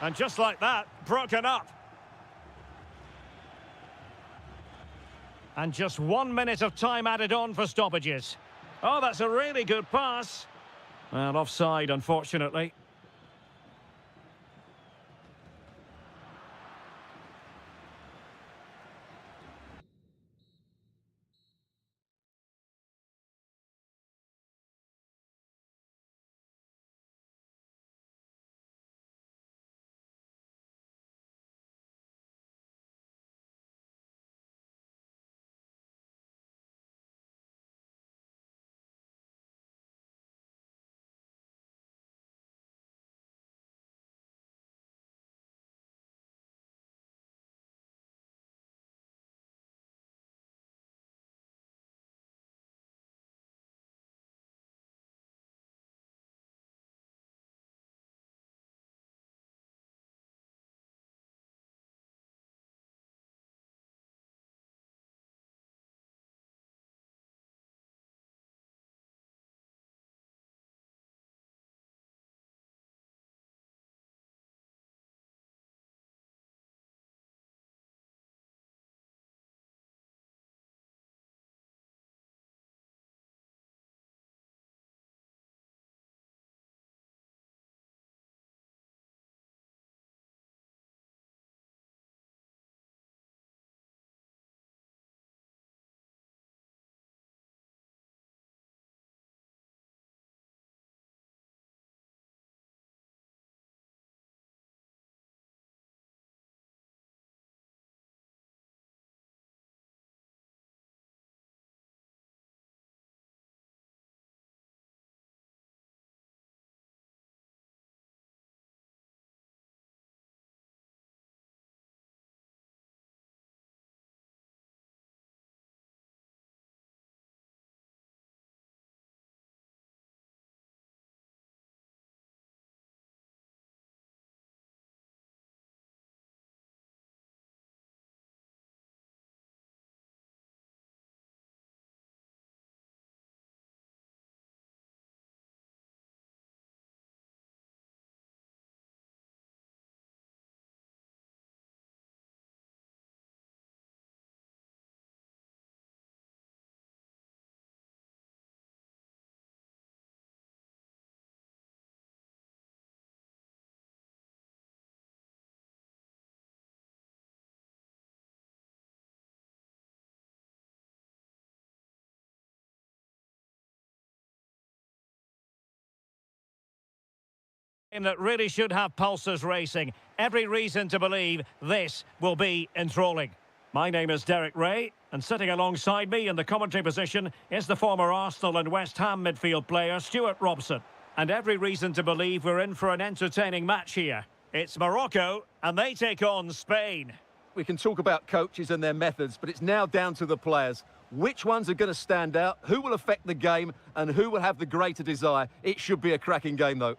And just like that, broken up. And just 1 minute of time added on for stoppages. Oh, that's a really good pass. Well, offside, unfortunately. Game that really should have pulses racing. Every reason to believe this will be enthralling. My name is Derek Ray, and sitting alongside me in the commentary position is the former Arsenal and West Ham midfield player Stuart Robson. And every reason to believe we're in for an entertaining match here. It's Morocco, and they take on Spain. We can talk about coaches and their methods, but it's now down to the players. Which ones are going to stand out, who will affect the game, and who will have the greater desire? It should be a cracking game, though.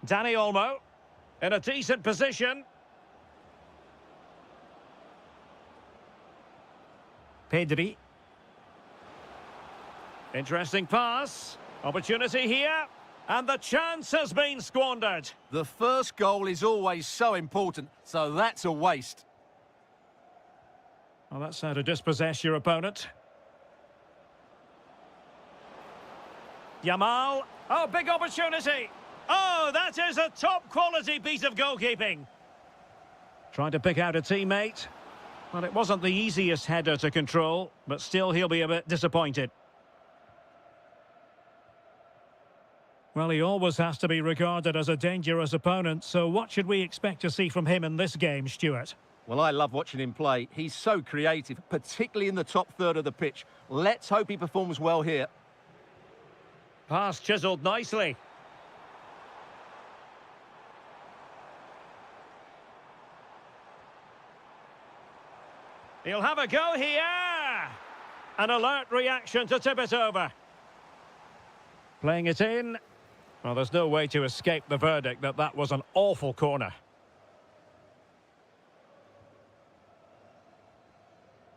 Dani Olmo in a decent position. Pedri. Interesting pass. Opportunity here. And the chance has been squandered. The first goal is always so important, so that's a waste. Well, that's how to dispossess your opponent. Yamal. Oh, big opportunity. Oh, that is a top-quality piece of goalkeeping. Trying to pick out a teammate. Well, it wasn't the easiest header to control, but still he'll be a bit disappointed. Well, he always has to be regarded as a dangerous opponent, so what should we expect to see from him in this game, Stuart? Well, I love watching him play. He's so creative, particularly in the top third of the pitch. Let's hope he performs well here. Pass chiselled nicely. He'll have a go here. An alert reaction to tip it over. Playing it in. Well, there's no way to escape the verdict that that was an awful corner.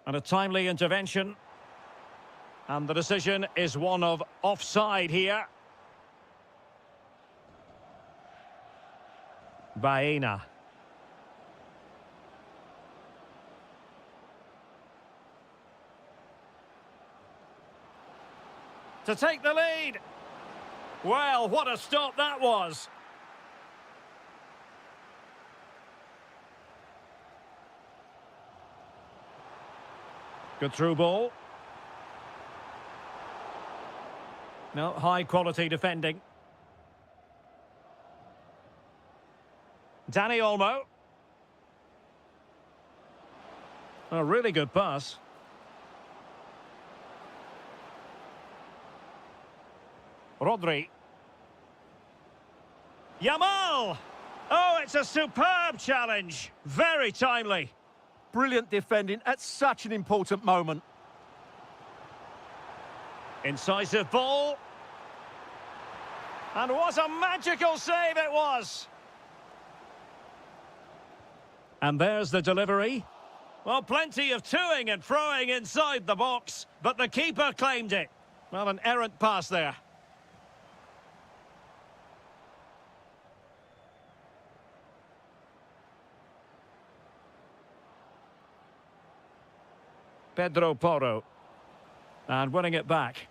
And a timely intervention. And the decision is one of offside here. Baena. To take the lead. Well, what a stop that was. Good through ball. No, high quality defending. Dani Olmo. A really good pass. Rodri. Yamal! Oh, it's a superb challenge. Very timely. Brilliant defending at such an important moment. Incisive ball. And what a magical save it was. And there's the delivery. Well, plenty of toing and throwing inside the box, but the keeper claimed it. Well, an errant pass there. Pedro Porro. And winning it back.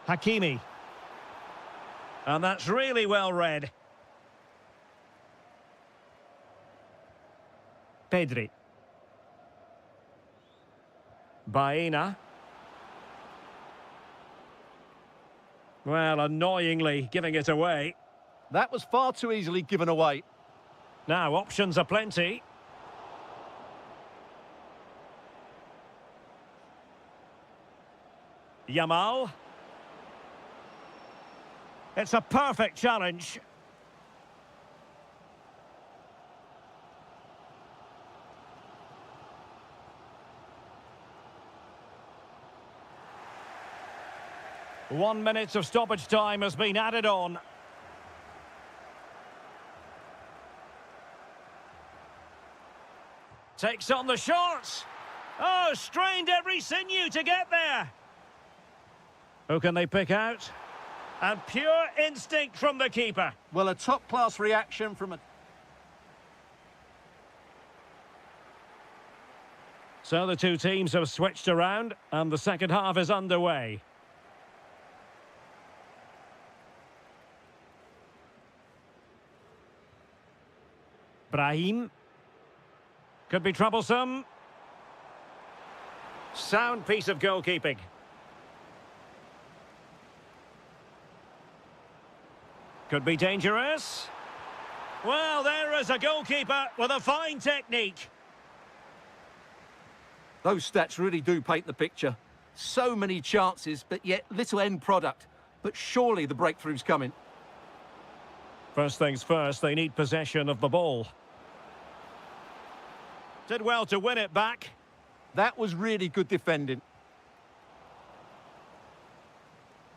Hakimi. And that's really well read. Pedri. Baena. Well, annoyingly giving it away. That was far too easily given away. Now, options are plenty. Yamal. It's a perfect challenge. One minute of stoppage time has been added on. Takes on the shot. Oh, strained every sinew to get there. Who can they pick out? And pure instinct from the keeper. Well, a top-class reaction from a... So the two teams have switched around, and the second half is underway. Brahim. Could be troublesome. Sound piece of goalkeeping. Could be dangerous. Well, there is a goalkeeper with a fine technique. Those stats really do paint the picture. So many chances, but yet little end product. But surely the breakthrough's coming. First things first, they need possession of the ball. Did well to win it back. That was really good defending.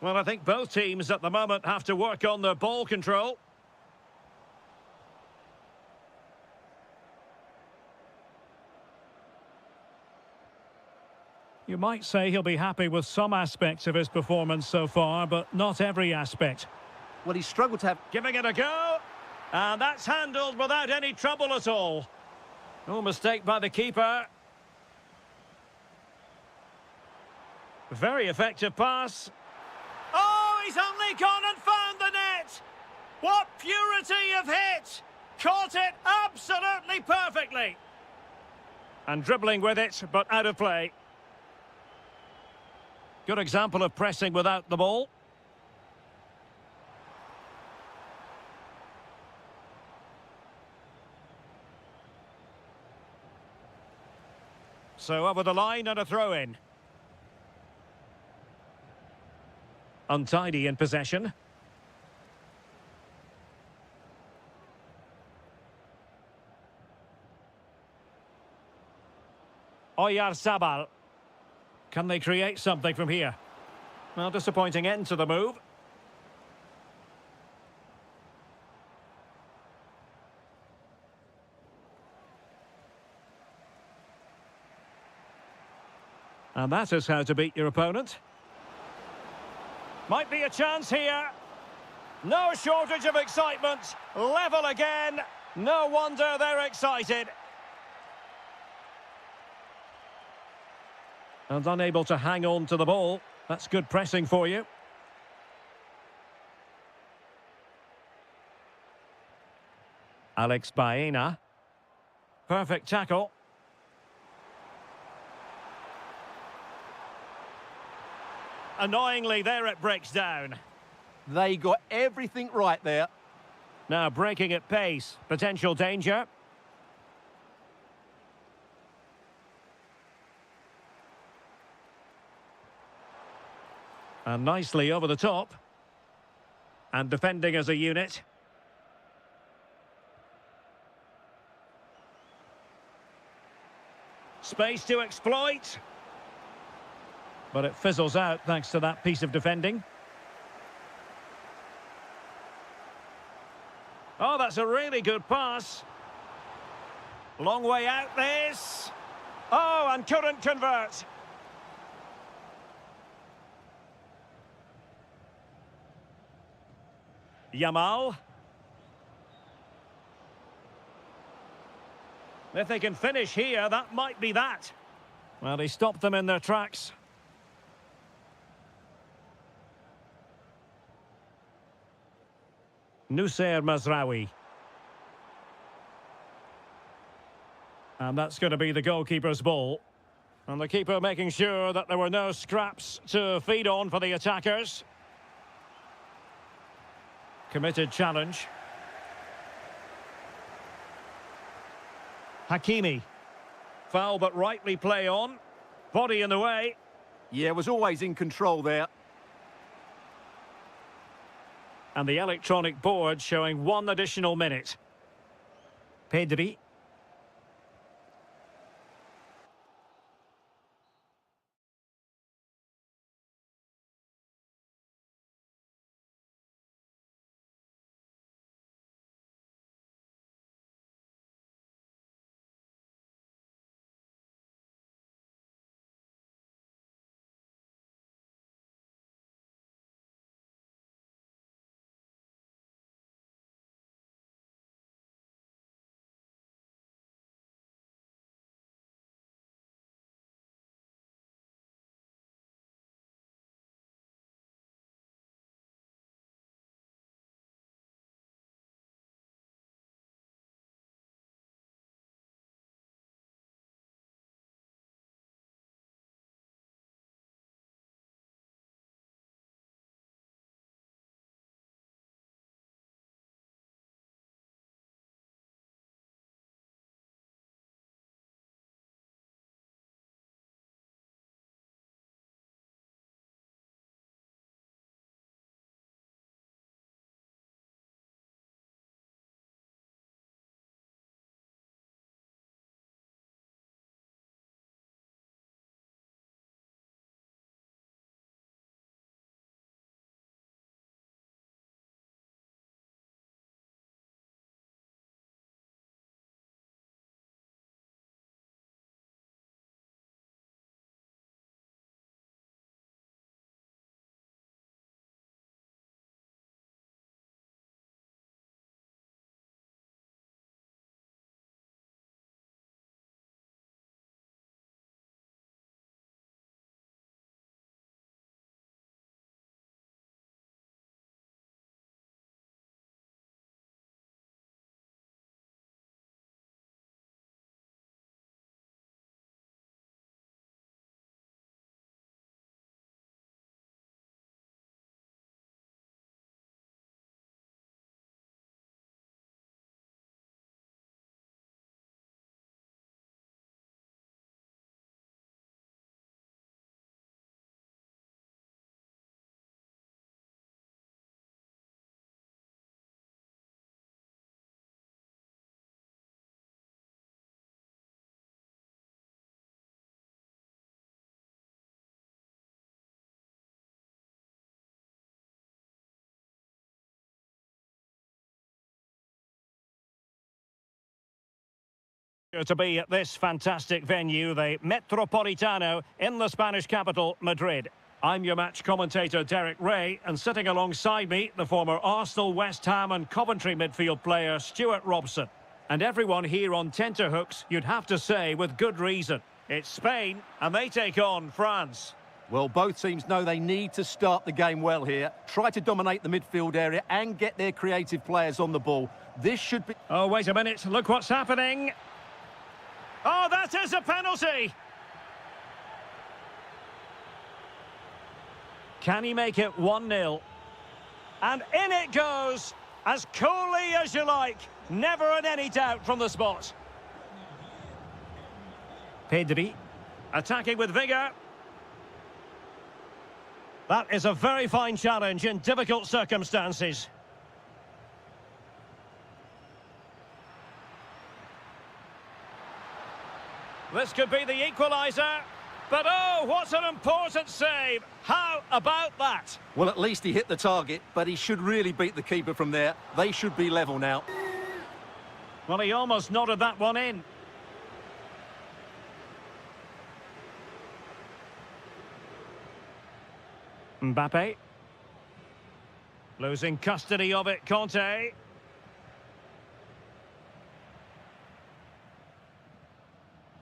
Well, I think both teams at the moment have to work on their ball control. You might say he'll be happy with some aspects of his performance so far, but not every aspect. Well, he struggled to have... Giving it a go. And that's handled without any trouble at all. No mistake by the keeper. Very effective pass. Oh, he's only gone and found the net! What purity of hit! Caught it absolutely perfectly. And dribbling with it, but out of play. Good example of pressing without the ball. So over the line and a throw-in. Untidy in possession. Oyarzabal. Can they create something from here? Well, disappointing end to the move. And that is how to beat your opponent. Might be a chance here. No shortage of excitement. Level again. No wonder they're excited. And unable to hang on to the ball. That's good pressing for you. Alex Baena. Perfect tackle. Annoyingly, there it breaks down. They got everything right there. Now breaking at pace. Potential danger. And nicely over the top. And defending as a unit. Space to exploit. But it fizzles out thanks to that piece of defending. Oh, that's a really good pass. Long way out this. Oh, and couldn't convert. Yamal. If they can finish here, that might be that. Well, he stopped them in their tracks. Nusayr Mazraoui. And that's going to be the goalkeeper's ball. And the keeper making sure that there were no scraps to feed on for the attackers. Committed challenge. Hakimi. Foul but rightly play on. Body in the way. Yeah, was always in control there. And the electronic board showing 1 additional minute. Pedri. To be at this fantastic venue, the Metropolitano in the Spanish capital, Madrid. I'm your match commentator, Derek Ray, and sitting alongside me, the former Arsenal, West Ham and Coventry midfield player, Stuart Robson. And everyone here on tenterhooks, you'd have to say, with good reason. It's Spain, and they take on France. Well, both teams know they need to start the game well here. Try to dominate the midfield area and get their creative players on the ball. This should be... Oh, wait a minute. Look what's happening. Oh, that is a penalty! Can he make it 1-0? And in it goes, as coolly as you like. Never in any doubt from the spot. Pedri, attacking with vigour. That is a very fine challenge in difficult circumstances. This could be the equaliser. But oh, what an important save. How about that? Well, at least he hit the target, but he should really beat the keeper from there. They should be level now. Well, he almost nodded that one in. Mbappe. Losing custody of it, Conte.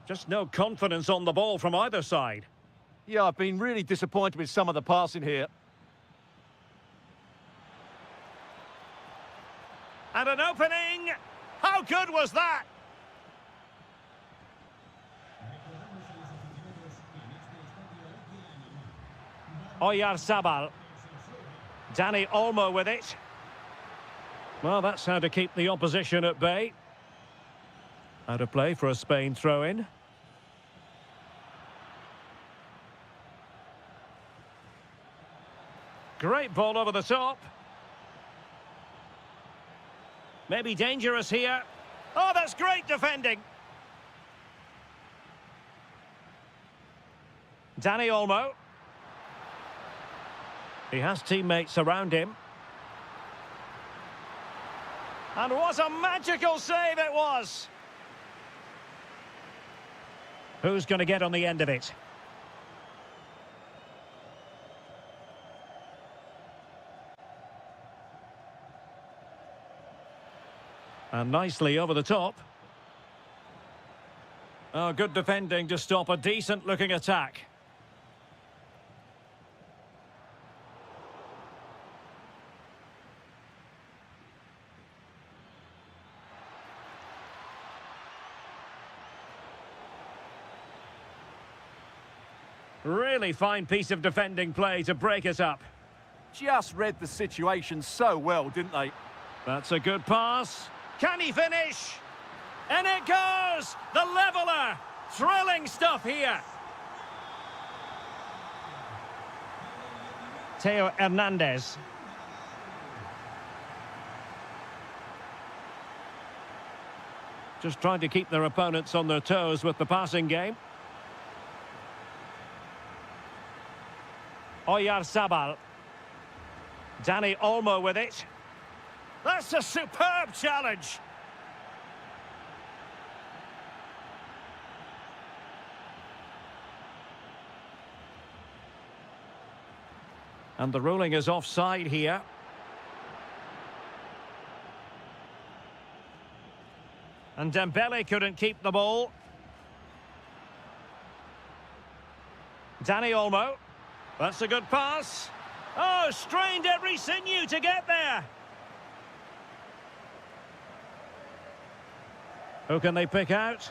Just no confidence on the ball from either side. Yeah, I've been really disappointed with some of the passing here. And an opening! How good was that? Oyarzabal. Dani Olmo with it. Well, that's how to keep the opposition at bay. Out of play for a Spain throw-in. Great ball over the top. Maybe dangerous here. Oh, that's great defending. Dani Olmo. He has teammates around him. And what a magical save it was! Who's going to get on the end of it? And nicely over the top. Oh, good defending to stop a decent-looking attack. Really fine piece of defending play to break it up. Just read the situation so well, didn't they? That's a good pass. Can he finish? And it goes! The leveller! Thrilling stuff here. Theo Hernandez. Just trying to keep their opponents on their toes with the passing game. Oyarzabal. Dani Olmo with it. That's a superb challenge. And the ruling is offside here. And Dembele couldn't keep the ball. Dani Olmo. That's a good pass. Oh, strained every sinew to get there. Who can they pick out?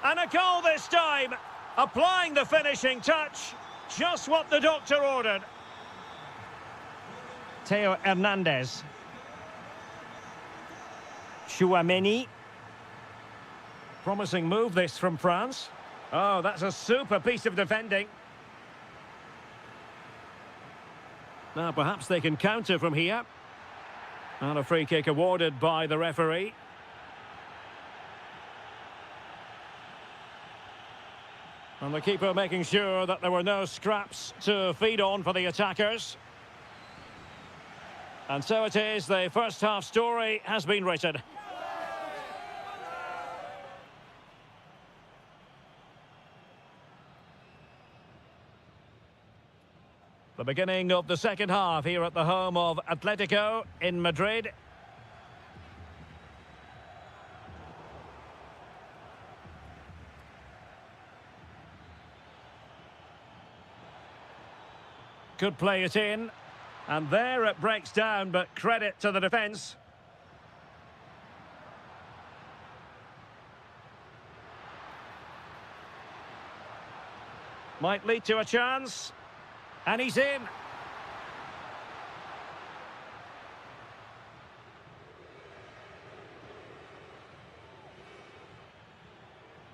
And a goal this time. Applying the finishing touch. Just what the doctor ordered. Theo Hernandez. Chouameni. Promising move this from France. Oh, that's a super piece of defending. Now perhaps they can counter from here. And a free kick awarded by the referee. And the keeper making sure that there were no scraps to feed on for the attackers. And so it is, the first half story has been written. The beginning of the second half here at the home of Atletico in Madrid. Could play it in. And there it breaks down, but credit to the defence. Might lead to a chance. And he's in.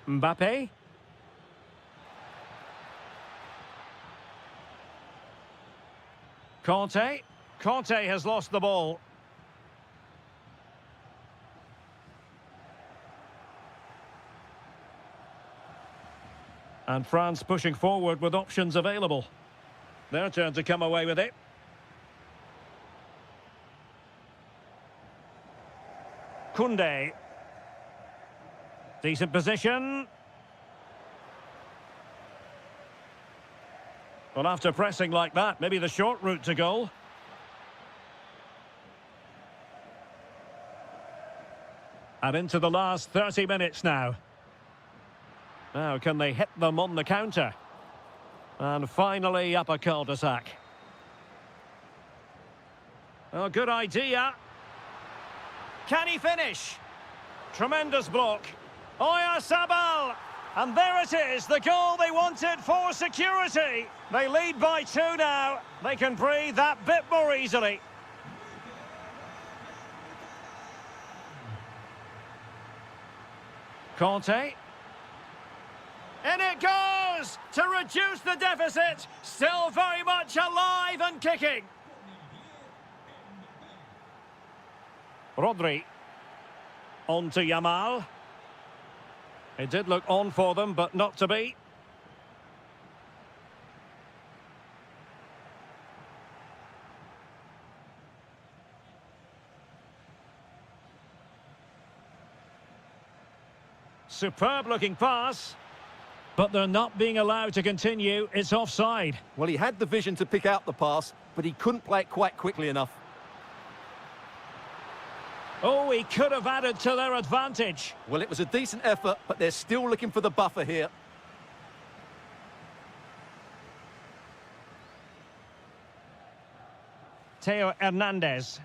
Mbappe. Conte. Conte has lost the ball. And France pushing forward with options available. Their turn to come away with it. Koundé. Decent position. Well, after pressing like that, maybe the short route to goal. And into the last 30 minutes now. Now, can they hit them on the counter? And finally, up a cul-de-sac. Oh, good idea. Can he finish? Tremendous block. Oyarzabal! And there it is, the goal they wanted for security. They lead by 2 now. They can breathe that bit more easily. Conte. In it goes to reduce the deficit. Still very much alive and kicking. Rodri. On to Yamal. It did look on for them, but not to be. Superb looking pass. But they're not being allowed to continue. It's offside. Well, he had the vision to pick out the pass, but he couldn't play it quite quickly enough. Oh, he could have added to their advantage. Well, it was a decent effort, but they're still looking for the buffer here. Theo Hernandez.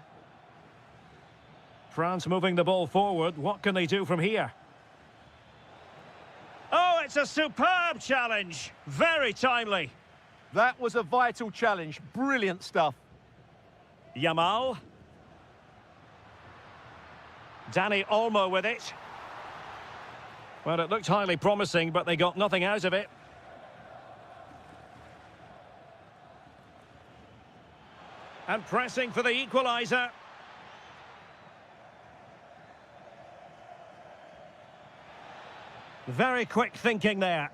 France moving the ball forward. What can they do from here? Oh, it's a superb challenge. Very timely. That was a vital challenge. Brilliant stuff. Yamal. Dani Olmo with it. Well, it looked highly promising, but they got nothing out of it. And pressing for the equaliser. Very quick thinking there.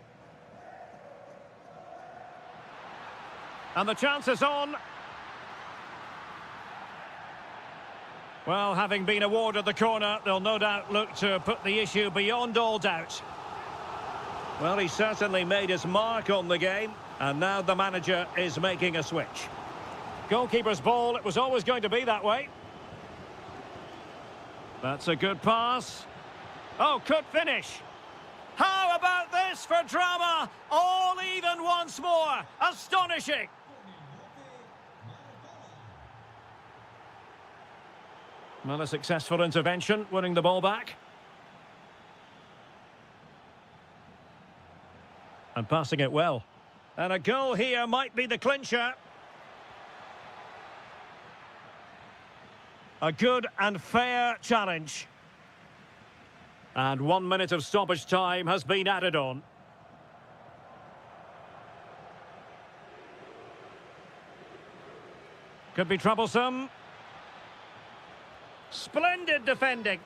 And the chance is on. Well, having been awarded the corner, they'll no doubt look to put the issue beyond all doubt. Well, he certainly made his mark on the game, and now the manager is making a switch. Goalkeeper's ball, it was always going to be that way. That's a good pass. Oh, could finish. How about this for drama? All even once more. Astonishing. Well, a successful intervention, winning the ball back. And passing it well. And a goal here might be the clincher. A good and fair challenge. And 1 minute of stoppage time has been added on. Could be troublesome. Splendid defending.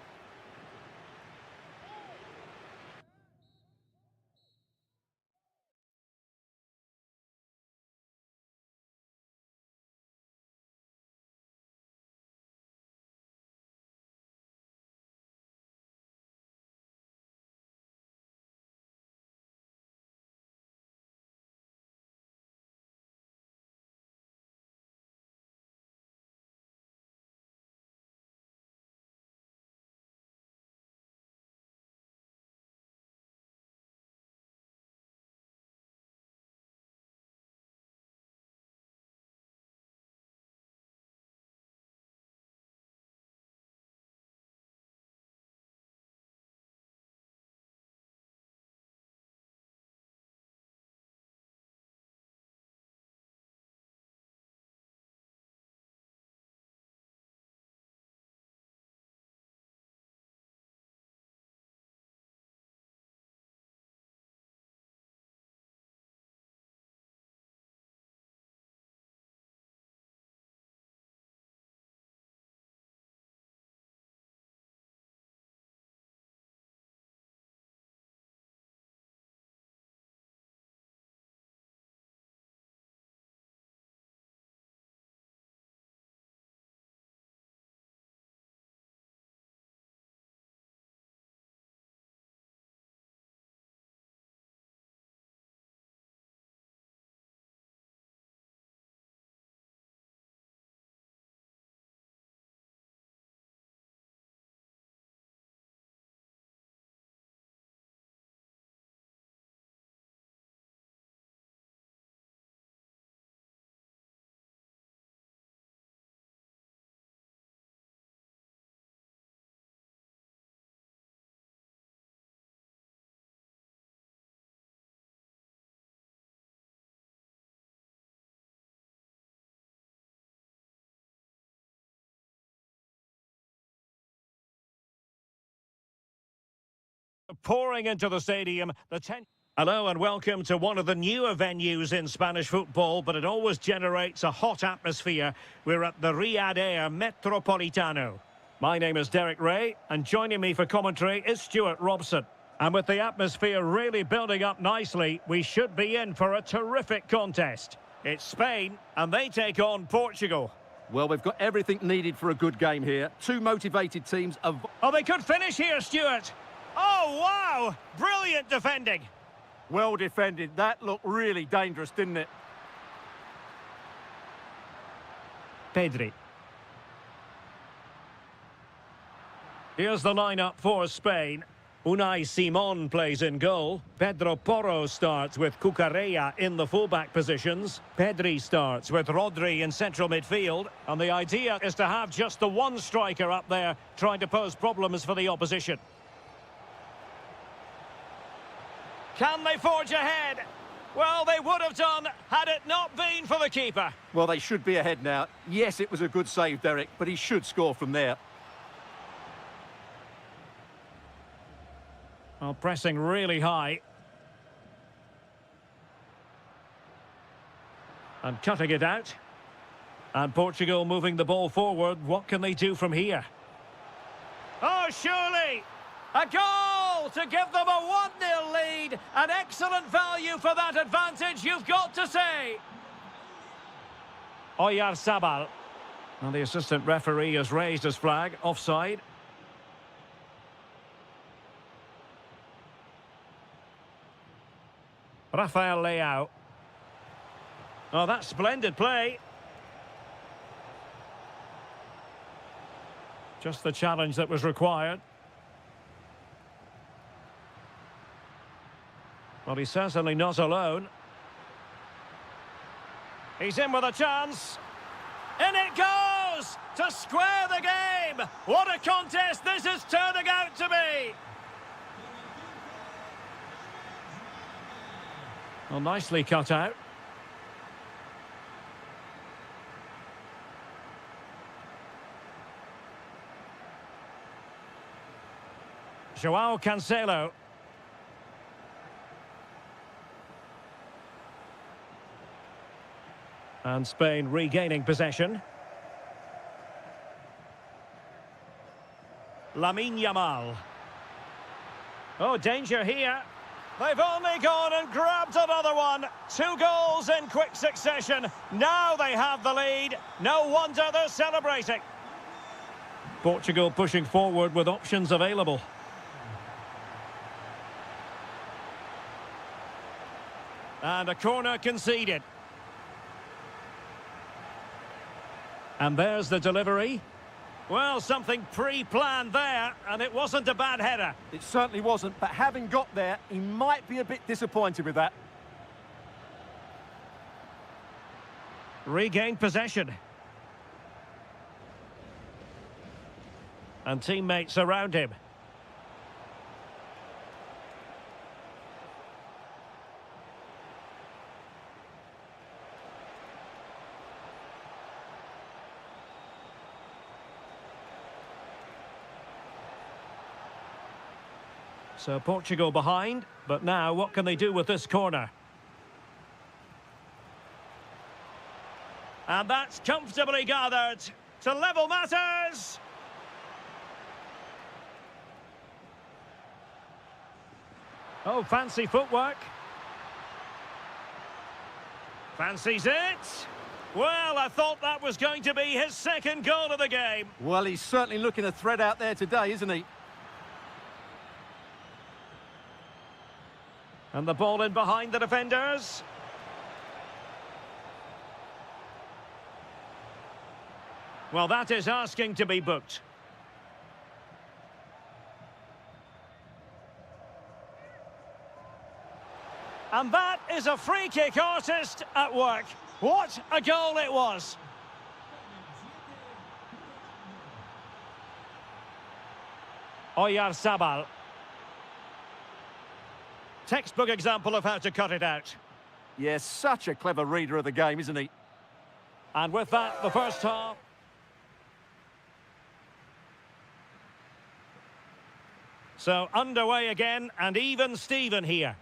pouring into the stadium. Hello and welcome to one of the newer venues in Spanish football, but it always generates a hot atmosphere. We're at the Riyadh Air Metropolitano. My name is Derek Ray, and joining me for commentary is Stuart Robson. And with the atmosphere really building up nicely, we should be in for a terrific contest. It's Spain, and they take on Portugal. Well, we've got everything needed for a good game here. Two motivated teams of... Oh, they could finish here, Stuart. Oh, wow! Brilliant defending. Well defended. That looked really dangerous, didn't it? Pedri. Here's the lineup for Spain. Unai Simon plays in goal. Pedro Porro starts with Cucurella in the fullback positions. Pedri starts with Rodri in central midfield. And the idea is to have just the one striker up there trying to pose problems for the opposition. Can they forge ahead? Well, they would have done had it not been for the keeper. Well, they should be ahead now. Yes, it was a good save, Derek, but he should score from there. Well, pressing really high. And cutting it out. And Portugal moving the ball forward. What can they do from here? Oh, surely! A goal to give them a 1-0 lead. An excellent value for that advantage, you've got to say. Oyarzabal. And the assistant referee has raised his flag. Offside. Rafael Leao. Oh, that's splendid play. Just the challenge that was required. Well, he's certainly not alone. He's in with a chance. In it goes! To square the game! What a contest this is turning out to be! Well, nicely cut out. João Cancelo. And Spain regaining possession. Lamine Yamal. Oh, danger here. They've only gone and grabbed another one. 2 goals in quick succession. Now they have the lead. No wonder they're celebrating. Portugal pushing forward with options available. And a corner conceded. And there's the delivery. Well, something pre-planned there, and it wasn't a bad header. It certainly wasn't, but having got there, he might be a bit disappointed with that. Regained possession. And teammates around him. So Portugal behind, but now what can they do with this corner? And that's comfortably gathered to level matters. Oh, fancy footwork. Fancies it. Well, I thought that was going to be his second goal of the game. Well, he's certainly looking a threat out there today, isn't he? And the ball in behind the defenders. Well, that is asking to be booked. And that is a free kick artist at work. What a goal it was. Oyarzabal. Textbook example of how to cut it out. Yes, such a clever reader of the game, isn't he? And with that, the first half. So underway again and even Steven here.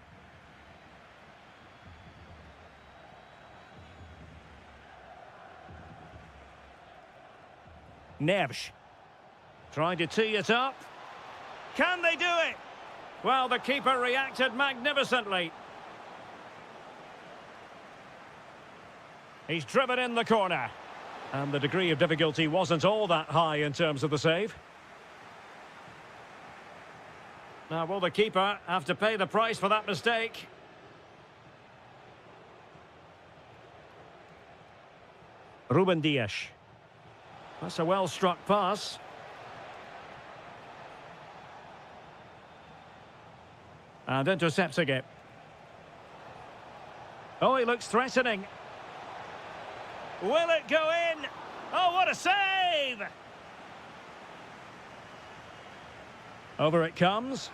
Nevsh. Trying to tee it up. Can they do it? Well, the keeper reacted magnificently. He's driven in the corner. And the degree of difficulty wasn't all that high in terms of the save. Now, will the keeper have to pay the price for that mistake? Ruben Dias. That's a well-struck pass. And intercepting it. Oh, he looks threatening. Will it go in? Oh, what a save! Over it comes.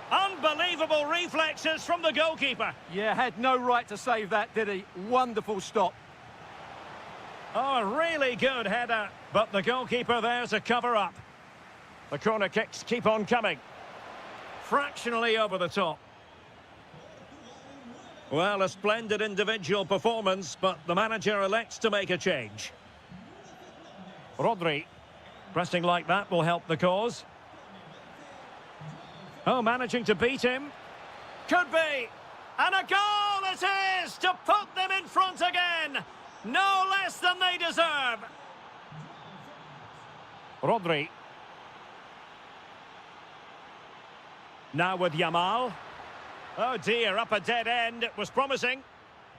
Unbelievable reflexes from the goalkeeper. Yeah, had no right to save that, did he? Wonderful stop. Oh, a really good header, but the goalkeeper there to cover up. The corner kicks keep on coming. Fractionally over the top. Well, a splendid individual performance, but the manager elects to make a change. Rodri. Pressing like that will help the cause. Oh, managing to beat him. Could be. And a goal it is to put them in front again. No less than they deserve. Rodri. Now with Yamal. Oh dear, up a dead end. It was promising.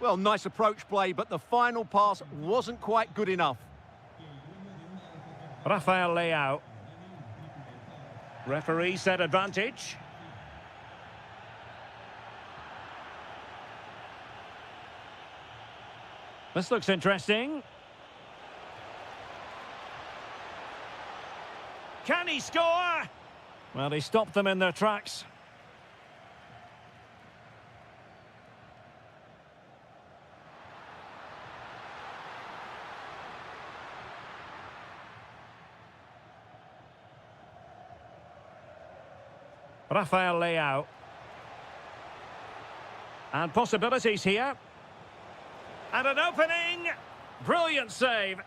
Well, nice approach play, but the final pass wasn't quite good enough. Rafael Leao. Referee said advantage. This looks interesting. Can he score? Well, he stopped them in their tracks. Rafael Leao. And possibilities here. And an opening. Brilliant save.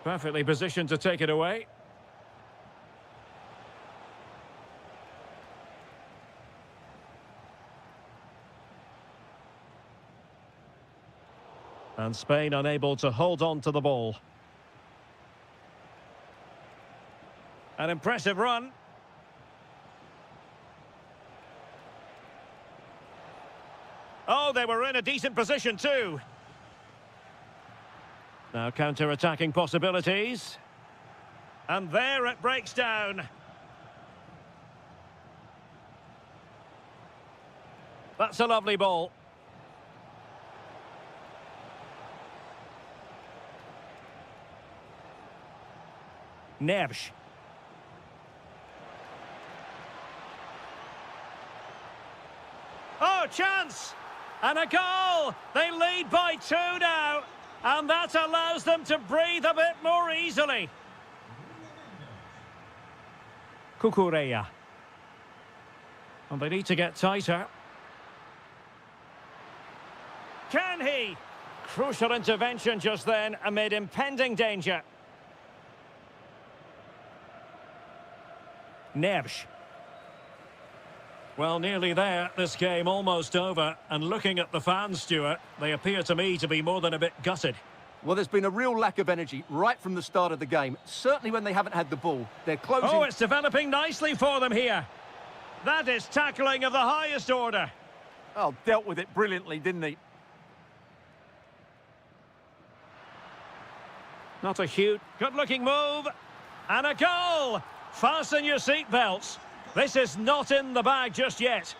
Perfectly positioned to take it away. And Spain unable to hold on to the ball. An impressive run. Oh, they were in a decent position too. Now counter-attacking possibilities. And there it breaks down. That's a lovely ball. Nevsh. Oh, chance! And a goal! They lead by 2 now. And that allows them to breathe a bit more easily. Kukureya. And they need to get tighter. Can he? Crucial intervention just then amid impending danger. Nevsh. Well, nearly there. This game almost over. And looking at the fans, Stuart, they appear to me to be more than a bit gutted. Well, there's been a real lack of energy right from the start of the game. Certainly when they haven't had the ball. They're closing... Oh, it's developing nicely for them here. That is tackling of the highest order. Oh, dealt with it brilliantly, didn't he? Not a huge, good-looking move. And a goal! Fasten your seatbelts. This is not in the bag just yet.